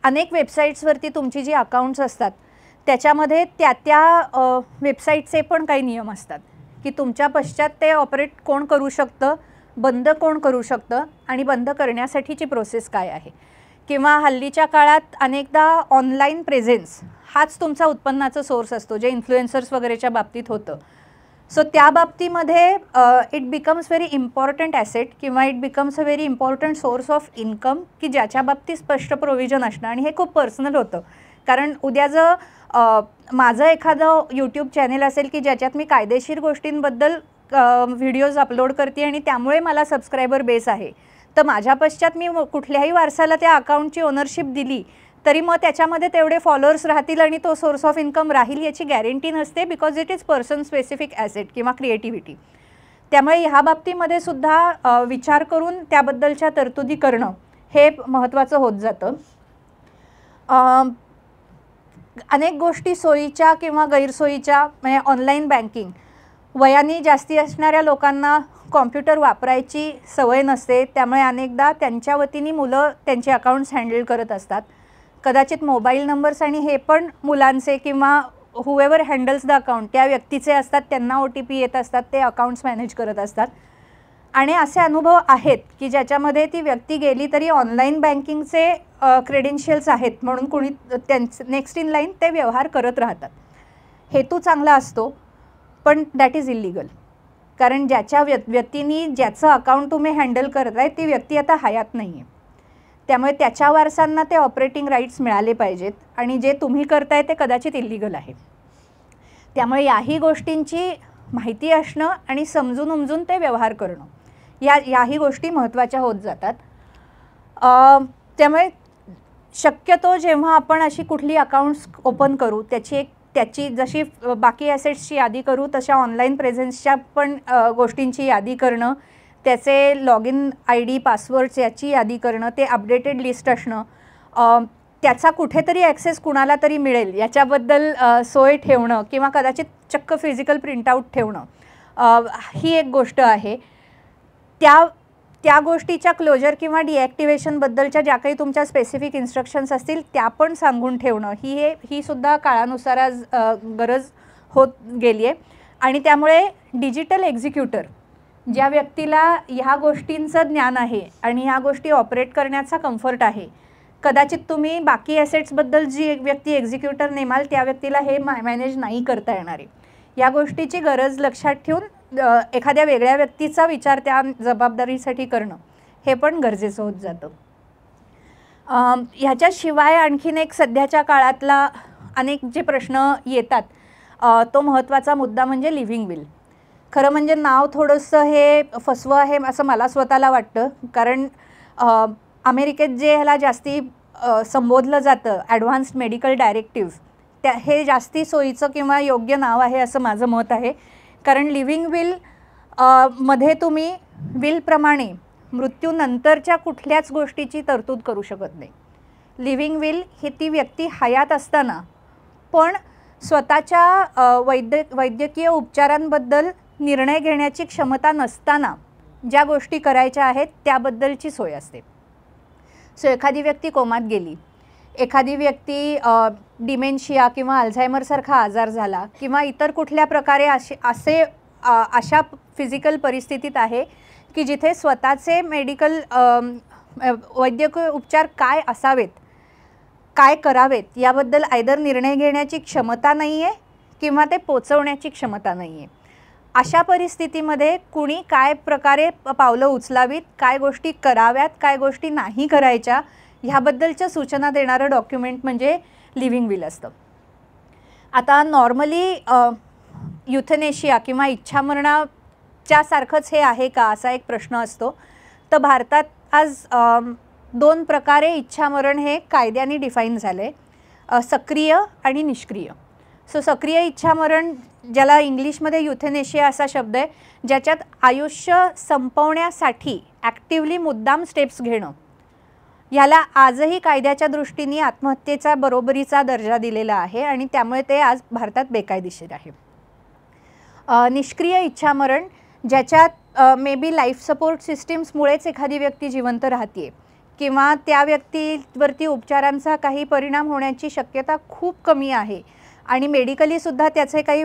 अनेक वेबसाईट्सवरती तुमची जी अकाउंट्स असतात त्याच्यामध्ये त्या वेबसाईटचे पण काही नियम असतात की तुमच्या पश्चात ते ऑपरेट कोण करू शकतं, बंद कोण करू शकतं आणि बंद करण्यासाठीची प्रोसेस काय आहे. किंवा हल्लीच्या काळात अनेकदा ऑनलाईन प्रेझेन्स हाच तुमचा उत्पन्नाचा सोर्स असतो, जे इन्फ्लुएन्सर्स वगैरेच्या बाबतीत होतं. सो त्या बाबतीमध्ये it becomes very important asset किंवा it becomes a very important source of income की ज्याच्या बाबतीत स्पष्ट प्रोव्हिजन असणं. आणि हे खूप पर्सनल होतं, कारण उद्या जर माझं एखादं यूट्यूब चॅनेल असेल की ज्याच्यात मी कायदेशीर गोष्टींबद्दल व्हिडिओज अपलोड करते आणि त्यामुळे मला सबस्क्रायबर बेस आहे, तर माझ्या पश्चात मी कुठल्याही वारसाला त्या अकाउंटची ओनरशिप दिली तरी मग त्याच्यामध्ये तेवढे फॉलोअर्स राहतील आणि तो सोर्स ऑफ इन्कम राहील याची गॅरंटी नसते, because it is person specific asset किंवा क्रिएटिव्हिटी. त्यामुळे ह्या बाबतीमध्ये सुद्धा विचार करून त्याबद्दलच्या तरतुदी करणं हे महत्त्वाचं होत जातं. अनेक गोष्टी सोयीच्या किंवा गैरसोयीच्या, म्हणजे ऑनलाईन बँकिंग, वयाने जास्ती असणाऱ्या लोकांना कॉम्प्युटर वापरायची सवय नसते, त्यामुळे अनेकदा त्यांच्या वतीने मुलं त्यांचे अकाउंट्स हँडल करत असतात. कदाचित मोबाईल नंबर्स आणि हे पण मुलांचे किंवा हुएवर हँडल्स द अकाउंट त्या व्यक्तीचे असतात, त्यांना OTP येत असतात, ते अकाउंट्स मॅनेज करत असतात. आणि असे अनुभव आहेत की ज्याच्यामध्ये ती व्यक्ती गेली तरी ऑनलाईन बँकिंगचे क्रेडेन्शियल्स आहेत म्हणून कोणी त्यांचं नेक्स्ट इन लाईन ते व्यवहार करत राहतात. हेतू चांगला असतो पण दॅट इज इलिगल, कारण ज्याच्या व्यक्तीने ज्याचं अकाउंट तुम्ही हँडल करत आहे ती व्यक्ती आता हयात नाही आहे. त्यामुळे त्याच्या वारसांना ते ऑपरेटिंग राईट्स मिळाले पाहिजेत आणि जे तुम्ही करताय ते कदाचित इलिगल आहे. त्यामुळे याही गोष्टींची माहिती असणं आणि समजून उमजून ते व्यवहार करणं याही गोष्टी महत्त्वाच्या होत जातात. त्यामुळे शक्यतो जेव्हा आपण अशी कुठली अकाउंट्स ओपन करू त्याची जशी बाकी ॲसेट्सची यादी करू तशा ऑनलाईन प्रेझेन्सच्या पण गोष्टींची यादी करणं, त्याचे लॉग इन ID पासवर्ड्स याची यादी करणं, ते अपडेटेड लिस्ट असणं, त्याचा कुठेतरी ॲक्सेस कुणाला तरी मिळेल याच्याबद्दल सोय ठेवणं किंवा कदाचित चक्क फिजिकल प्रिंटआउट ठेवणं ही एक गोष्ट आहे. त्या गोष्टीच्या क्लोजर किंवा डिॲक्टिवेशनबद्दलच्या ज्या काही तुमच्या स्पेसिफिक इन्स्ट्रक्शन्स असतील त्या पण सांगून ठेवणं ही सुद्धा काळानुसार आज गरज होत गेली आहे. आणि त्यामुळे डिजिटल एक्झिक्युटर ज्या व्यक्तीला ह्या गोष्टींचं ज्ञान आहे आणि ह्या गोष्टी ऑपरेट करण्याचा कम्फर्ट आहे, कदाचित तुम्ही बाकी ॲसेट्सबद्दल जी व्यक्ती एक्झिक्युटर नेमाल त्या व्यक्तीला हे मॅनेज नाही करता येणार आहे. या गोष्टीची गरज लक्षात ठेवून एखाद्या वेगळ्या व्यक्तीचा विचार त्या जबाबदारीसाठी करणं हे पण गरजेचं होत जातं. ह्याच्याशिवाय आणखीन एक सध्याच्या काळातला अनेक जे प्रश्न येतात तो महत्त्वाचा मुद्दा म्हणजे लिव्हिंग विल. खरं म्हणजे नाव थोडंसं हे फसवं आहे असं मला स्वतःला वाटतं, कारण अमेरिकेत जे ह्याला जास्ती संबोधलं जातं ॲडव्हान्स्ड मेडिकल डायरेक्टिव्ह, हे जास्ती सोयीचं किंवा योग्य नाव आहे असं माझं मत आहे. कारण लिव्हिंग विल मध्ये तुम्ही विलप्रमाणे मृत्यूनंतरच्या कुठल्याच गोष्टीची तरतूद करू शकत नाही. लिव्हिंग विल ही ती व्यक्ती हयात असताना पण स्वतःच्या वैद्यकीय उपचारांबद्दल निर्णय घेण्याची क्षमता नसताना ज्या गोष्टी करायच्या आहेत त्याबद्दलची सोय असते. सो एखादी व्यक्ती कोमात गेली, एखादी व्यक्ती डिमेन्शिया किंवा अल्झायमरसारखा आजार झाला किंवा इतर कुठल्या प्रकारे अशा फिजिकल परिस्थितीत आहे की जिथे स्वतःचे मेडिकल वैद्यकीय उपचार काय असावेत, काय करावेत याबद्दल आयदर निर्णय घेण्याची क्षमता नाही आहे किंवा ते पोचवण्याची क्षमता नाही आहे. अशा परिस्थितीमध्ये कुणी काय प्रकारे पावलं उचलावीत, काय गोष्टी कराव्यात, काय गोष्टी नाही करायच्या ह्याबद्दलच्या सूचना देणारं डॉक्युमेंट म्हणजे लिव्हिंग विल असतं. आता नॉर्मली युथनेशिया किंवा इच्छामरणाच्या सारखंच हे आहे का असा एक प्रश्न असतो. तर भारतात आज 2 प्रकारे इच्छामरण हे कायद्याने डिफाईन झाले, सक्रिय आणि निष्क्रिय. सो सक्रिय इच्छामरण, ज्याला इंग्लिशमध्ये युथेनेशिया असा शब्द आहे, ज्याच्यात आयुष्य संपवण्यासाठी ॲक्टिवली मुद्दाम स्टेप्स घेणं, ह्याला आजही कायद्याच्या दृष्टीने आत्महत्येचा बरोबरीचा दर्जा दिलेला आहे आणि त्यामुळे ते आज भारतात बेकायदेशीर आहे. निष्क्रिय इच्छामरण, ज्याच्यात मे बी लाईफ सपोर्ट सिस्टीम्समुळेच एखादी व्यक्ती जिवंत राहते किंवा त्या व्यक्तीवरती उपचारांचा काही परिणाम होण्याची शक्यता खूप कमी आहे आणि मेडिकलीसुद्धा त्याचे काही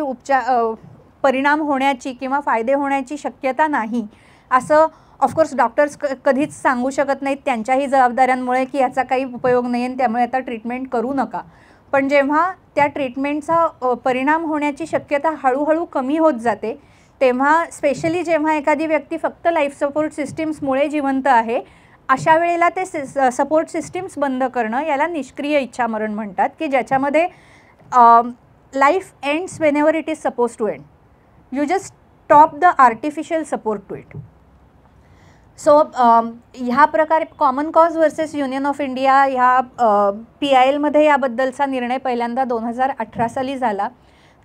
परिणाम होण्याची किंवा फायदे होण्याची शक्यता नाही, असं ऑफकोर्स डॉक्टर्स कधीच सांगू शकत नाहीत त्यांच्याही जबाबदाऱ्यांमुळे की याचा काही उपयोग नाही आणि त्यामुळे आता ट्रीटमेंट करू नका. पण जेव्हा त्या ट्रीटमेंटचा परिणाम होण्याची शक्यता हळूहळू कमी होत जाते, तेव्हा स्पेशली जेव्हा एखादी व्यक्ती फक्त लाईफ सपोर्ट सिस्टीम्समुळे जिवंत आहे, अशा वेळेला ते सपोर्ट सिस्टीम्स बंद करणं, याला निष्क्रिय इच्छामरण म्हणतात, की ज्याच्यामध्ये life ends whenever it is suppose to end, you just stop the artificial support to it. So ह्या प्रकारे common cause versus union of India ह्या PIL याबद्दलचा निर्णय पहिल्यांदा 2018 साली झाला.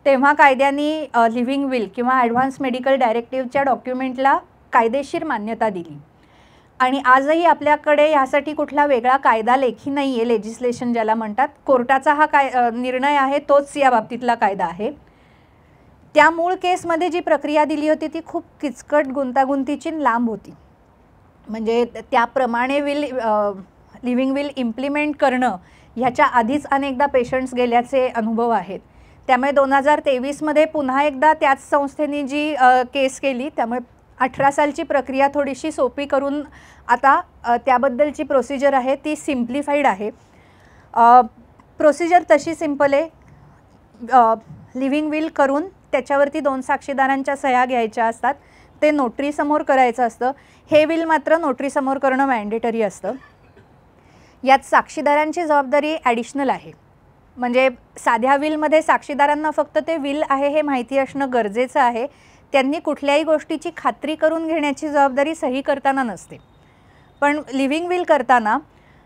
तेव्हा कायद्याने लिव्हिंग विल किंवा ॲडव्हान्स मेडिकल डायरेक्टिव्हच्या डॉक्युमेंटला कायदेशीर मान्यता दिली आणि आजही आपल्याकडे यासाठी कुठला वेगळा कायदा लेखी नाही आहे, लेजिस्लेशन ज्याला म्हणतात. कोर्टाचा हा निर्णय आहे तोच या बाबतीतला कायदा आहे. त्या मूळ केसमध्ये जी प्रक्रिया दिली होती ती खूप किचकट, गुंतागुंतीची, लांब होती. म्हणजे त्याप्रमाणे लिव्हिंग विल इम्प्लिमेंट करणं ह्याच्या आधीच अनेकदा पेशंट्स गेल्याचे अनुभव आहेत. त्यामुळे 2023 पुन्हा एकदा त्याच संस्थेने जी केस केली, त्यामुळे 18 सालची प्रक्रिया थोडीशी सोपी करून आता त्याबद्दलची प्रोसिजर आहे ती सिम्प्लिफाईड आहे. प्रोसिजर तशी सिम्पल आहे, लिव्हिंग विल करून त्याच्यावरती 2 साक्षीदारांच्या सह्या घ्यायच्या असतात, ते नोटरीसमोर करायचं असतं. हे विल मात्र नोटरीसमोर करणं मॅन्डेटरी असतं. यात साक्षीदारांची जबाबदारी ॲडिशनल आहे. म्हणजे साध्या विलमध्ये साक्षीदारांना फक्त ते विल आहे हे माहिती असणं गरजेचं आहे. त्यांनी कुठल्याही गोष्टीची खात्री करून घेण्याची जबाबदारी सही करताना नसते. पण लिव्हिंग विल करताना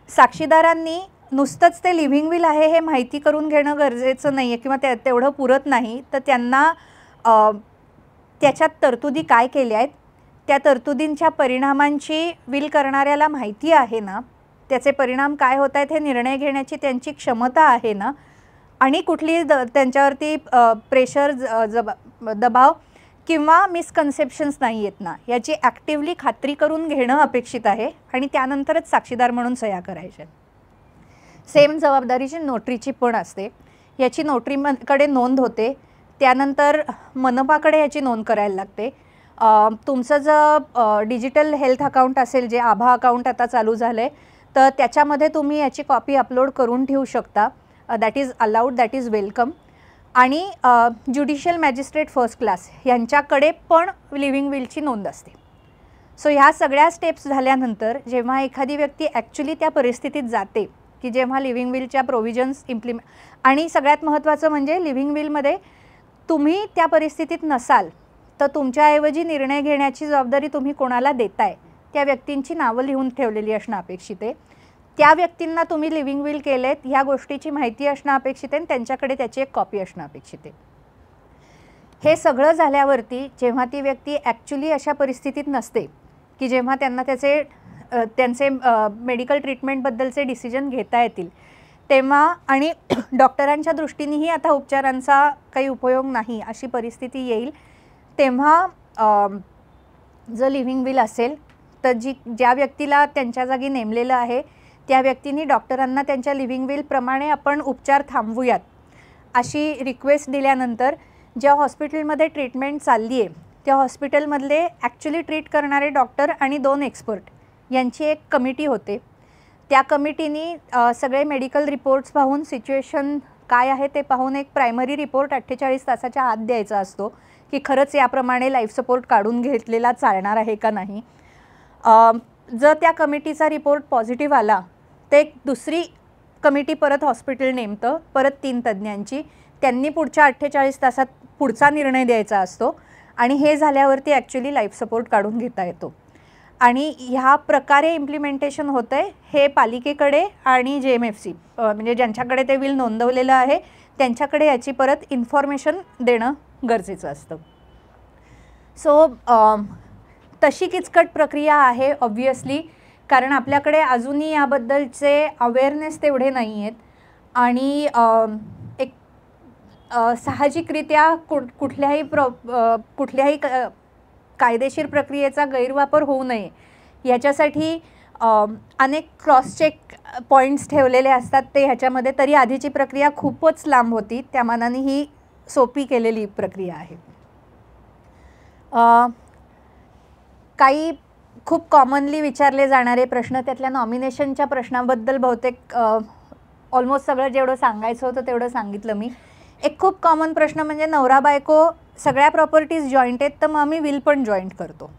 साक्षीदारांनी नुसतंच ते लिव्हिंग विल आहे हे माहिती करून घेणं गरजेचं नाही आहे किंवा तेवढं पुरत नाही, तर त्यांना त्याच्यात तरतुदी काय केल्या आहेत, त्या तरतुदींच्या परिणामांची विल करणाऱ्याला माहिती आहे ना, त्याचे परिणाम काय होत आहेत हे निर्णय घेण्याची त्यांची क्षमता आहे ना, आणि कुठली त्यांच्यावरती प्रेशर, दबाव किंवा मिसकन्सेप्शन्स नाही आहेत ना, याची ॲक्टिवली खात्री करून घेणं अपेक्षित आहे आणि त्यानंतरच साक्षीदार म्हणून सह्या करायच्या. सेम जबाबदारीची नोटरीची पण असते. याची नोटरीकडे नोंद होते, त्यानंतर मनपाकडे याची नोंद करायला लागते. तुमचं जर डिजिटल हेल्थ अकाउंट असेल, जे आभा अकाउंट आता चालू झालं आहे, तर त्याच्यामध्ये तुम्ही याची कॉपी अपलोड करून ठेवू शकता. That is allowed, that is welcome. आणि ज्युडिशियल मॅजिस्ट्रेट फर्स्ट क्लास यांच्याकडे पण लिव्हिंग विलची नोंद असते. सो ह्या सगळ्या स्टेप्स झाल्यानंतर जेव्हा एखादी व्यक्ती ॲक्च्युली त्या परिस्थितीत जाते की जेव्हा लिव्हिंग विलच्या प्रोव्हिजन्स आणि सगळ्यात महत्त्वाचं म्हणजे लिव्हिंग विलमध्ये तुम्ही त्या परिस्थितीत नसाल तर तुमच्याऐवजी निर्णय घेण्याची जबाबदारी तुम्ही कोणाला देताय त्या व्यक्तींची नावं लिहून ठेवलेली असणं अपेक्षित आहे. त्या व्यक्तींना तुम्ही लिव्हिंग विल केलेत ह्या गोष्टीची माहिती असणं अपेक्षित आहे आणि त्यांच्याकडे त्याची एक कॉपी असणं अपेक्षित आहे. हे सगळं झाल्यावरती जेव्हा ती व्यक्ती ॲक्च्युली अशा परिस्थितीत नसते की जेव्हा त्यांना त्यांचे मेडिकल ट्रीटमेंटबद्दलचे डिसिजन घेता येतील, तेव्हा आणि डॉक्टरांच्या दृष्टीनेही आता उपचारांचा काही उपयोग नाही अशी परिस्थिती येईल, तेव्हा जर लिव्हिंग विल असेल तर ज्या व्यक्तीला त्यांच्या जागी नेमलेलं आहे त्या व्यक्तींनी डॉक्टरांना त्यांच्या लिव्हिंग विलप्रमाणे आपण उपचार थांबवूयात अशी रिक्वेस्ट दिल्यानंतर ज्या हॉस्पिटलमध्ये ट्रीटमेंट चालली आहे त्या हॉस्पिटलमधले ॲक्च्युली ट्रीट करणारे डॉक्टर आणि 2 एक्सपर्ट यांची एक कमिटी होते. त्या कमिटीने सगळे मेडिकल रिपोर्ट्स पाहून सिच्युएशन काय आहे ते पाहून एक प्रायमरी रिपोर्ट 48 तासाच्या आत द्यायचा असतो की खरंच याप्रमाणे लाईफ सपोर्ट काढून घेतलेला चालणार आहे का नाही. जर त्या कमिटीचा रिपोर्ट पॉझिटिव्ह आला तर एक दुसरी कमिटी परत हॉस्पिटल नेमतं, परत 3 तज्ज्ञांची, त्यांनी पुढच्या 48 तासात पुढचा निर्णय द्यायचा असतो आणि हे झाल्यावरती ॲक्च्युली लाईफ सपोर्ट काढून घेता येतो. आणि ह्या प्रकारे इम्प्लिमेंटेशन होतं आहे हे पालिकेकडे आणि JMFC म्हणजे ज्यांच्याकडे ते विल नोंदवलेलं आहे त्यांच्याकडे याची परत इन्फॉर्मेशन देणं गरजेचं असतं. सो तशी किचकट प्रक्रिया आहे ऑब्व्हियसली, कारण आपल्याकडे अजूनही याबद्दलचे अवेअरनेस तेवढे नाही आहेत आणि एक साहजिकरित्या कुठल्याही कायदेशीर प्रक्रियेचा गैरवापर होऊ नये याच्यासाठी अनेक क्रॉस चेक पॉईंट्स ठेवलेले असतात ते ह्याच्यामध्ये. तरी आधीची प्रक्रिया खूपच लांब होती, त्या मानाने ही सोपी केलेली प्रक्रिया आहे. काही खूप कॉमनली विचारले जाणारे प्रश्न, त्यातल्या नॉमिनेशनच्या प्रश्नाबद्दल बहुतेक ऑलमोस्ट सगळं जेवढं सांगायचं होतं तेवढं सांगितलं मी. एक खूप कॉमन प्रश्न म्हणजे नवरा बायको सगळ्या प्रॉपर्टीज जॉईंट आहेत तर मग आम्ही विल पण जॉईंट करतो,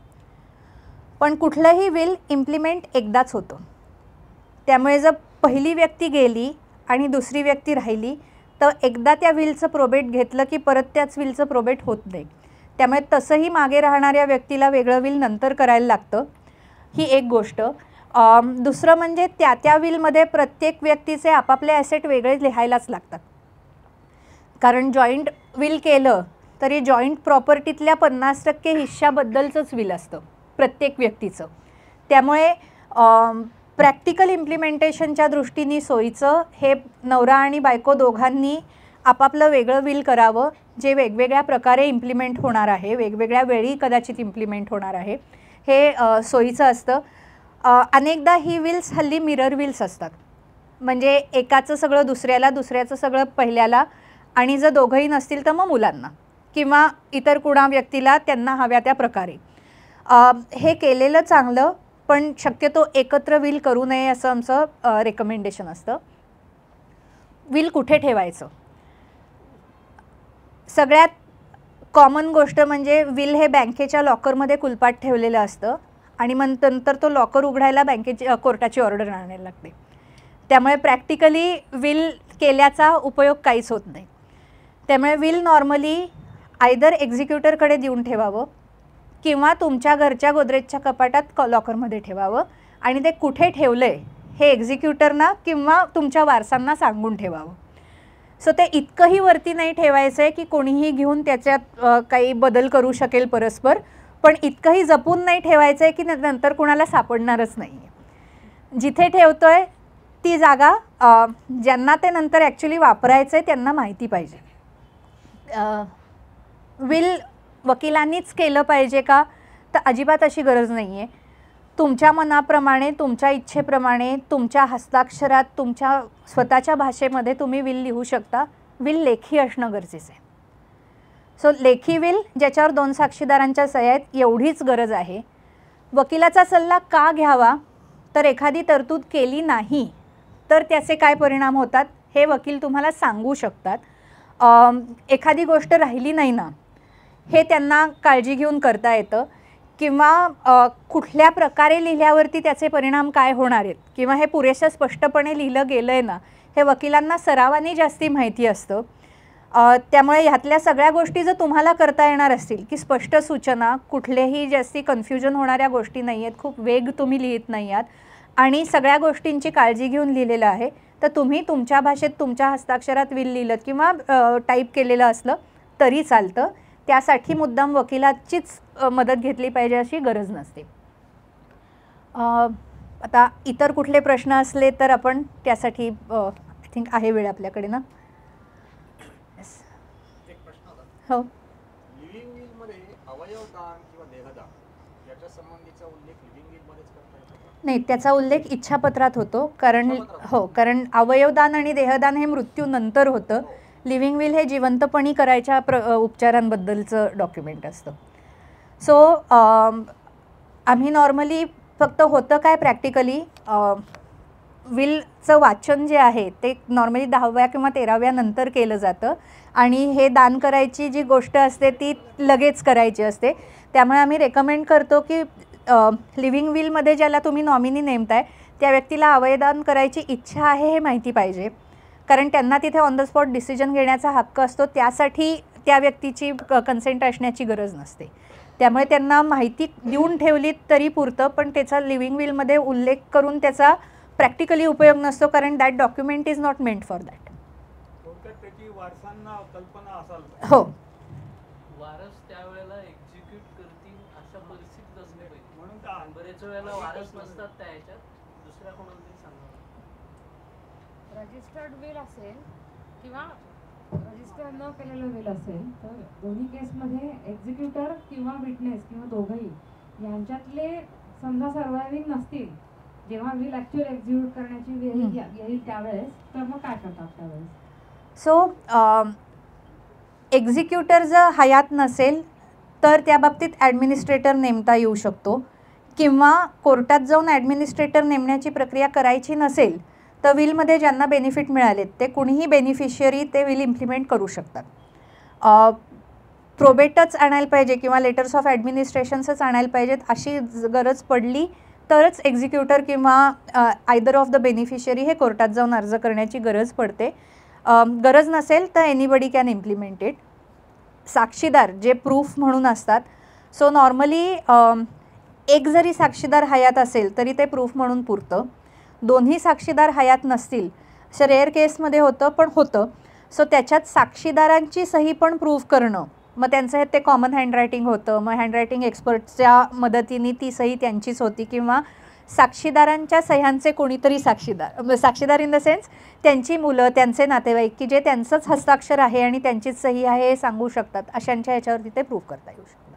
पण कुठलंही विल इम्प्लिमेंट एकदाच होतं. त्यामुळे जर पहिली व्यक्ती गेली आणि दुसरी व्यक्ती राहिली तर एकदा त्या विलचं प्रोबेट घेतलं की परत त्याच विलचं प्रोबेट होत नाही. त्यामुळे तसंही मागे राहणाऱ्या व्यक्तीला वेगळं विल नंतर करायला लागतं, ही एक गोष्ट. दुसरं म्हणजे त्या विलमध्ये प्रत्येक व्यक्तीचे आपापले ॲसेट वेगळे लिहायलाच लागतात, कारण जॉईंट विल केलं तरी जॉईंट प्रॉपर्टीतल्या 50% हिश्श्याबद्दलचंच विल असतं प्रत्येक व्यक्तीचं. त्यामुळे प्रॅक्टिकल इम्प्लिमेंटेशनच्या दृष्टीने सोयीचं हे नवरा आणि बायको दोघांनी आपापलं वेगळं विल करावं, जे वेगवेगळ्या प्रकारे इम्प्लिमेंट होणार आहे, वेगवेगळ्या वेळी कदाचित इम्प्लिमेंट होणार आहे, हे सोयीचं असतं. अनेकदा ही विल्स हल्ली मिरर विल्स असतात, म्हणजे एकाचं सगळं दुसऱ्याला, दुसऱ्याचं सगळं पहिल्याला, आणि जर दोघंही नसतील तर मग मुलांना किंवा इतर कुणा व्यक्तीला त्यांना हव्या त्या प्रकारे. हे केलेलं चांगलं, पण शक्यतो एकत्र विल करू नये असं आमचं रेकमेंडेशन असतं. विल कुठे ठेवायचं? सगळ्यात कॉमन गोष्ट म्हणजे विल हे बँकेच्या लॉकरमध्ये कुलपाट ठेवलेलं असतं आणि मग नंतर तो लॉकर उघडायला कोर्टाची ऑर्डर आणायला लागते. त्यामुळे प्रॅक्टिकली विल केल्याचा उपयोग काहीच होत नाही. त्यामुळे विल नॉर्मली आयदर एक्झिक्युटरकडे देऊन ठेवावं किंवा तुमच्या घरच्या गोदरेजच्या कपाटात लॉकरमध्ये ठेवावं, आणि ते कुठे ठेवलं आहे हे एक्झिक्युटरना किंवा तुमच्या वारसांना सांगून ठेवावं. सो ते इतकंही वरती नाही ठेवायचं आहे की कोणीही घेऊन त्याच्यात काही बदल करू शकेल परस्पर, पण इतकंही जपून नाही ठेवायचं आहे की नंतर कुणाला सापडणारच नाही. जिथे ठेवतो आहे ती जागा ज्यांना ते नंतर ॲक्च्युली वापरायचं आहे त्यांना माहिती पाहिजे. विल वकिलांनीच केलं पाहिजे का? तर अजिबात अशी गरज नाही आहे. तुमच्या मनाप्रमाणे, तुमच्या इच्छेप्रमाणे, तुमच्या हस्ताक्षरात, तुमच्या स्वतःच्या भाषेमध्ये तुम्ही विल लिहू शकता. विल लेखी असणं गरजेचं आहे. सो लेखी विल ज्याच्यावर 2 साक्षीदारांच्या सह्या आहेत एवढीच गरज आहे. वकिलाचा सल्ला का घ्यावा? तर एखादी तरतूद केली नाही तर त्याचे काय परिणाम होतात हे वकील तुम्हाला सांगू शकतात. एखादी गोष्ट राहिली नाही ना हे त्यांना काळजी घेऊन करता येतं, किंवा कुठल्या प्रकारे लिहिल्यावरती त्याचे परिणाम काय होणार आहेत किंवा हे पुरेशा स्पष्टपणे लिहिलं गेलं आहे ना हे वकिलांना सरावाने जास्ती माहिती असतं. त्यामुळे ह्यातल्या सगळ्या गोष्टी जर तुम्हाला करता येणार असतील की स्पष्ट सूचना, कुठलेही जास्ती कन्फ्युजन होणाऱ्या गोष्टी नाही आहेत, खूप वेग तुम्ही लिहित नाही आहात आणि सगळ्या गोष्टींची काळजी घेऊन लिहिलेलं आहे, तर तुम्ही तुमच्या भाषेत तुमच्या हस्ताक्षरात विल लिहिलं किंवा टाईप केलेलं असलं तरी चालतं. त्यासाठी मुद्दाम वकिलाचीच मदत घेतली पाहिजे अशी गरज नसते. आता इतर कुठले प्रश्न असले तर आपण त्यासाठी आय थिंक आहे वेळ आपल्याकडे ना. एक प्रश्न होता. हो. लिव्हिंग विल मध्ये अवयवदान किंवा देहदान याच्या संबंधीचा उल्लेख लिव्हिंग विल मध्येच करता येतो? नाही, त्याचा उल्लेख इच्छापत्रात होतो, कारण अवयवदान आणि देहदान हे मृत्यूनंतर होतं. लिव्हिंग विल हे जिवंतपणी करायच्या उपचारांबद्दलचं डॉक्युमेंट असतं. सो आम्ही नॉर्मली फक्त होतं काय प्रॅक्टिकली विलचं वाचन जे आहे ते नॉर्मली 10व्या किंवा 13व्या नंतर केलं जातं आणि हे दान करायची जी गोष्ट असते ती लगेच करायची असते. त्यामुळे आम्ही रेकमेंड करतो की लिव्हिंग विलमध्ये ज्याला तुम्ही नॉमिनी नेमताय त्या व्यक्तीला अवयदान करायची इच्छा आहे हे माहिती पाहिजे, कारण त्यांना तिथे ऑन द स्पॉट डिसिजन घेण्याचा हक्क असतो. त्यासाठी त्या व्यक्तीची कन्सेंट असण्याची गरज नसते. त्यामुळे त्यांना माहिती देऊन ठेवली तरी पुरतं, पण त्याचा लिव्हिंग विलमध्ये उल्लेख करून त्याचा प्रॅक्टिकली उपयोग नसतो, कारण that document is not meant for that. थोडक्यात त्याची वारसांना कल्पना असाल हो. वारस त्यावेळेला एक्झिक्यूट करतील अशा परिस्थितीत असले पाहिजे. म्हणून त्या बरेच वेळेला वारस नसतात त्या ह्याच्यात, दुसऱ्या कोणाला तरी सांगा. रजिस्टर्ड विल असेल किंवा रजिस्टर न केलेलं विल असेल तर दोन्ही केसमध्ये एक्झिक्युटर किंवा विटनेस किंवा दोघंही यांच्यातले समजा सर्वायव्हिंग नसतील जेव्हा विल ॲक्च्युअल एक्झिक्यूट करण्याची वेळ येईल त्यावेळेस, तर मग काय करतात त्यावेळेस? सो एक्झिक्युटर जर हयात नसेल तर त्या बाबतीत ॲडमिनिस्ट्रेटर नेमता येऊ शकतो, किंवा कोर्टात जाऊन ॲडमिनिस्ट्रेटर नेमण्याची प्रक्रिया करायची नसेल तर विलमध्ये ज्यांना बेनिफिट मिळालेत ते कुणीही बेनिफिशियरी ते विल इम्प्लिमेंट करू शकतात. प्रोबेटच आणायला पाहिजे किंवा लेटर्स ऑफ ॲडमिनिस्ट्रेशन्सच आणायला पाहिजेत अशी गरज पडली तरच एक्झिक्युटर किंवा आयदर ऑफ द बेनिफिशियरी हे कोर्टात जाऊन अर्ज करण्याची गरज पडते. गरज नसेल तर एनीबडी कॅन इम्प्लिमेंट इट. साक्षीदार जे प्रूफ म्हणून असतात, सो नॉर्मली एक जरी साक्षीदार हयात असेल तरी ते प्रूफ म्हणून पुरतं. दोन्ही साक्षीदार हयात नसतील, असं रेअर केसमध्ये होतं पण होतं, सो त्याच्यात साक्षीदारांची सही पण प्रूफ करणं, मग त्यांचं ते कॉमन हँडरायटिंग होतं, मग हँडरायटिंग एक्सपर्टच्या मदतीने ती सही त्यांचीच होती, किंवा साक्षीदारांच्या सह्यांचे कोणीतरी साक्षीदार इन द सेन्स त्यांची मुलं, त्यांचे नातेवाईक की जे त्यांचंच हस्ताक्षर आहे आणि त्यांचीच सही आहे हे सांगू शकतात, अशांच्या याच्यावरती ते प्रूफ करता येऊ शकतं.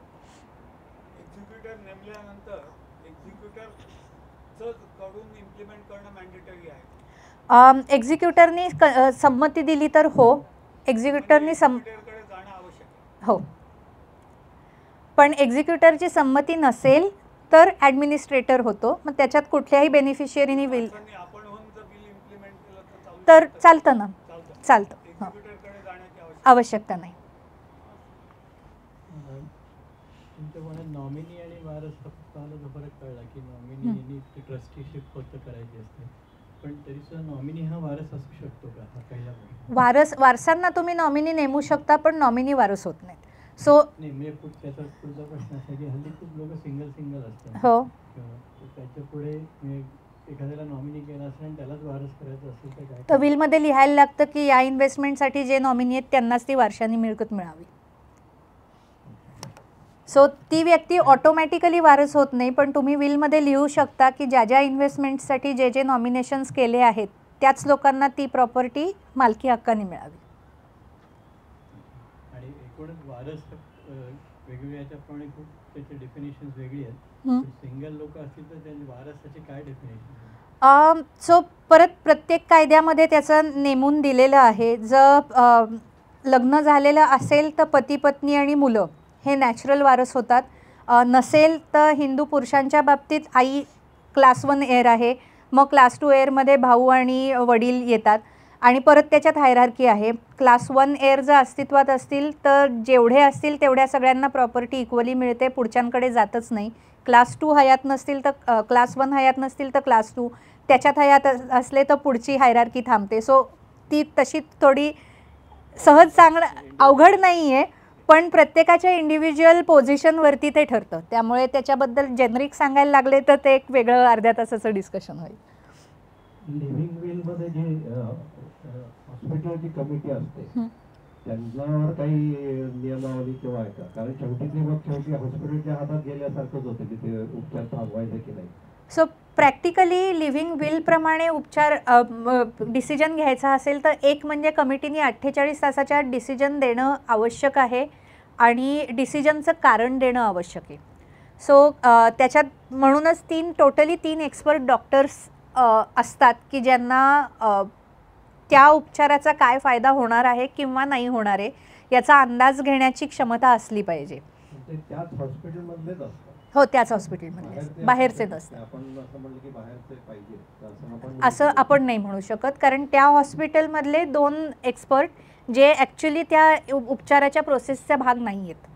एक्झिक्युटर नेमल्यानंतर एक्झिक्युटरचं कडून इम्प्लिमेंट करणं मॅन्डेटरी आहे. एक्झिक्युटरनी संमती दिली तर हो, एक्झिक्युटरनी एक्झिक्युटरकडे जाणं आवश्यक आहे. हो, पण एक्झिक्युटरची संमती नसेल तर ॲडमिनिस्ट्रेटर होतो, मग त्याच्यात कुठल्याही बेनिफिशियरीनी विल आपण होऊन जर बिल इम्प्लिमेंट केलं तर चालतं ना, चालतं. हां, एक्झिक्युटरकडे जाण्याची आवश्यकता नाही. तुमच्यामुळे नॉमिनी आणि वारस मला जो फरक कळला की नॉमिनी ट्रस्टीशिप फक्त करायची असते, पण तरी सुद्धा नॉमिनी हा वारस असू शकतो का? हा पहिला वारसांना तुम्ही नॉमिनी नेमू शकता पण नॉमिनी वारस होत नाहीत. सो नाही, म्हणजे त्याचा पुढचा प्रश्न असा की हल्ली खूप लोक सिंगल असतात. हो, त्याच्या पुढे एखाद्याला नॉमिनी केला असेल आणि त्यालाच वारस करायचं असेल तर काय? तर विलमध्ये लिहायला लागतं की या इन्व्हेस्टमेंटसाठी जे नॉमिनी आहेत त्यांनाच ती वारशाने मिळकत मिळावी. सो ती व्यक्ती ऑटोमॅटिकली वारस होत नाही, पण तुम्ही विलमध्ये लिहू शकता की ज्या ज्या इन्व्हेस्टमेंटसाठी जे जे नॉमिनेशन्स केले आहेत त्याच लोकांना ती प्रॉपर्टी मालकी हक्काने मिळावी. आणि एकूणच वारस वेगवेगळ्या याच्याप्रमाणे खूप त्याचे डेफिनेशन्स वेगळी आहेत. सिंगल लोक असतील तर त्यांची वारसाची काय डेफिनेशन? सो परत प्रत्येक कायद्यामध्ये त्याचं नेमून दिलेलं आहे. जर लग्न झालेलं असेल तर पती पत्नी आणि मुलं हे नॅचरल वारस होतात. नसेल तर हिंदू पुरुषांच्या बाबतीत आई क्लास 1 एअर आहे, मग क्लास 2 एअरमध्ये भाऊ आणि वडील येतात आणि परत त्याच्यात हायरार्की आहे. क्लास 1 एअर जर अस्तित्वात असतील तर जेवढे असतील तेवढ्या सगळ्यांना प्रॉपर्टी इक्वली मिळते, पुढच्यांकडे जातच नाही. क्लास 2 हयात नसतील तर क्लास 1 हयात नसतील तर क्लास 2, त्याच्यात हयात असले तर पुढची हायरार्की थांबते. सो ती तशी थोडी सहज सांगणं अवघड नाही आहे, पण प्रत्येकाच्या इंडिव्हिज्युअल पोझिशनवरती ते ठरतं. त्यामुळे त्याच्याबद्दल जेनरिक सांगायला लागले तर ते एक वेगळं अर्ध्या तासाचं डिस्कशन होईल. लिव्हिंग विलमध्ये जे हॉस्पिटलची कमिटी असते त्यांच्यावर काही नियमावली किंवा आहे का? कारण शेवटी हॉस्पिटलच्या हातात गेल्यासारखंच होतं की ते उपचार थांबवायचे की नाही. सो प्रॅक्टिकली लिव्हिंग विलप्रमाणे उपचार डिसिजन घ्यायचा असेल तर एक म्हणजे कमिटीने 48 तासाच्या डिसिजन देणं आवश्यक आहे आणि डिसिजनचं कारण देणं आवश्यक आहे. सो त्याच्यात म्हणूनच टोटली 3 एक्सपर्ट डॉक्टर्स असतात की ज्यांना त्या उपचाराचा काय फायदा होणार आहे किंवा नाही होणार आहे याचा अंदाज घेण्याची क्षमता असली पाहिजे. त्याच हॉस्पिटलमधलेच असतात? हो, त्याच हॉस्पिटलमधले, बाहेरचे नसतात. असं आपण नाही म्हणू शकत, कारण त्या हॉस्पिटलमधले 2 एक्सपर्ट जे ॲक्च्युली त्या उपचाराच्या प्रोसेसचा भाग नाही आहेत.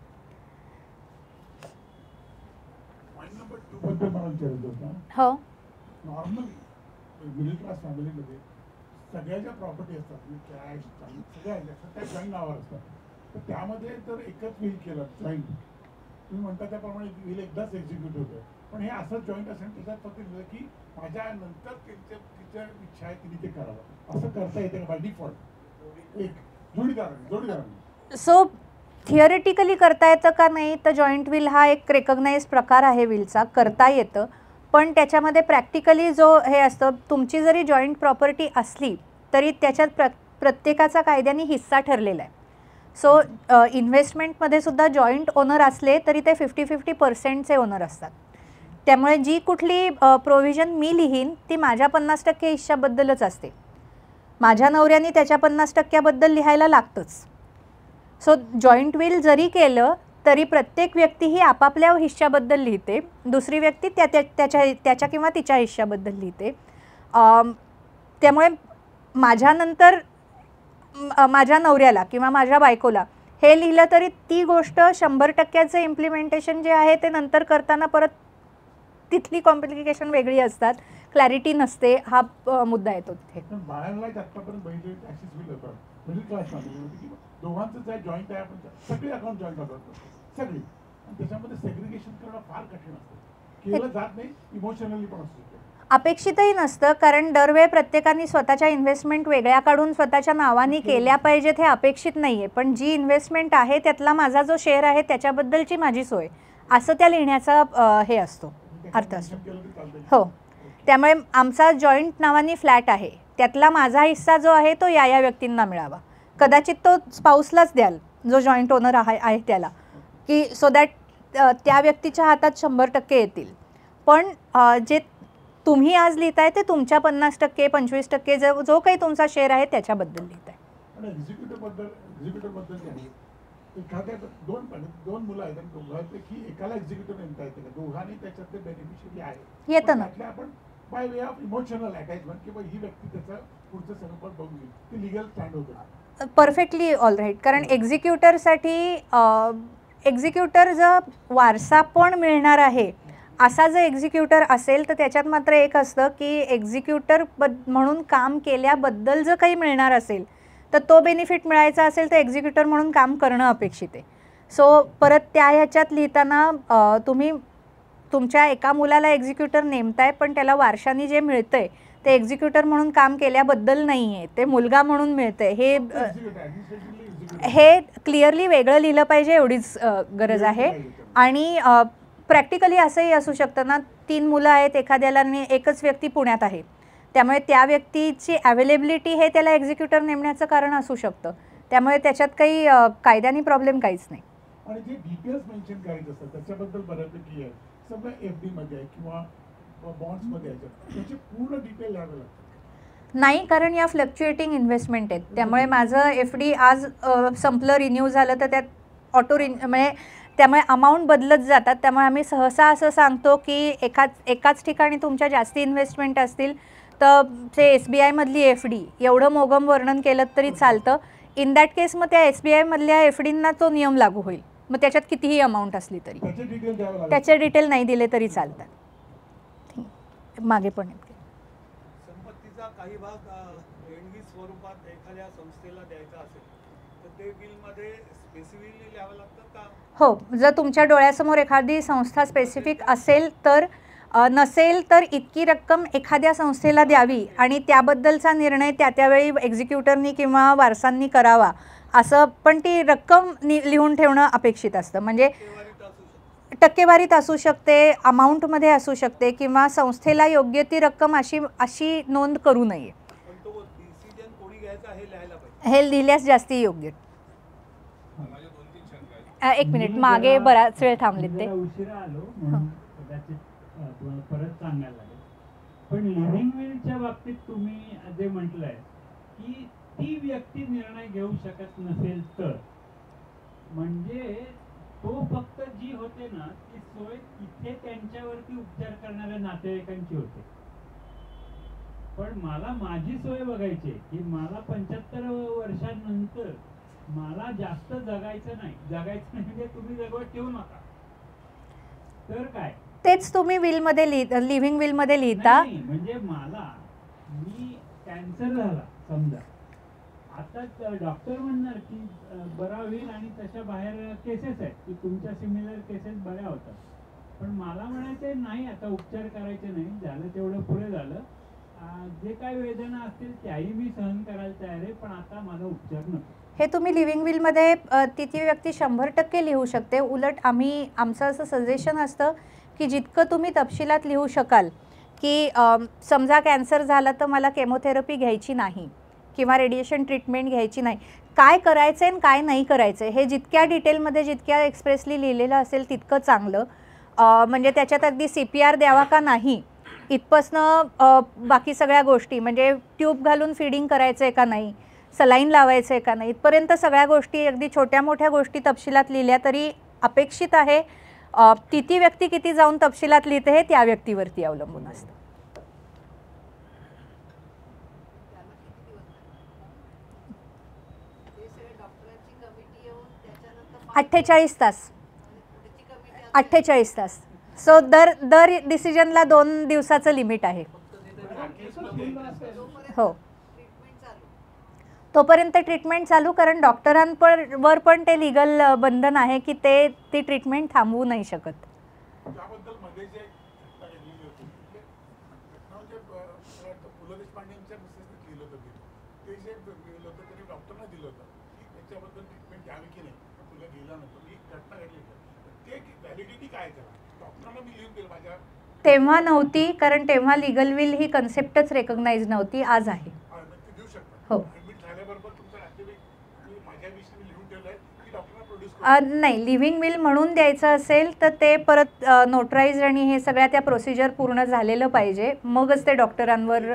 हो, नॉर्मली मिडल क्लास फॅमिलीमध्ये सगळ्या ज्या प्रॉपर्टी असतात कॅश सगळ्या त्या जॉईंट नावावर असतात, तर त्यामध्ये जर एकच विल केलं जॉईंट, तुम्ही म्हणता त्याप्रमाणे विल एकदाच एक्झिक्यूट होतं, पण हे असं जॉईंट असेल त्याच्यात फक्त लिहिलं की माझ्या नंतर तिच्या इच्छा आहे तिने ते करावं, असं करता येते का बाय डिफॉल्ट? एक जोडीदारांनी सो थिअरिटिकली करता येतं का नाही, तर जॉईंट विल हा एक रेकग्नाइज प्रकार आहे विलचा, करता येतं. पण त्याच्यामध्ये प्रॅक्टिकली जो हे असतं, तुमची जरी जॉईंट प्रॉपर्टी असली तरी त्याच्यात प्रत्येकाचा कायद्याने हिस्सा ठरलेला आहे. सो इन्व्हेस्टमेंटमध्ये सुद्धा जॉईंट ओनर असले तरी ते 50-50% ओनर असतात. त्यामुळे जी कुठली प्रोव्हिजन मी लिहीन ती माझ्या 50% हिश्श्याबद्दलच असते. माझ्या नवऱ्याने त्याच्या 50%बद्दल लिहायला लागतंच. सो जॉईंट विल जरी केलं तरी प्रत्येक व्यक्ती ही आपापल्या हिश्श्याबद्दल लिहिते, दुसरी व्यक्ती त्याच्या किंवा तिच्या हिश्श्याबद्दल लिहिते. त्यामुळे माझ्यानंतर माझ्या नवऱ्याला किंवा माझ्या बायकोला हे लिहिलं तरी ती गोष्ट 100%चं इम्प्लिमेंटेशन जे आहे ते नंतर करताना परत तिथली कॉम्प्लिकेशन वेगळी असतात, क्लॅरिटी नसते, हा मुद्दा येतो तिथे. बाळांना आतापर्यंत बहिणी अशीच विल होतात, मिडल क्लास फॅमिली दोघांचंच आहे, जॉईंट आहे, आपण सगळे अकाउंट जॉईंट करतो सगळी, आणि त्याच्यामध्ये सेग्रिगेशन करणं फार कठीण असतं, केलं जात नाही, इमोशनली पण असतं. अपेक्षितही नसतं, कारण दरवेळी प्रत्येकाने स्वतःच्या इन्व्हेस्टमेंट वेगळ्या काढून स्वतःच्या नावाने केल्या पाहिजेत हे अपेक्षित नाही आहे. पण जी इन्व्हेस्टमेंट आहे त्यातला माझा जो शेअर आहे त्याच्याबद्दलची माझी सोय, असं त्या लिहिण्याचा हे असतो, अर्थ असतो. हो, त्यामुळे आमचा जॉईंट नावाने फ्लॅट आहे, त्यातला माझा हिस्सा जो आहे तो या व्यक्तींना मिळावा. कदाचित तो स्पाऊसलाच द्याल जो जॉईंट ओनर आहे त्याला, की सो दॅट त्या व्यक्तीच्या हातात 100% येतील. पण जे तुम्ही आज लिहिताय ते तुमच्या 50%, 25% जो काही तुमचा शेअर आहे त्याच्याबद्दल लिहिताय. एखाद्या दोन मुलं आहेत, दोघांपैकी एकाला एक्झिक्युटिव्ह नेमता येते का, दोघांनी त्याच्यातले बेनिफिशियरी आहे येतं ना. आपण by way of emotional attachment किंवा ही व्यक्ती त्याचा पुढचं सगळं बघून घेईल, ते लिगल स्टँड होतं परफेक्टली ऑल राईट. कारण एक्झिक्युटर जर वारसा पण मिळणार आहे असा जर एक्झिक्युटर असेल तर त्याच्यात मात्र एक असतं की एक्झिक्युटर म्हणून काम केल्याबद्दल जर काही मिळणार असेल तर तो बेनिफिट मिळायचा असेल तर एक्झिक्युटर म्हणून काम करणं अपेक्षित आहे. सो परत त्या ह्याच्यात लिहिताना तुम्ही तुमच्या एका मुलाला एक्झिक्युटर नेमताय, पण त्याला वारशाने जे मिळतंय ते एक्झिक्युटर म्हणून काम केल्याबद्दल नाही आहे, ते मुलगा म्हणून मिळतंय. हे क्लिअरली वेगळं लिहिलं पाहिजे, एवढीच गरज आहे. आणि प्रॅक्टिकली असंही असू शकतं ना, 3 मुलं आहेत, एखाद्याला एकच व्यक्ती पुण्यात आहे, त्यामुळे त्या व्यक्तीची अवेलेबिलिटी हे त्याला एक्झिक्युटर नेमण्याचं कारण असू शकतं. त्यामुळे त्याच्यात काही कायद्याने प्रॉब्लेम काहीच नाही. आणि जे डिटेल्स मेन्शन करायचे असतात त्याच्याबद्दल बऱ्यापैकी आहे, सगळं FD मध्ये आहे किंवा बॉन्ड्समध्ये आहे, त्याचे पूर्ण डिटेल द्यावे लागतात. नाही, कारण या फ्लक्च्युएटिंग इन्व्हेस्टमेंट आहेत, त्यामुळे माझं FD आज संपलं, रिन्यू झालं तर त्यात ऑटो म्हणजे त्यामुळे अमाऊंट बदलत जातात. त्यामुळे आम्ही सहसा असं सांगतो की एकाच ठिकाणी तुमच्या जास्ती इन्व्हेस्टमेंट असतील तर ते SBI मधली FD एवढं मोगम वर्णन केलं तरी चालतं. इन दॅट केस मग त्या SBI मधल्या FDंना तो नियम लागू होईल, मग त्याच्यात कितीही अमाऊंट असली तरी त्याचे डिटेल नाही दिले तरी चालतात. मागे पण संपत्तीचा काही भाग देणगी स्वरूपात एखाद्या संस्थेला द्यायचा असेल तर ते बिलमध्ये स्पेसिफिकली लिहावं लागतं का? हो, जर तुमच्या डोळ्यासमोर एखादी संस्था स्पेसिफिक असेल तर, नसेल तर इतकी रक्कम एखाद्या संस्थेला द्यावी आणि त्याबद्दलचा निर्णय त्यावेळी एक्झिक्युटरनी किंवा वारसांनी करावा असं, पण ती रक्कम लिहून ठेवणं अपेक्षित असतं. म्हणजे टक्केवारीत असू शकते, अमाऊंटमध्ये असू शकते, किंवा संस्थेला योग्य ती रक्कम अशी नोंद करू नये. हे लिहिल्यास जास्ती योग्य. एक मिनिट, मागे बराच वेळ थांबलेत ते. उशिरा आलो म्हणून कदाचित तुम्हाला परत सांगायला लागेल. पण लिव्हिंग विलच्या बाबतीत तुम्ही जे म्हटलंय की ती व्यक्ती निर्णय घेऊ शकत नसेल तर, म्हणजे तो फक्त जी होते ना ती सोय तिथे त्यांच्यावरती उपचार करणाऱ्या नातेवाईकांची होते. पण मला माझी सोय बघायची की मला 75 वर्षांनंतर मला जास्त जगायचं नाही म्हणजे तुम्ही जगवत ठेवू नका तर काय, तेच तुम्ही विलमध्ये लिव्हिंग विलमध्ये लिहिता. म्हणजे मी कॅन्सर झाला समजा, आता डॉक्टर म्हणणार की बरा होईल आणि तशा बाहेर केसेस आहेत की तुमच्या सिमिलर केसेस बऱ्या होतात. पण मला म्हणायचं नाही, आता उपचार करायचे नाही, झालं तेवढं पुरे झालं जे काही वेदना असतील त्याही मी सहन करायला तयार आहे, पण आता मला उपचार नको. हे तुम्ही लिव्हिंग विलमध्ये ती व्यक्ती 100% लिहू शकते. उलट आमचं असं सजेशन असतं की जितकं तुम्ही तपशिलात लिहू शकाल की समजा कॅन्सर झाला तर मला केमोथेरपी घ्यायची नाही किंवा रेडिएशन ट्रीटमेंट घ्यायची नाही, काय करायचं आहे आणि काय नाही करायचं आहे हे जितक्या डिटेलमध्ये जितक्या एक्सप्रेसली लिहिलेलं असेल तितकं चांगलं. म्हणजे त्याच्यात अगदी CPR द्यावा का नाही इथपासनं बाकी सगळ्या गोष्टी, म्हणजे ट्यूब घालून फीडिंग करायचं आहे का नाही, सलाईन लावायचं आहे का नाही, इथपर्यंत सगळ्या गोष्टी अगदी छोट्या मोठ्या गोष्टी तपशिलात लिहिल्या तरी अपेक्षित आहे. ती व्यक्ती किती जाऊन तपशिलात लिहिते हे त्या व्यक्तीवरती अवलंबून असतं. 48 तास 48 तास. सो दर डिसिजनला 2 दिवसाचं लिमिट आहे. हो, तोपर्यंत ट्रीटमेंट चालू, कारण डॉक्टरांवर पण ते लिगल बंधन आहे की ती ट्रीटमेंट थांबवू नाही शकत. त्याबद्दल मध्ये जे घटना घडलेली होती घटना पु ल देशपांडेंच्या मिसेसने लिहिलं होतं ते जे लिहिलं होतं त्यांनी डॉक्टरना दिलं होतं की त्याच्याबद्दल ट्रीटमेंट द्यावी की नाही, तुला गेला नव्हतं, ही घटना घडली होती, ते व्हॅलिडिटी काय त्याला डॉक्टरांना मी लिहून दिलं माझ्या तेव्हा नव्हती, कारण तेव्हा लिगल विल ही कन्सेप्टच रेकग्नाइज नव्हती, आज आहे. देऊ शकता. हो, ऍडमिट झाल्याबरोबर तुमचा नातेवाईक माझ्या विषयी लिहून ठेवलंय की डॉक्टरना प्रोड्यूस नाही, लिव्हिंग विल म्हणून द्यायचं असेल तर ते परत नोटराईज आणि हे सगळ्या त्या प्रोसिजर पूर्ण झालेलं पाहिजे, मगच ते डॉक्टरांवर.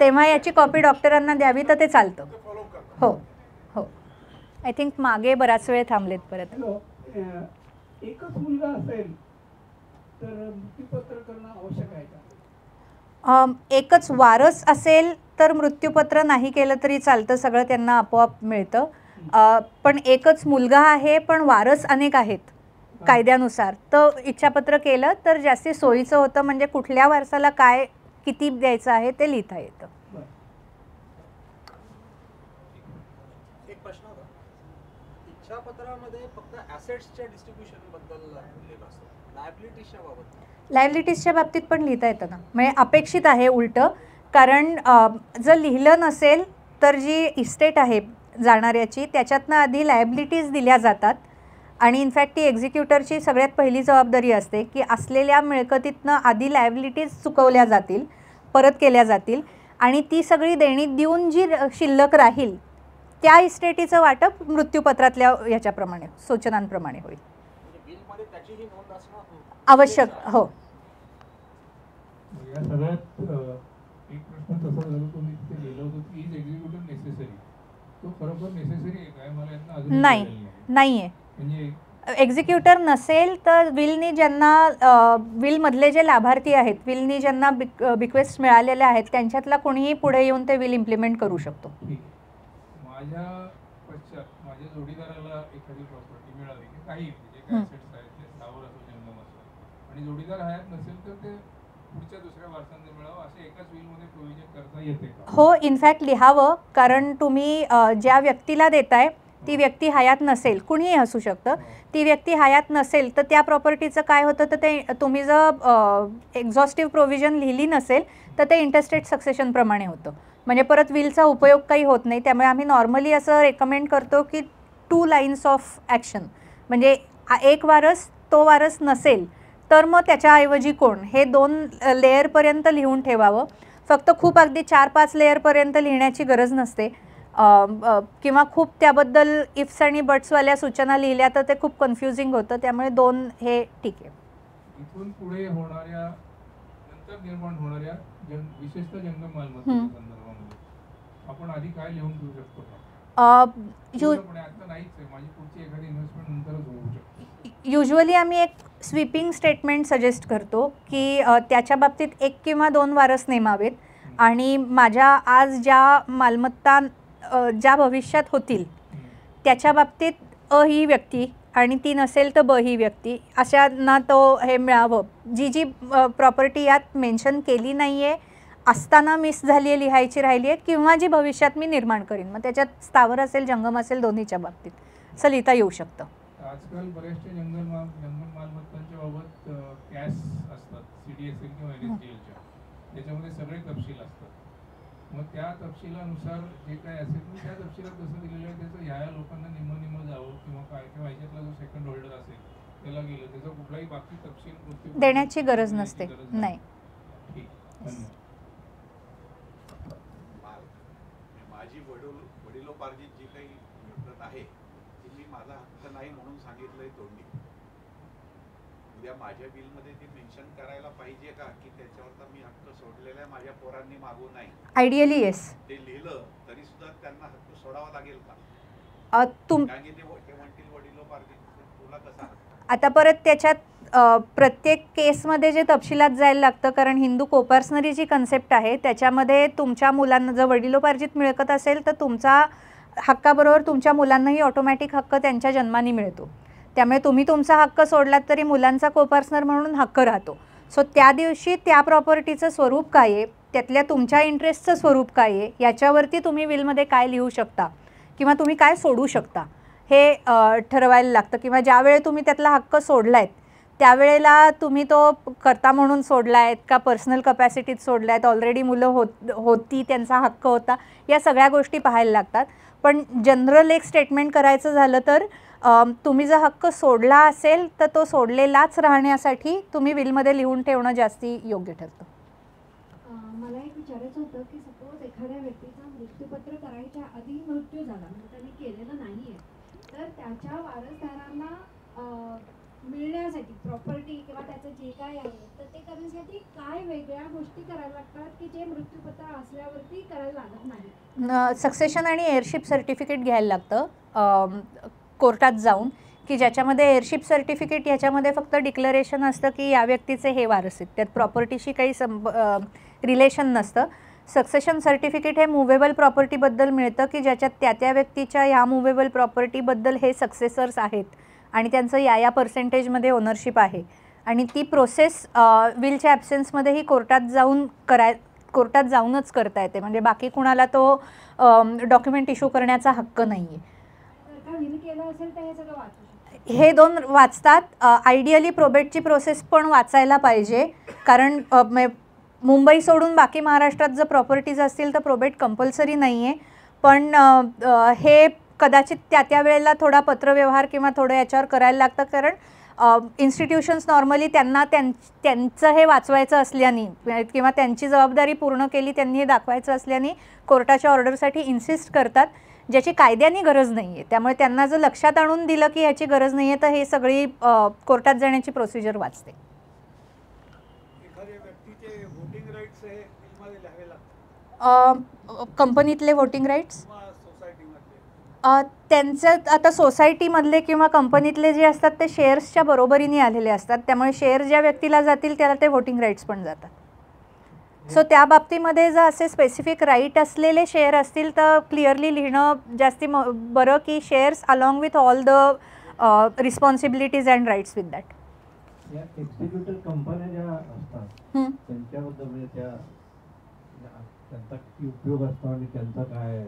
तेव्हा याची कॉपी डॉक्टरांना द्यावी तर ते चालतं. हो हो, आय थिंक मागे बराच वेळ थांबलेत परत. एकच मुलगा असेल तर मृत्यूपत्र करणं आवश्यक आहे का? एकच वारस असेल तर मृत्यूपत्र नाही केलं तरी चालतं, सगळं त्यांना आपोआप मिळतं. पण एकच मुलगा आहे पण वारस अनेक आहेत कायद्यानुसार, तर इच्छापत्र केलं तर जास्ती सोयीचं होतं, म्हणजे कुठल्या वारसाला काय किती द्यायचं आहे ते लिहिता येतं. एक प्रश्न होता, इच्छापत्रामध्ये फक्त ॲसेट्सच्या डिस्ट्रीब्युशन बद्दल उल्लेख असतो, लायबिलिटीजच्या बाबत लायबिलिटीजच्या बाबतीत पण लिहिता येतं ना, म्हणजे अपेक्षित आहे उलटं, कारण जर लिहिलं नसेल तर जी इस्टेट आहे जाणाऱ्याची त्याच्यातनं आधी लायबिलिटीज दिल्या जातात आणि इनफॅक्ट ती एक्झिक्युटरची सगळ्यात पहिली जबाबदारी असते की असलेल्या मिळकतीतनं आधी लायबिलिटीज चुकवल्या जातील, परत केल्या जातील आणि ती सगळी देणी देऊन जी शिल्लक राहील त्या इस्टेटीचं वाटप मृत्यूपत्रातल्या याच्याप्रमाणे सूचनांप्रमाणे होईल. आवश्यक. हो, या सगळ्यात एक प्रश्न तसा झाला, तुम्ही तिथे लिहिलं होतं की इज एक्झिक्युटिव्ह नेसेसरी, तो खरोखर नेसेसरी आहे काय? मला यातनं अजून नाही आहे. म्हणजे एक्झिक्युटर नसेल तर विलनी ज्यांना विलमधले जे लाभार्थी आहेत, विलनी ज्यांना बिक्वेस्ट मिळालेल्या आहेत त्यांच्यातला कोणीही पुढे येऊन ते विल इम्प्लिमेंट करू शकतो. माझ्या पश्चात माझ्या जोडीदाराला एखादी प्रॉपर्टी मिळाली की काही म्हणजे काय ॲसेट्स आहेत ते स्थावर असो जंगम असो आणि जोडीदार हयात नसेल तर ते पुढच्या दुसऱ्या वारसांना मिळावं असं एकाच विलमध्ये प्रोव्हिजन करता येते का? हो, इनफॅक्ट लिहावं, कारण तुम्ही ज्या व्यक्तीला देताय ती व्यक्ती हयात नसेल, कुणीही असू शकतं, ती व्यक्ती हयात नसेल तर त्या प्रॉपर्टीचं काय होतं तर ते तुम्ही जर एक्झॉस्टिव्ह प्रोव्हिजन लिहिली नसेल तर ते इंटरस्टेट सक्सेशनप्रमाणे होतं, म्हणजे परत विलचा उपयोग काही होत नाही. त्यामुळे आम्ही नॉर्मली असं रेकमेंड करतो की 2 लाईन्स ऑफ ॲक्शन, म्हणजे एक वारस, तो वारस नसेल तर मग त्याच्याऐवजी कोण, हे 2 लेअरपर्यंत लिहून ठेवावं. फक्त खूप अगदी 4-5 लेअरपर्यंत लिहिण्याची गरज नसते, किंवा खूप त्याबद्दल इफ्स आणि बट्सवाल्या सूचना लिहिल्या तर ते खूप कन्फ्युजिंग होतं, त्यामुळे 2 हे ठीक आहे. इथून पुढे होणाऱ्या नंतर निर्माण होणाऱ्या विशेषतः जंगम मालमत्तेच्या संदर्भामध्ये आपण आधी काय लिहून ठेवू शकतो का? युजली आम्ही एक स्वीपिंग स्टेटमेंट सजेस्ट करतो की त्याच्या बाबतीत 1 किंवा 2 वारस नेमावेत आणि माझ्या आज ज्या मालमत्ता ज्या भविष्यात होतील त्याच्या बाबतीत ही व्यक्ती आणि ती नसेल तर ही व्यक्ती, अशांना तो हे मिळावं. जी प्रॉपर्टी यात मेन्शन केली नाही आहे, असताना मिस झाली आहे, लिहायची राहिली आहे, किंवा जी भविष्यात मी निर्माण करीन, मग त्याच्यात स्थावर असेल जंगम असेल दोन्हीच्या बाबतीत असं लिहिता येऊ शकतं. आजकाल बऱ्याचशा जंगल मालमत्तांच्या बाबत कॅश असतात, LD असेल किंवा NSDLच्या, त्याच्यामध्ये सगळे तपशील असतात. मग त्या तपशिलानुसार जे काय असेल मी त्या तपशिलात जसं दिलेलं आहे त्याचं ह्या लोकांना निम्म जावं किंवा काय किंवा ह्याच्यातला जो सेकंड होल्डर असेल त्याला गेलं, त्याचा कुठलाही बाकी तपशील देण्याची गरज नसते. नाही. ठीक, धन्यवाद. माझी वडिलोपार्जित जी काही मिळकत आहे ती मी माझा हक्क नाही म्हणून सांगितलंय तोंडी. उद्या माझ्या बिलमध्ये ते मेन्शन करायला पाहिजे का की त्याच्यावरचा मी हक्क सोडलेला माझ्या पोरांनी मागू नाही? Ideally yes. ते लिहिलं तरी सुद्धा त्यांना हक्क सोडावा लागेल का? कारण की ते म्हणतील वडिलोपार्जित, तुला कसा हक्क? आता परत त्याच्यात प्रत्येक केसमध्ये जे तपशिलात जायला लागतं, कारण हिंदू कोपार्सनरी जी कन्सेप्ट आहे त्याच्यामध्ये तुमच्या मुलांना जर वडिलोपार्जित मिळकत असेल तर तुमचा हक्काबरोबर तुमच्या मुलांनाही ऑटोमॅटिक हक्क त्यांच्या जन्माने मिळतो. त्यामुळे तुम्ही तुमचा हक्क सोडलात तरी मुलांचा कोपार्सनर म्हणून हक्क राहतो. सो त्या दिवशी त्या प्रॉपर्टीचं स्वरूप काय आहे, त्यातल्या तुमच्या इंटरेस्टचं स्वरूप काय आहे, याच्यावरती तुम्ही विलमध्ये काय लिहू शकता किंवा तुम्ही काय सोडू शकता हे ठरवायला लागतं. किंवा ज्यावेळी तुम्ही त्यातला हक्क सोडला आहेत त्यावेळेला तुम्ही तो कर्ता म्हणून सोडला आहेत का पर्सनल कपॅसिटीत सोडला आहेत, ऑलरेडी मुलं होती त्यांचा हक्क होता, या सगळ्या गोष्टी पाहायला लागतात. पण जनरल एक स्टेटमेंट करायचं झालं तर तुम्ही जर हक्क सोडला असेल तर तो सोडलेलाच राहण्यासाठी तुम्ही विलमध्ये लिहून ठेवणं जास्ती योग्य ठरतं. मला एक विचारायचं होतं की सपोज एखाद्या व्यक्तीचा मृत्यूपत्र करायच्या आधी मृत्यू झाला, म्हणजे त्यांनी केलेलं नाही आहे, तर त्याच्या वारसदारांना मिळण्यासाठी प्रॉपर्टी किंवा त्याचं जे काय आहे तर ते करण्यासाठी काय वेगळ्या गोष्टी करायला लागतात की जे मृत्यूपत्र असल्यावरती करायला लागत नाही? सक्सेशन आणि एअरशिप सर्टिफिकेट घ्यायला लागतं कोर्टात जाऊन, की ज्याच्यामध्ये एअरशिप सर्टिफिकेट ह्याच्यामध्ये फक्त डिक्लरेशन असतं की या व्यक्तीचे हे वारस आहेत, त्यात प्रॉपर्टीशी काही रिलेशन नसतं. सक्सेशन सर्टिफिकेट हे मुव्हेबल प्रॉपर्टीबद्दल मिळतं की ज्याच्यात त्या व्यक्तीच्या ह्या मुव्हेबल प्रॉपर्टीबद्दल हे सक्सेसर्स आहेत आणि त्यांचं या पर्सेंटेजमध्ये ओनरशिप आहे. आणि ती प्रोसेस विलच्या ॲब्सेन्समध्येही कोर्टात जाऊनच करता येते, म्हणजे बाकी कुणाला तो डॉक्युमेंट इश्यू करण्याचा हक्क नाही आहे. हे दोन वाचतात. आयडियली प्रोबेटची प्रोसेस पण वाचायला पाहिजे, कारण मुंबई सोडून बाकी महाराष्ट्रात जर प्रॉपर्टीज असतील तर प्रोबेट कंपल्सरी नाही आहे. पण हे कदाचित त्या वेळेला थोडा पत्रव्यवहार किंवा थोडं याच्यावर करायला लागतं, कारण इन्स्टिट्यूशन्स नॉर्मली त्यांचं हे वाचवायचं असल्याने किंवा त्यांची जबाबदारी पूर्ण केली त्यांनी हे दाखवायचं असल्याने कोर्टाच्या ऑर्डरसाठी इन्सिस्ट करतात, ज्याची कायद्याने गरज नाही आहे. त्यामुळे त्यांना जर लक्षात आणून दिलं की ह्याची गरज नाही आहे तर हे सगळी कोर्टात जाण्याची प्रोसिजर वाचते. कंपनीतले व्होटिंग राईट्स त्यांचं आता सोसायटीमधले किंवा कंपनीतले जे असतात ते शेअर्सच्या बरोबरीने आलेले असतात, त्यामुळे शेअर ज्या व्यक्तीला जातील त्याला ते व्होटिंग राईट्स पण जातात. सो त्या बाबतीमध्ये जर असे स्पेसिफिक राईट असलेले शेअर असतील तर क्लिअरली लिहिणं जास्ती बरं की shares along with all the responsibilities and rights with that. या एक्झिक्युटिव्ह कंपन्या ज्या असतात त्यांच्याबद्दल म्हणजे त्यांचा किती उपयोग असतो आणि त्यांचा काय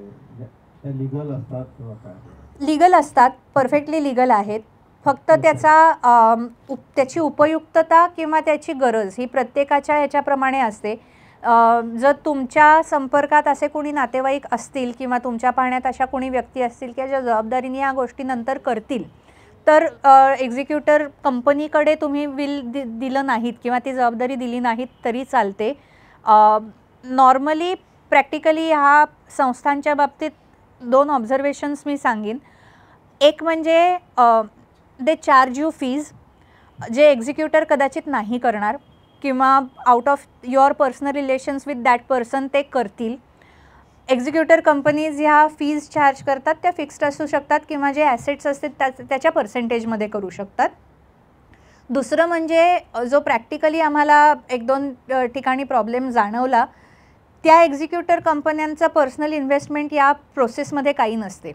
लीगल असतात किंवा काय? लीगल असतात, परफेक्टली लीगल आहेत. फक्त त्याची उपयुक्तता किंवा त्याची गरज ही प्रत्येकाच्या ह्याच्याप्रमाणे असते. जर तुमच्या संपर्कात असे कोणी नातेवाईक असतील किंवा तुमच्या पाहण्यात अशा कोणी व्यक्ती असतील की ज्या जबाबदारीने या गोष्टी नंतर करतील तर एक्झिक्युटर कंपनीकडे तुम्ही विल दिलं नाहीत किंवा ती जबाबदारी दिली नाहीत तरी चालते. नॉर्मली प्रॅक्टिकली ह्या संस्थांच्या बाबतीत दोन ऑब्झर्वेशन्स मी सांगेन. एक म्हणजे दे चार्ज यू फीज, जे एक्झिक्युटर कदाचित नाही करणार किंवा out of your personal relations with that person ते करतील. एक्झिक्युटर कंपनीज ह्या फीज चार्ज करतात, त्या फिक्स्ड असू शकतात किंवा जे ॲसेट्स असतात त्याच्या पर्सेंटेजमध्ये करू शकतात. दुसरं म्हणजे जो प्रॅक्टिकली आम्हाला एक दोन ठिकाणी प्रॉब्लेम जाणवला, त्या एक्झिक्युटर कंपन्यांचं पर्सनल इन्व्हेस्टमेंट या प्रोसेसमध्ये काही नसते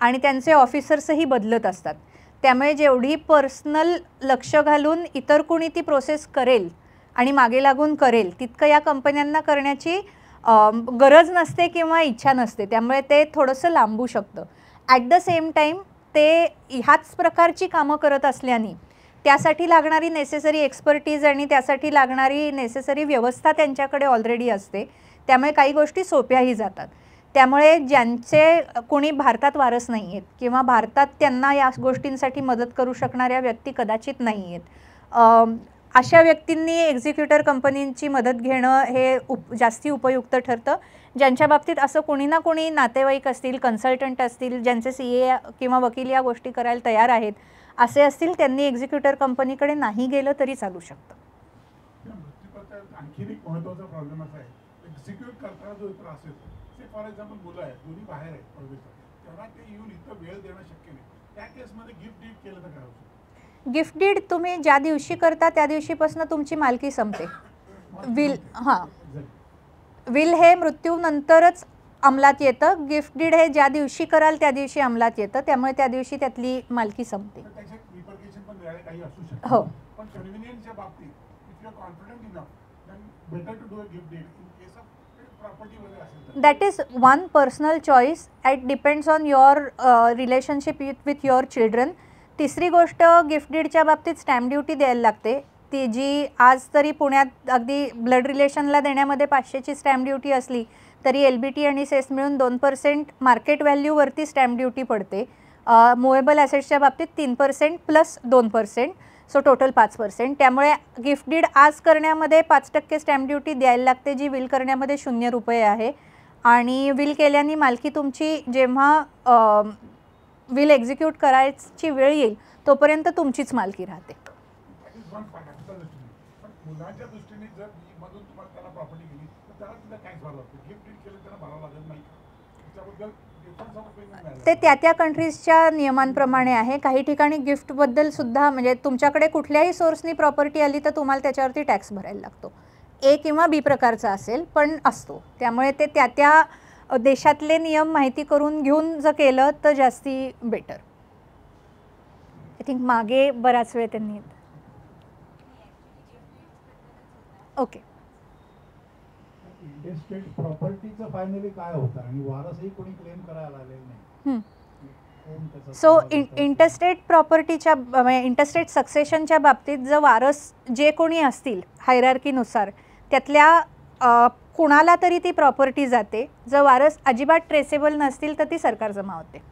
आणि त्यांचे ऑफिसर्सही बदलत असतात. त्यामुळे जेवढी पर्सनल लक्ष घालून इतर कुणी ती प्रोसेस करेल आणि मागे लागून करेल तितकं या कंपन्यांना करण्याची गरज नसते किंवा इच्छा नसते. त्यामुळे ते थोडंसं लांबू शकतं. ॲट द सेम टाईम ते ह्याच प्रकारची कामं करत असल्याने त्यासाठी लागणारी नेसेसरी एक्सपर्टीज आणि त्यासाठी लागणारी नेसेसरी व्यवस्था त्यांच्याकडे ऑलरेडी असते, त्यामुळे काही गोष्टी सोप्याही जातात. त्यामुळे ज्यांचे कोणी भारतात वारस नाही आहेत किंवा भारतात त्यांना या गोष्टींसाठी मदत करू शकणाऱ्या व्यक्ती कदाचित नाही आहेत, अशा व्यक्तींनी एक्झिक्युटर कंपनींची मदत घेणं हे जास्ती उपयुक्त ठरतं. ज्यांच्या बाबतीत असं कोणी ना कोणी नातेवाईक असतील, कन्सल्टंट असतील, ज्यांचे CA किंवा वकील या गोष्टी करायला तयार आहेत असे असतील, त्यांनी एक्झिक्युटर कंपनीकडे नाही गेलं तरी चालू शकतं. आणखी एक महत्त्वाचा प्रॉब्लेम असा आहे, एक्झिक्यूट करताना जो त्रास येतो, फॉर एक्झाम्पल मुलं आहेत, दोन्ही बाहेर आहेत परदेशात, त्यांना ते येऊन इथं वेळ देणं शक्य नाही, त्या केसमध्ये गिफ्ट डीड केलं तर काय होऊ शकतं? गिफ्ट डीड तुम्ही ज्या दिवशी करता त्या दिवशीपासून तुमची मालकी संपते. विल हे मृत्यूनंतरच अंमलात येतं. गिफ्ट डीड हे ज्या दिवशी कराल त्या दिवशी अंमलात येतं, त्यामुळे त्या दिवशी त्यातली मालकी संपते. हो. पण कन्व्हिनियन्सच्या बाबतीत if you are confident enough then better to do a gift deed in case of property वगैरे असेल. That is one personal choice. It depends on your relationship with your children. तिसरी गोष्ट, गिफ्ट डीडच्या बाबतीत स्टॅम्प ड्युटी द्यायला लागते, ती जी आज तरी पुण्यात अगदी ब्लड रिलेशनला देण्यामध्ये 500ची स्टॅम्प ड्युटी असली तरी LBT आणि सेस मिळून 2% मार्केट व्हॅल्यूवरती स्टॅम्प ड्युटी पडते. मुवेबल ॲसेट्सच्या बाबतीत 3% प्लस 2%, सो टोटल 5%. त्यामुळे गिफ्ट डीड आज करण्यामध्ये 5% स्टॅम्प ड्युटी द्यायला लागते, जी विल करण्यामध्ये ₹0 आहे. आणि विल केल्याने मालकी तुमची जेव्हा विल एक्झिक्यूट करायची वेळ येईल तोपर्यंत तुमचीच मालकी राहते. मुलांच्या दृष्टीने जर मधून तुम्हाला त्याला प्रॉपर्टी गेली तर त्याला तुला टॅक्स भरावा लागतो, गिफ्ट डीड केलं त्याला भरावं लागत नाही. त्याच्याबद्दल डिफरन्स ऑफ ओपिनियन ते त्या कंट्रीजच्या नियमांप्रमाणे आहे. काही ठिकाणी गिफ्टबद्दल सुद्धा म्हणजे तुमच्याकडे कुठल्याही सोर्सनी प्रॉपर्टी आली तर तुम्हाला त्याच्यावरती टॅक्स भरायला लागतो. A किंवा B प्रकारचा असेल पण असतो. त्यामुळे ते त्या देशातले नियम माहिती करून घेऊन जर केलं तर जास्ती बेटर. आय थिंक मागे बराच वेळ त्यांनी ओके. इंटेस्टेट प्रॉपर्टीचं फायनली काय होतं आणि वारसही कोणी क्लेम करायला आलेलं नाही. सो इंटरस्टेट प्रॉपर्टीच्या इंटरस्टेट सक्सेशनच्या बाबतीत जर वारस जे कोणी असतील हायरार्कीनुसार त्यातल्या कुणाला तरी ती प्रॉपर्टी जाते. जर वारस अजिबात ट्रेसेबल नसतील तर ती सरकार जमा होते,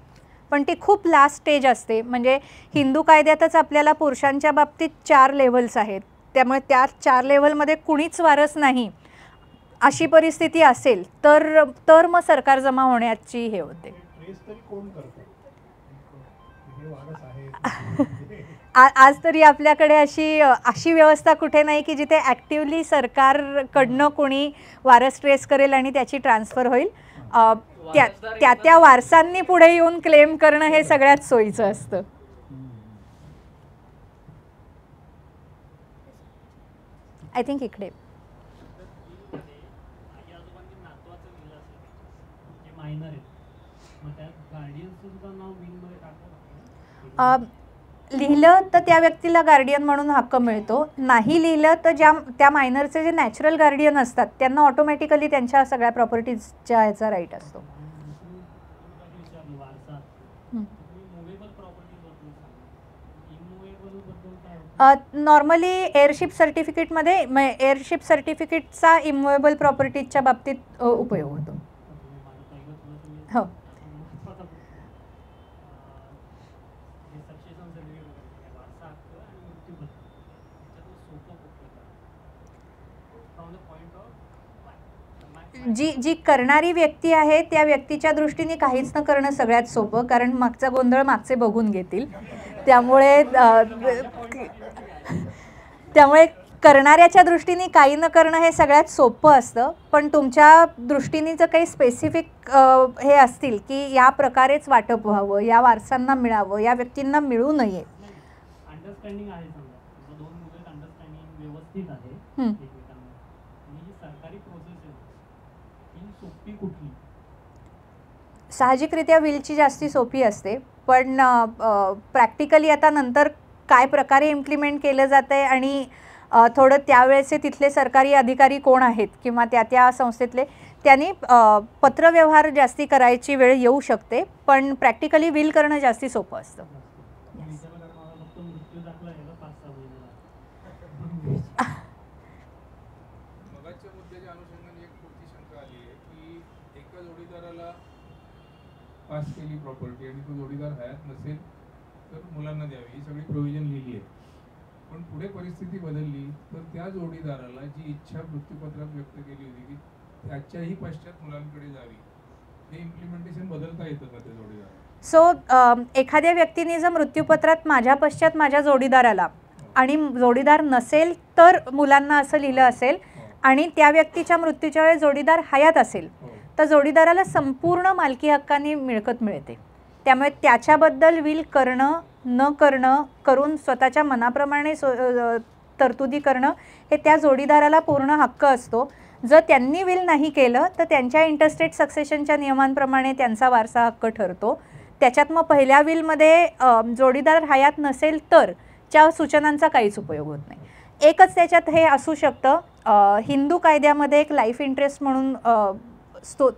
पण ती खूप लास्ट स्टेज असते. म्हणजे हिंदू कायद्यातच आपल्याला पुरुषांच्या बाबतीत 4 लेव्हल्स आहेत, त्यामुळे त्या 4 लेव्हलमध्ये कुणीच वारस नाही अशी परिस्थिती असेल तर मग सरकार जमा होण्याची हे होते. आज तरी आपल्याकडे अशी व्यवस्था कुठे नाही की जिथे ॲक्टिवली सरकारकडनं कोणी वारस ट्रेस करेल आणि त्याची ट्रान्सफर होईल. त्या वारसांनी पुढे येऊन क्लेम करणं हे सगळ्यात सोयीचं असतं. आय थिंक इकडे लिहिलं तर त्या व्यक्तीला गार्डियन म्हणून हक्क मिळतो. नाही लिहिलं तर त्या मायनरचे जे नॅचरल गार्डियन असतात त्यांना ऑटोमॅटिकली त्यांच्या सगळ्या प्रॉपर्टीजच्या ह्याचा राईट असतो. नॉर्मली एअरशिप सर्टिफिकेटमध्ये एअरशिप सर्टिफिकेटचा इमूवेबल प्रॉपर्टीजच्या बाबतीत उपयोग होतो. हो. जी करणारी व्यक्ती आहे त्या व्यक्तीच्या दृष्टीने काहीच न करणं सगळ्यात सोपं, कारण मागचा गोंधळ मागचे बघून घेतील. त्यामुळे करणाऱ्याच्या दृष्टीने काही न करणं हे सगळ्यात सोपं असतं. पण तुमच्या दृष्टीने जर काही स्पेसिफिक हे असतील की या प्रकारेच वाटप व्हावं, या वारसांना मिळावं, या व्यक्तींना मिळू नये, अंडरस्टँडिंग आहे समजा दोन मुलं अंडरस्टँडिंग व्यवस्थित आहे सरकारी प्रोसेस आहे ही सोपी कुठली? साहजिकरित्या विलची जास्ती सोपी असते, पण प्रॅक्टिकली आता नंतर काय प्रकारे इम्प्लिमेंट केलं जातं आहे आणि थोडं त्यावेळेचे तिथले सरकारी अधिकारी कोण आहेत किंवा त्या संस्थेतले त्यांनी पत्रव्यवहार जास्ती करायची वेळ येऊ शकते, पण प्रॅक्टिकली विल करणं जास्ती सोपं असतं. पास केली प्रॉपर्टी आणि तो जोडीदार हयात नसेल तर मुलांना द्यावी, ही सगळी प्रोव्हिजन लिहिली आहे. पण पुढे परिस्थिती बदलली तर त्या जोडीदाराला जी इच्छा मृत्यूपत्रात व्यक्त केली होती की त्याच्याही पश्चात मुलांकडे जावी, हे इम्प्लिमेंटेशन बदलता येतं का त्या जोडीदाराला? सो एखाद्या व्यक्तीने जर मृत्यूपत्रात माझ्या पश्चात माझ्या जोडीदाराला आणि जोडीदार नसेल तर मुलांना असं लिहिलं असेल आणि त्या व्यक्तीच्या मृत्यूच्या वेळेस जोडीदार हयात असेल तर जोडीदाराला संपूर्ण मालकी हक्काने मिळकत मिळते. त्यामुळे त्याच्याबद्दल विल करणं न करणं, करून स्वतःच्या मनाप्रमाणे तरतुदी करणं हे त्या जोडीदाराला पूर्ण हक्क असतो. जर त्यांनी विल नाही केलं तर त्यांच्या इंटरस्टेट सक्सेशनच्या नियमांप्रमाणे त्यांचा वारसा हक्क ठरतो. त्याच्यात मग पहिल्या विलमध्ये जोडीदार हयात नसेल तर च्या सूचनांचा काहीच उपयोग होत नाही. एकच त्याच्यात हे असू शकतं, हिंदू कायद्यामध्ये एक लाईफ इंटरेस्ट म्हणून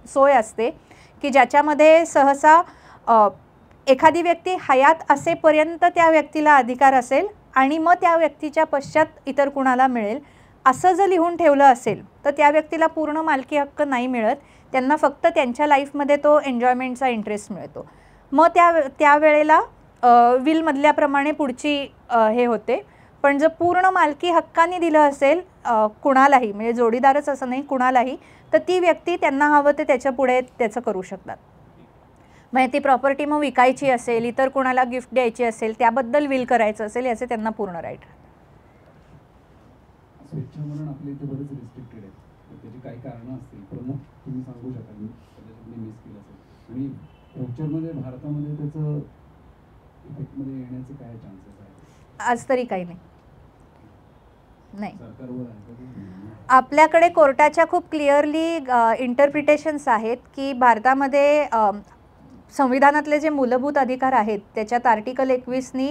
सोय असते की ज्याच्यामध्ये सहसा एखादी व्यक्ती हयात असेपर्यंत त्या व्यक्तीला अधिकार असेल आणि मग त्या व्यक्तीच्या पश्चात इतर कुणाला मिळेल असं जर लिहून ठेवलं असेल तर त्या व्यक्तीला पूर्ण मालकी हक्क नाही मिळत, त्यांना फक्त त्यांच्या लाईफमध्ये तो एन्जॉयमेंटचा इंटरेस्ट मिळतो. मग त्यावेळेला विलमधल्याप्रमाणे पुढची हे होते. पण जर पूर्ण मालकी हक्काने दिलं असेल कुणालाही, म्हणजे जोडीदारच असं नाही कुणालाही, तर ती व्यक्ती त्यांना हवं ते त्याच्या पुढे त्याचं करू शकतात. म्हणजे ती प्रॉपर्टी मग विकायची असेल, इतर कुणाला गिफ्ट द्यायची असेल, त्याबद्दल विल करायचं असेल, याचे त्यांना पूर्ण राईट राहतात. स्वेच्छामरण आपल्या इथे बरेच रिस्ट्रिक्टेड आहे, त्याची काही कारणं असतील, प्रमुख तुम्ही सांगू शकाल, मी कदाचित मिस केलं असेल, आणि फ्युचरमध्ये भारतामध्ये त्याचं इफेक्टमध्ये येण्याचे काय चान्सेस आहेत? आज तरी काही नाही. आपल्याकडे कोर्टाच्या खूप क्लिअरली इंटरप्रिटेशन्स आहेत की भारतामध्ये संविधानातले जे मूलभूत अधिकार आहेत त्याच्यात आर्टिकल 21नी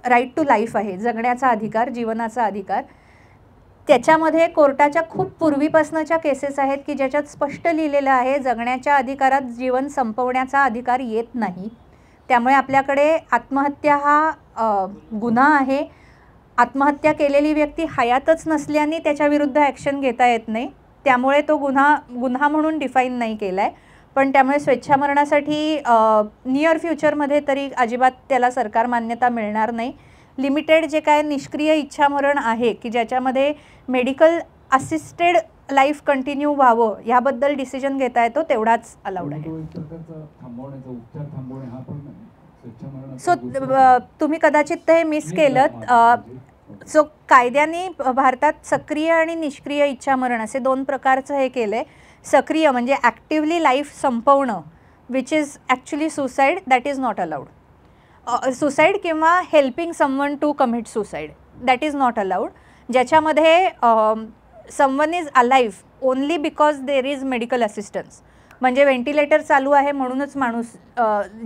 राईट टू लाईफ आहे, जगण्याचा अधिकार, जीवनाचा अधिकार. त्याच्यामध्ये कोर्टाच्या खूप पूर्वीपासूनच्या केसेस आहेत की ज्याच्यात स्पष्ट लिहिलेलं आहे जगण्याच्या अधिकारात जीवन संपवण्याचा अधिकार येत नाही. त्यामुळे आपल्याकडे आत्महत्या हा गुन्हा आहे. आत्महत्या केलेली व्यक्ती हयातच नसल्याने त्याच्याविरुद्ध ॲक्शन घेता येत नाही, त्यामुळे तो गुन्हा म्हणून डिफाईन नाही केला आहे. पण त्यामुळे स्वेच्छामरणासाठी नियर फ्युचरमध्ये तरी अजिबात त्याला सरकार मान्यता मिळणार नाही. लिमिटेड जे काय निष्क्रिय इच्छामरण आहे की ज्याच्यामध्ये मेडिकल असिस्टेड लाईफ कंटिन्यू व्हावं ह्याबद्दल डिसिजन घेता येतो तेवढाच अलाउड आहे. सो तुम्ही कदाचित ते मिस केलं. सो कायद्याने भारतात सक्रिय आणि निष्क्रिय इच्छामरण असे दोन प्रकारचं हे केलं आहे. सक्रिय म्हणजे ॲक्टिव्हली लाईफ संपवणं, which is actually suicide, that is not allowed. Suicide किंवा helping someone to commit suicide, that is not allowed. ज्याच्यामध्ये someone is alive only because there is medical assistance, म्हणजे व्हेंटिलेटर चालू आहे म्हणूनच माणूस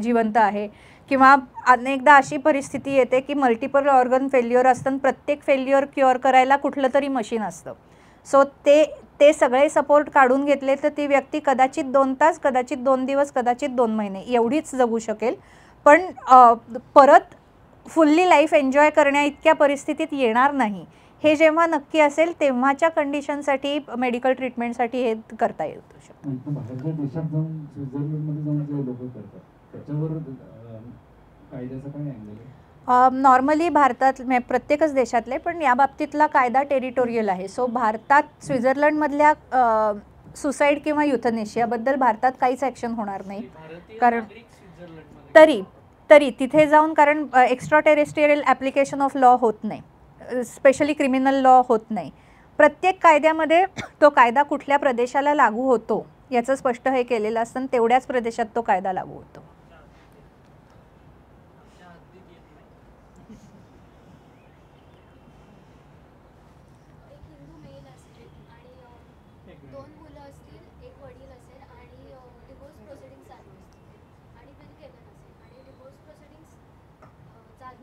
जिवंत आहे. किंवा अनेकदा अशी परिस्थिती येते की मल्टिपल ऑर्गन फेल्युअर असतं, प्रत्येक फेल्युअर क्युअर करायला कुठलं तरी मशीन असतं. सो ते सगळे सपोर्ट काढून घेतले तर ती व्यक्ती कदाचित 2 तास, कदाचित 2 दिवस, कदाचित 2 महिने एवढीच जगू शकेल. पण परत फुल्ली लाईफ एन्जॉय करण्या इतक्या परिस्थितीत येणार नाही. हे जेव्हा नक्की असेल तेव्हाच्या कंडिशनसाठी मेडिकल ट्रीटमेंटसाठी हे करता येऊ शकतं. बाहेरच्या देशात जाऊन स्वित्झर्लंडमध्ये जाऊन जे लोक करतात त्याच्यावर कायद्याचा काय अँगल आहे? नॉर्मली भारतात प्रत्येकच देशातले, पण या बाबतीतला कायदा टेरिटोरियल आहे. सो भारतात स्वित्झर्लंडमधल्या सुसाईड किंवा युथनेशियाबद्दल भारतात काहीच ॲक्शन होणार नाही. कारण तरी तिथे जाऊन, कारण extra terrestrial application of law होत नाही, स्पेशली क्रिमिनल लॉ होत नाही. प्रत्येक कायद्यामध्ये तो कायदा कुठल्या प्रदेशाला लागू होतो याचं स्पष्ट हे केलेलं असतं, तेवढ्याच प्रदेशात तो कायदा लागू होतो.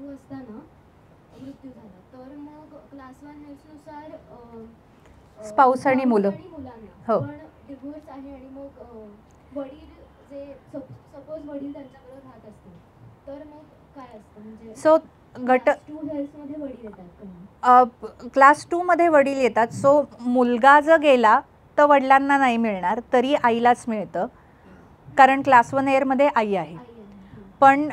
असताना मृत्यू झाला तर मग क्लास 1 हेल्थनुसार स्पाऊस आणि मुलं हो पण डिवोर्स आहे आणि मग वडील जे सपोज वडील त्यांच्याकडे राहत असतील तर मग काय असतं? म्हणजे सो गट 2 हेल्थमध्ये वडील येतात, क्लास 2 मध्ये वडील येतात. सो मुलगा जर गेला तर वडिलांना नाही मिळणार, तरी आईलाच मिळतं. कारण क्लास 1 एअरमध्ये आई आहे. पण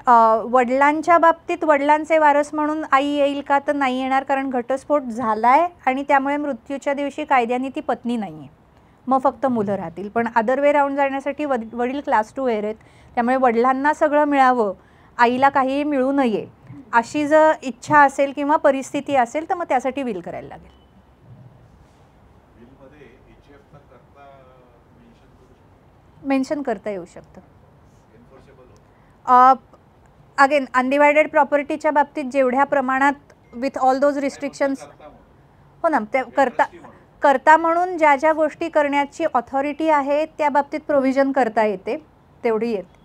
वडिलांच्या बाबतीत वडिलांचे वारस म्हणून आई येईल का, तर नाही येणार, कारण घटस्फोट झाला आहे आणि त्यामुळे मृत्यूच्या दिवशी कायद्याने ती पत्नी नाही आहे, मग फक्त मुलं राहतील. पण अदर वे राऊंड जाण्यासाठी वडील क्लास 2 एअर आहेत, त्यामुळे वडिलांना सगळं मिळावं, आईला काहीही मिळू नये अशी जर इच्छा असेल किंवा परिस्थिती असेल तर मग त्यासाठी विल करायला लागेल. मेन्शन करता येऊ शकतं. अगेन अनडिवायडेड प्रॉपर्टीच्या बाबतीत जेवढ्या प्रमाणात विथ ऑल दोज रिस्ट्रिक्शन्स, हो ना, ते करता म्हणून ज्या ज्या गोष्टी करण्याची ऑथॉरिटी आहे त्या बाबतीत प्रोव्हिजन करता येते, तेवढी येते.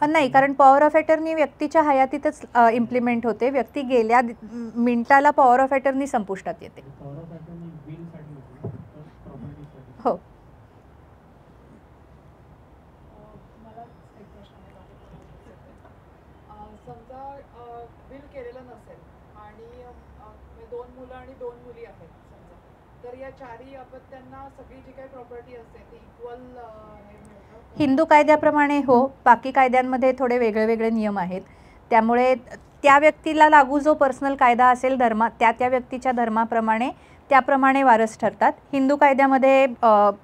नाही, कारण पॉवर ऑफ अटर्नी व्यक्तीच्या हयातीतच इम्प्लिमेंट होते. व्यक्ती गेल्या मिनिटाला पॉवर ऑफ अटर्नी संपुष्टात येते. हो. समजा बिल केलेलं नसेल आणि 2 मुलं आणि 2 मुली आहेत समजा, तर या 4ही अपत्यांना सगळी जी काही प्रॉपर्टी असते ती इक्वल हिंदू कायद्याप्रमाणे हो, बाकी कायद्यांमध्ये थोडे वेगळे वेगळे नियम आहेत. त्यामुळे त्या व्यक्तीला लागू जो पर्सनल कायदा असेल त्या व्यक्तीच्या धर्माप्रमाणे त्याप्रमाणे वारस ठरतात. हिंदू कायद्यामध्ये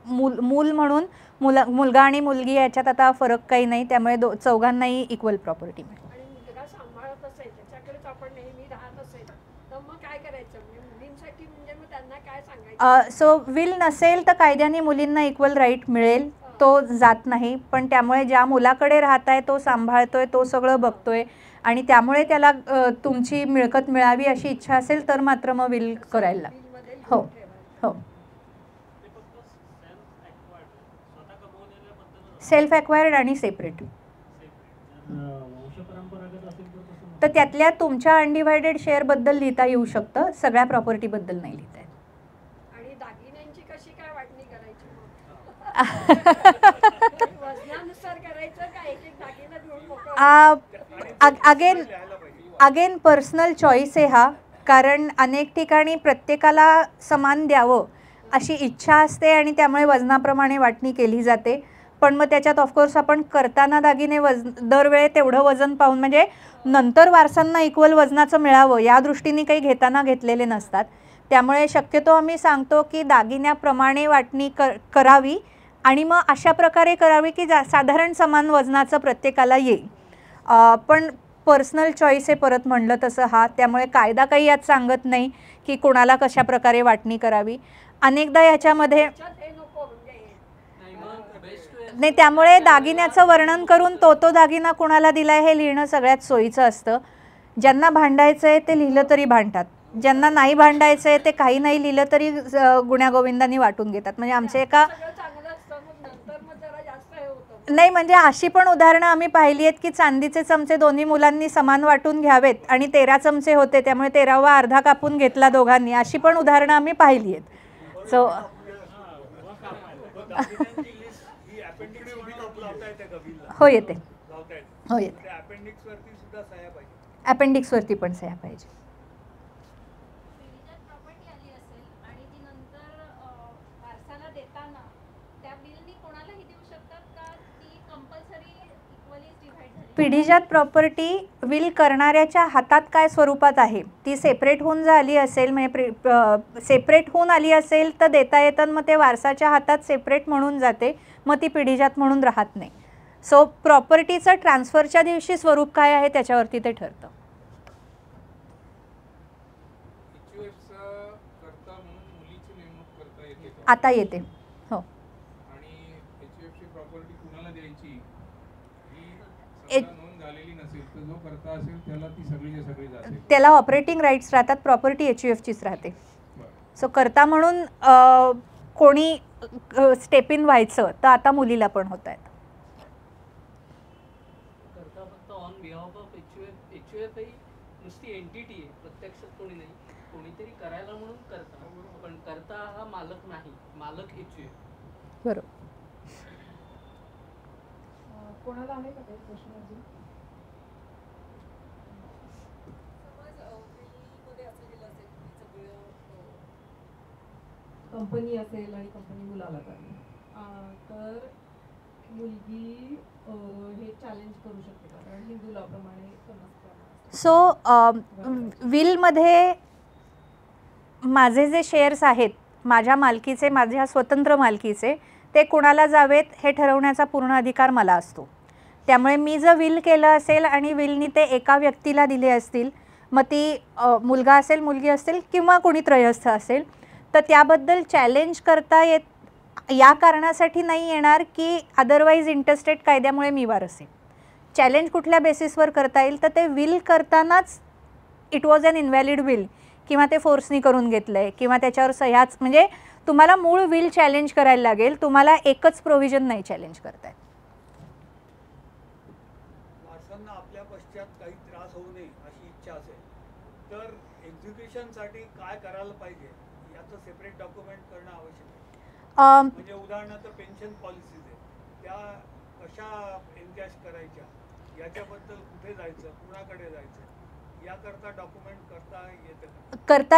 मूल म्हणून मुलगा आणि मुलगी याच्यात आता फरक काही नाही, त्यामुळे चौघांनाही इक्वल प्रॉपर्टी मिळेल. आणि मुलगा सांभाळत असेल, त्याच्याकडेच आपण नेहमी राहत असेल, तर मग काय करायचं? मुलींसाठी म्हणजे मग त्यांना काय सांगायचं? सो विल नसेल तर कायद्याने मुलींना इक्वल राईट मिळेल, तो जात नाही. पण त्यामुळे ज्या मुलाकडे राहताय तो सांभाळतोय, तो सगळं बघतोय आणि त्यामुळे त्याला तुमची मिळकत मिळावी अशी इच्छा असेल तर मात्र मग विल करायला लागेल. हो हो. सेल्फ ॲक्वायर्ड आणि सेपरेट. तर त्यातल्या तुमच्या अनडिवायडेड शेअरबद्दल लिहिता येऊ शकतं, सगळ्या प्रॉपर्टीबद्दल नाही लिहिता येत. आणि दागिन्यांची कशी काय वाटणी करायची? वजनानुसार करायचं का एक एक दागिना घेऊन मोकळं? अगेन पर्सनल चॉईस आहे हा, कारण अनेक ठिकाणी प्रत्येकाला समान द्यावं अशी इच्छा असते आणि त्यामुळे वजनाप्रमाणे वाटणी केली जाते. पण मग त्याच्यात ऑफकोर्स आपण करताना दागिने दरवेळे तेवढं वजन पाहून, म्हणजे नंतर वारसांना इक्वल वजनाचं मिळावं या दृष्टीने काही घेताना घेतलेले नसतात. त्यामुळे शक्यतो आम्ही सांगतो की दागिन्याप्रमाणे वाटणी करावी आणि मग अशा प्रकारे करावी की साधारण समान वजनाचं प्रत्येकाला येईल. पण पर्सनल चॉईस आहे परत म्हणलं तसं हा, त्यामुळे कायदा काही यात सांगत नाही की कोणाला कशा प्रकारे वाटणी करावी. अनेकदा याच्यामध्ये नाही, त्यामुळे दागिन्याचं वर्णन करून तो दागिना कोणाला दिलाय हे लिहिणं सगळ्यात सोयीचं असतं. ज्यांना भांडायचं आहे ते लिहिलं तरी भांडतात, ज्यांना नाही भांडायचं आहे ते काही नाही लिहिलं तरी गुण्यागोविंदांनी वाटून घेतात. म्हणजे आमचे एका नाही, म्हणजे अशी पण उदाहरणं आम्ही पाहिली आहेत की चांदीचे चमचे दोन्ही मुलांनी समान वाटून घ्यावेत आणि 13 चमचे होते, त्यामुळे 13वा अर्धा कापून घेतला दोघांनी. अशी पण उदाहरणं आम्ही पाहिली आहेत. सो हो येते, हो येते. अपेंडिक्सवरती पण सह्या पाहिजे. पिढीजात प्रॉपर्टी विल करणाऱ्याच्या हातात काय स्वरूपात आहे, ती सेपरेट होऊन झाली असेल, म्हणजे सेपरेट होऊन आली असेल तर देता येतं, मग ते वारसाच्या हातात सेपरेट म्हणून जाते, मग ती पिढीजात म्हणून राहत नाही. सो प्रॉपर्टीचं ट्रान्सफरच्या दिवशी स्वरूप काय आहे त्याच्यावरती ते ठरतं. आता येते. हो. त्याला ऑपरेटिंग राईट्स राहतात, प्रॉपर्टी HUFचीच राहते. सो करता म्हणून कोणी स्टेप इन व्हायचं तर आता मुलीला पण होत आहेत. नुसती एंटिटी आहे, प्रत्यक्षात कोणी नाही, कोणीतरी करायला म्हणून करता, पण करता हा मालक नाही, मालक HUF. बरोबर. कोणाला आहे का काही प्रश्न अजून? समज मध्ये असं गेलं असेल की सगळं कंपनी असेल आणि कंपनी मुलाला करते, तर मुलगी हे चॅलेंज करू शकते का? कारण हिंदू लॉप्रमाणे सो विलमध्ये माझे जे शेअर्स आहेत माझ्या मालकीचे, माझ्या स्वतंत्र मालकीचे, ते कुणाला जावेत हे ठरवण्याचा पूर्ण अधिकार मला असतो. त्यामुळे मी जर विल केलं असेल आणि विलनी ते एका व्यक्तीला दिले असतील, मग ती मुलगा असेल, मुलगी असेल किंवा कोणी त्रयस्थ असेल, तर त्याबद्दल चॅलेंज करता या कारणासाठी नाही येणार की अदरवाईज इंटरस्टेट कायद्यामुळे मी वारस आहे. चॅलेंज कुठल्या बेसिसवर करता येईल तर ते विल करतानाच it was an invalid will, किंवा ते फोर्सनी करून घेतलं आहे, किंवा त्याच्यावर सह्याच, म्हणजे तुम्हाला मूळ विल चॅलेंज करायला लागेल, तुम्हाला एकच प्रोव्हिजन नाही चॅलेंज करता येत. वारसांना आपल्या पश्चात काही त्रास होऊ नये अशी इच्छा असेल तर एक्झिक्युशनसाठी काय करायला पाहिजे याचं सेपरेट डॉक्युमेंट करणं आवश्यक आहे. म्हणजे उदाहरणार्थ पेन्शन पॉलिसीज आहेत, त्या कशा एनकॅश करायच्या, याच्याबद्दल कुठे जायचं, कुणाकडे जायचं, याकरता डॉक्युमेंट करता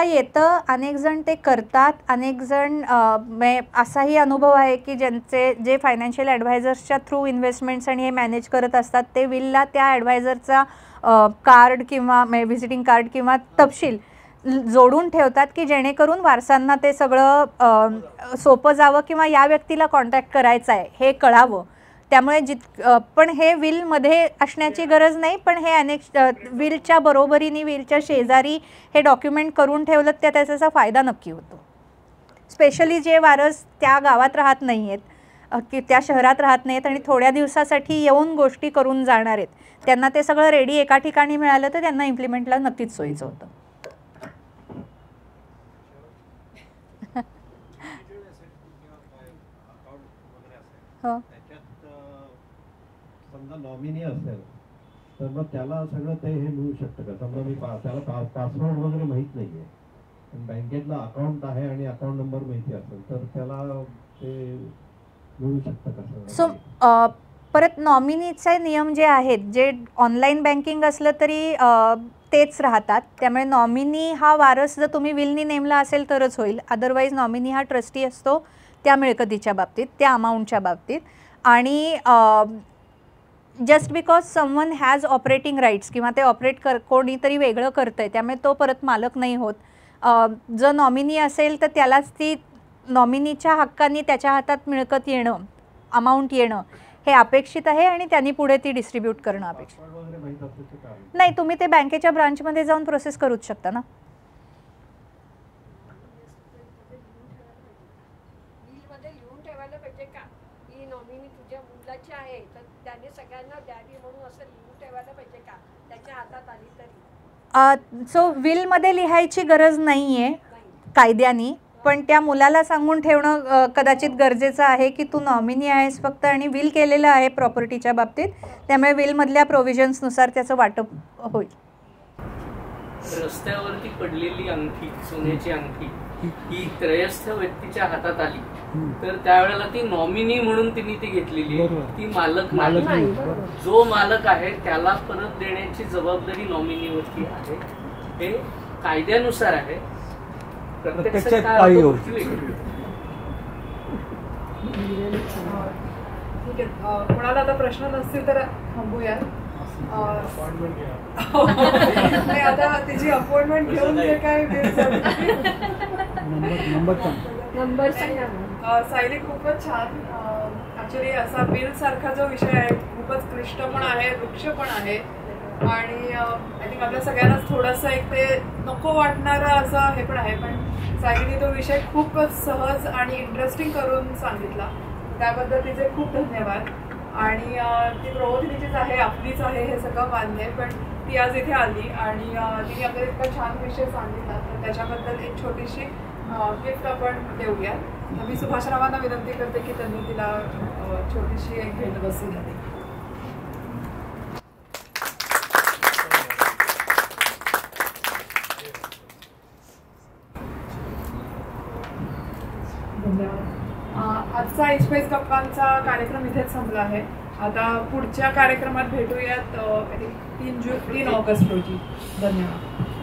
येतं. अनेक जण ते करतात. अनेक जण असाही अनुभव आहे की जे फायनान्शियल ॲडवायझर्सच्या थ्रू इन्व्हेस्टमेंट्स आणि हे मॅनेज करत असतात, ते विलला त्या ॲडवायझरचा कार्ड किंवा व्हिजिटिंग कार्ड किंवा तपशील जोडून ठेवतात की जेणेकरून वारसांना ते सगळं सोपं जावं किंवा या व्यक्तीला कॉन्टॅक्ट करायचा आहे हे कळावं. त्यामुळे पण हे विलमध्ये असण्याची गरज नाही, पण हे अनेक विलच्या बरोबरीने, विलच्या शेजारी हे डॉक्युमेंट करून ठेवलं तर त्याचा फायदा नक्की होतो. स्पेशली जे वारस त्या गावात राहत नाही आहेत की त्या शहरात राहत नाहीत आणि थोड्या दिवसासाठी येऊन गोष्टी करून जाणार आहेत, त्यांना ते सगळं रेडी एका ठिकाणी मिळालं तर त्यांना इम्प्लिमेंटला नक्कीच सोयीचं होतं. हो, समजा नॉमिनी असेल तर मग त्याला सगळं ते हे मिळू शकतं का? समजा मी त्याला पासवर्ड वगैरे माहीत नाही आहे, पण बँकेतला अकाउंट आहे आणि अकाउंट नंबर माहिती असेल तर त्याला ते मिळू शकतं का? सो परत नॉमिनीचे नियम जे आहेत, जे ऑनलाईन बँकिंग असलं तरी तेच राहतात. त्यामुळे नॉमिनी हा वारस जर तुम्ही विलनी नेमला असेल तरच होईल, अदरवाईज नॉमिनी हा ट्रस्टी असतो त्या मिळकतीच्या बाबतीत, त्या अमाऊंटच्या बाबतीत. आणि just because someone has operating rights किंवा ते कोणीतरी वेगळं करतं आहे त्यामुळे तो परत मालक नाही होत. जर नॉमिनी असेल तर त्यालाच ती नॉमिनीच्या हक्काने त्याच्या हातात मिळकत येणं, अमाऊंट येणं हे अपेक्षित आहे आणि त्यांनी पुढे ती डिस्ट्रीब्यूट करणं अपेक्षित नाही. तुम्ही ते बँकेच्या ब्रांचमध्ये जाऊन प्रोसेस करूच शकता ना. सो विलमध्ये लिहायची गरज नाही आहे कायद्याने, पण त्या मुलाला सांगून ठेवणं कदाचित गरजेचं आहे की तू नॉमिनी आहेस फक्त आणि विल केलेलं आहे प्रॉपर्टीच्या बाबतीत, त्यामुळे विलमधल्या प्रोव्हिजन्सनुसार त्याचं वाटप होईल. रस्त्यावरती पडलेली अंगठी, सोन्याची अंगठी ही त्रयस्थ व्यक्तीच्या हातात आली तर त्यावेळेला ती नॉमिनी म्हणून तिने ती घेतलेली आहे, ती मालक नाही. जो मालक आहे त्याला परत देण्याची जबाबदारी नॉमिनीवरती आहे. हे कायद्यानुसार आहे, प्रत्यक्षात काय होतं ठीक आहे. कोणाला आता प्रश्न नसतील तर थांबूया. आता तिची अपॉइंटमेंट घेऊन जे काय नंबर सायली खूपच छान. ऍक्च्युली असा बिल सारखा जो विषय आहे खूपच क्लिष्ट पण आहे, वृक्ष पण आहे आणि आय थिंक आपल्या सगळ्यांनाच थोडंसं एक ते नको वाटणारं असं हे पण आहे, पण सायलीने तो विषय खूपच सहज आणि इंटरेस्टिंग करून सांगितला, त्याबद्दल तिचे खूप धन्यवाद. आणि ती प्रबोधिनीचीच आहे, आपलीच आहे हे सगळं मान्य आहे, पण ती आज इथे आली आणि तिने आपल्याला इतका छान विषय सांगितला तर त्याच्याबद्दल एक छोटीशी गिफ्ट आपण देऊया. मी सुभाषरावांना विनंती करते की त्यांनी तिला छोटीशी एक भेट वस्तू द्यावी. धन्यवाद. आजचा एक्सप्रेस गप्पांचा कार्यक्रम इथेच संपला आहे. आता पुढच्या कार्यक्रमात भेटूयात 3 ऑगस्ट रोजी. धन्यवाद.